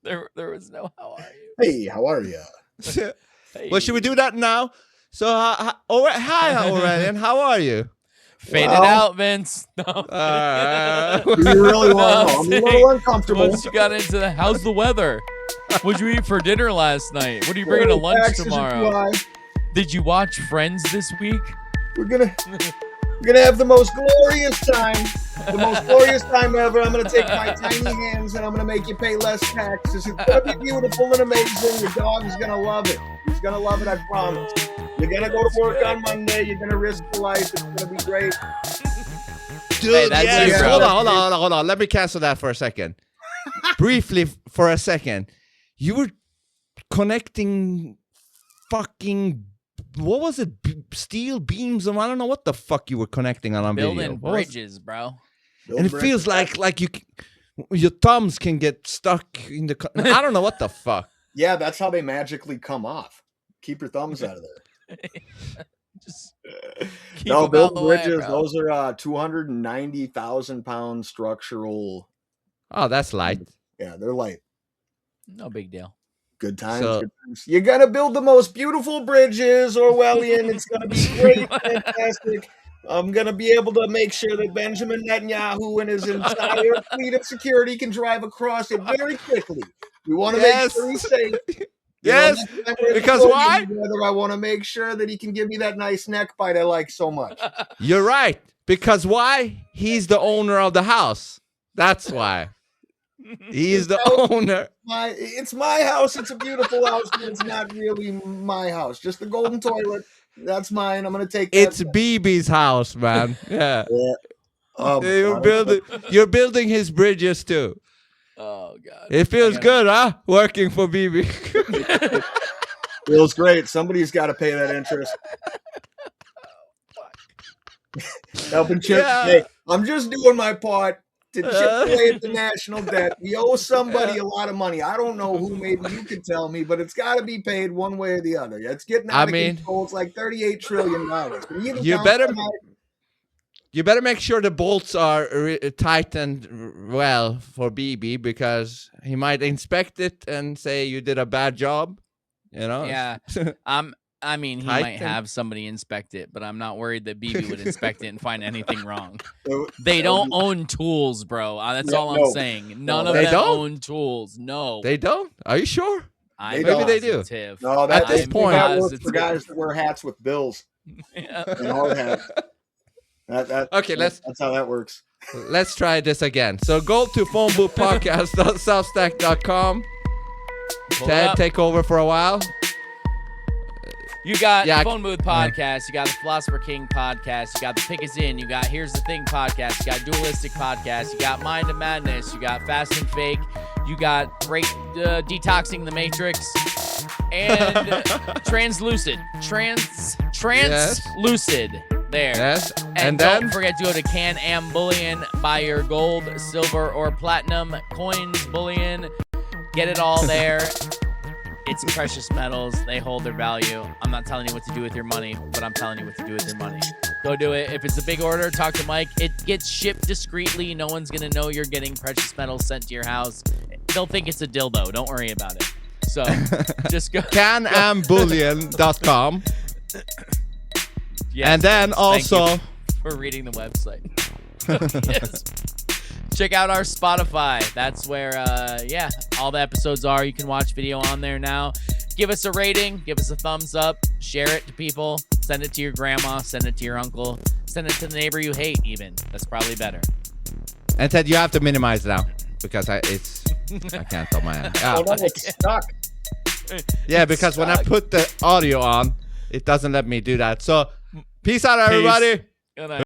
there was no how are you. Hey, how are you? Well, should we do that now? So, hi, Orwellian, how are you? Fade it out, Vince. No. You really want to know? I'm a little uncomfortable. Once you got into how's the weather? What'd you eat for dinner last night? What are you bringing to lunch tomorrow? Did you watch Friends this week? We're gonna have the most glorious time. The most glorious time ever. I'm going to take my tiny hands and I'm going to make you pay less taxes. It's going to be beautiful and amazing. Your dog is going to love it. He's going to love it, I promise. You're going to go to work on Monday. You're going to risk your life. It's going to be great. Dude, hey, yes. Hold on. Let me cancel that for a second. Briefly, for a second. You were connecting fucking... What was it? Steel beams? I don't know what the fuck you were connecting on video. Building bridges, bro. And it feels like your thumbs can get stuck in the... I don't know what the fuck. Yeah, that's how they magically come off. Keep your thumbs out of there. Just no, build bridges. Those are 290,000 pound structural. Oh, that's light. Yeah, they're light. No big deal. Good times, good times. You're going to build the most beautiful bridges, Orwellian. It's going to be great, fantastic. I'm going to be able to make sure that Benjamin Netanyahu and his entire fleet of security can drive across it very quickly. We want to make sure he's safe. Yes, because why? I want to make sure that he can give me that nice neck bite I like so much. You're right. Because why? He's the owner of the house. That's why. He's the owner. It's my house. It's a beautiful house, but it's not really my house. Just the golden toilet. That's mine. I'm going to take that. It's BB's house, man. Yeah. You're building his bridges, too. Oh, God. It feels good, huh? Working for BB. Feels great. Somebody's got to pay that interest. Helping chip. Yeah. Hey, I'm just doing my part to chip away at the national debt. We owe somebody a lot of money. I don't know who. Maybe you can tell me, but it's got to be paid one way or the other. It's getting out of control. It's like $38 trillion. You better make sure the bolts are tightened well for BB, because he might inspect it and say you did a bad job. You know? Yeah. I mean, he might have somebody inspect it, but I'm not worried that BB would inspect it and find anything wrong. They don't own tools, bro. That's all I'm saying. None of them own tools. No. They don't? Are you sure? Maybe they do. No, at this point, that works for guys that wear hats with bills and hard hats. Okay, that's how that works. Let's try this again. So go to phoneboothpodcast.substack.com. Ted, take over for a while. You got Yeah, Phone Booth Podcast. You got the Philosopher King Podcast. You got the Pick Is In. You got Here's the Thing Podcast. You got Dualistic Podcast. You got Mind of Madness. You got Fast and Fake. You got Detoxing the Matrix. And Translucid. Translucid. There. Yes. And then don't forget to go to Can-Am Bullion. Buy your gold, silver, or platinum coins, bullion. Get it all there. It's precious metals. They hold their value. I'm not telling you what to do with your money, but I'm telling you what to do with your money. Go do it. If it's a big order, talk to Mike. It gets shipped discreetly. No one's going to know you're getting precious metals sent to your house. They'll think it's a dildo. Don't worry about it. So just go. canambullion.com. Yes, and then thank also you for reading the website. Yes. Check out our Spotify. That's where, all the episodes are. You can watch video on there now. Give us a rating. Give us a thumbs up. Share it to people. Send it to your grandma. Send it to your uncle. Send it to the neighbor you hate, even. That's probably better. And Ted, you have to minimize now because I can't tell my hand. Oh, no, it's stuck. Yeah, because when I put the audio on, it doesn't let me do that. So, peace out, everybody. Good night.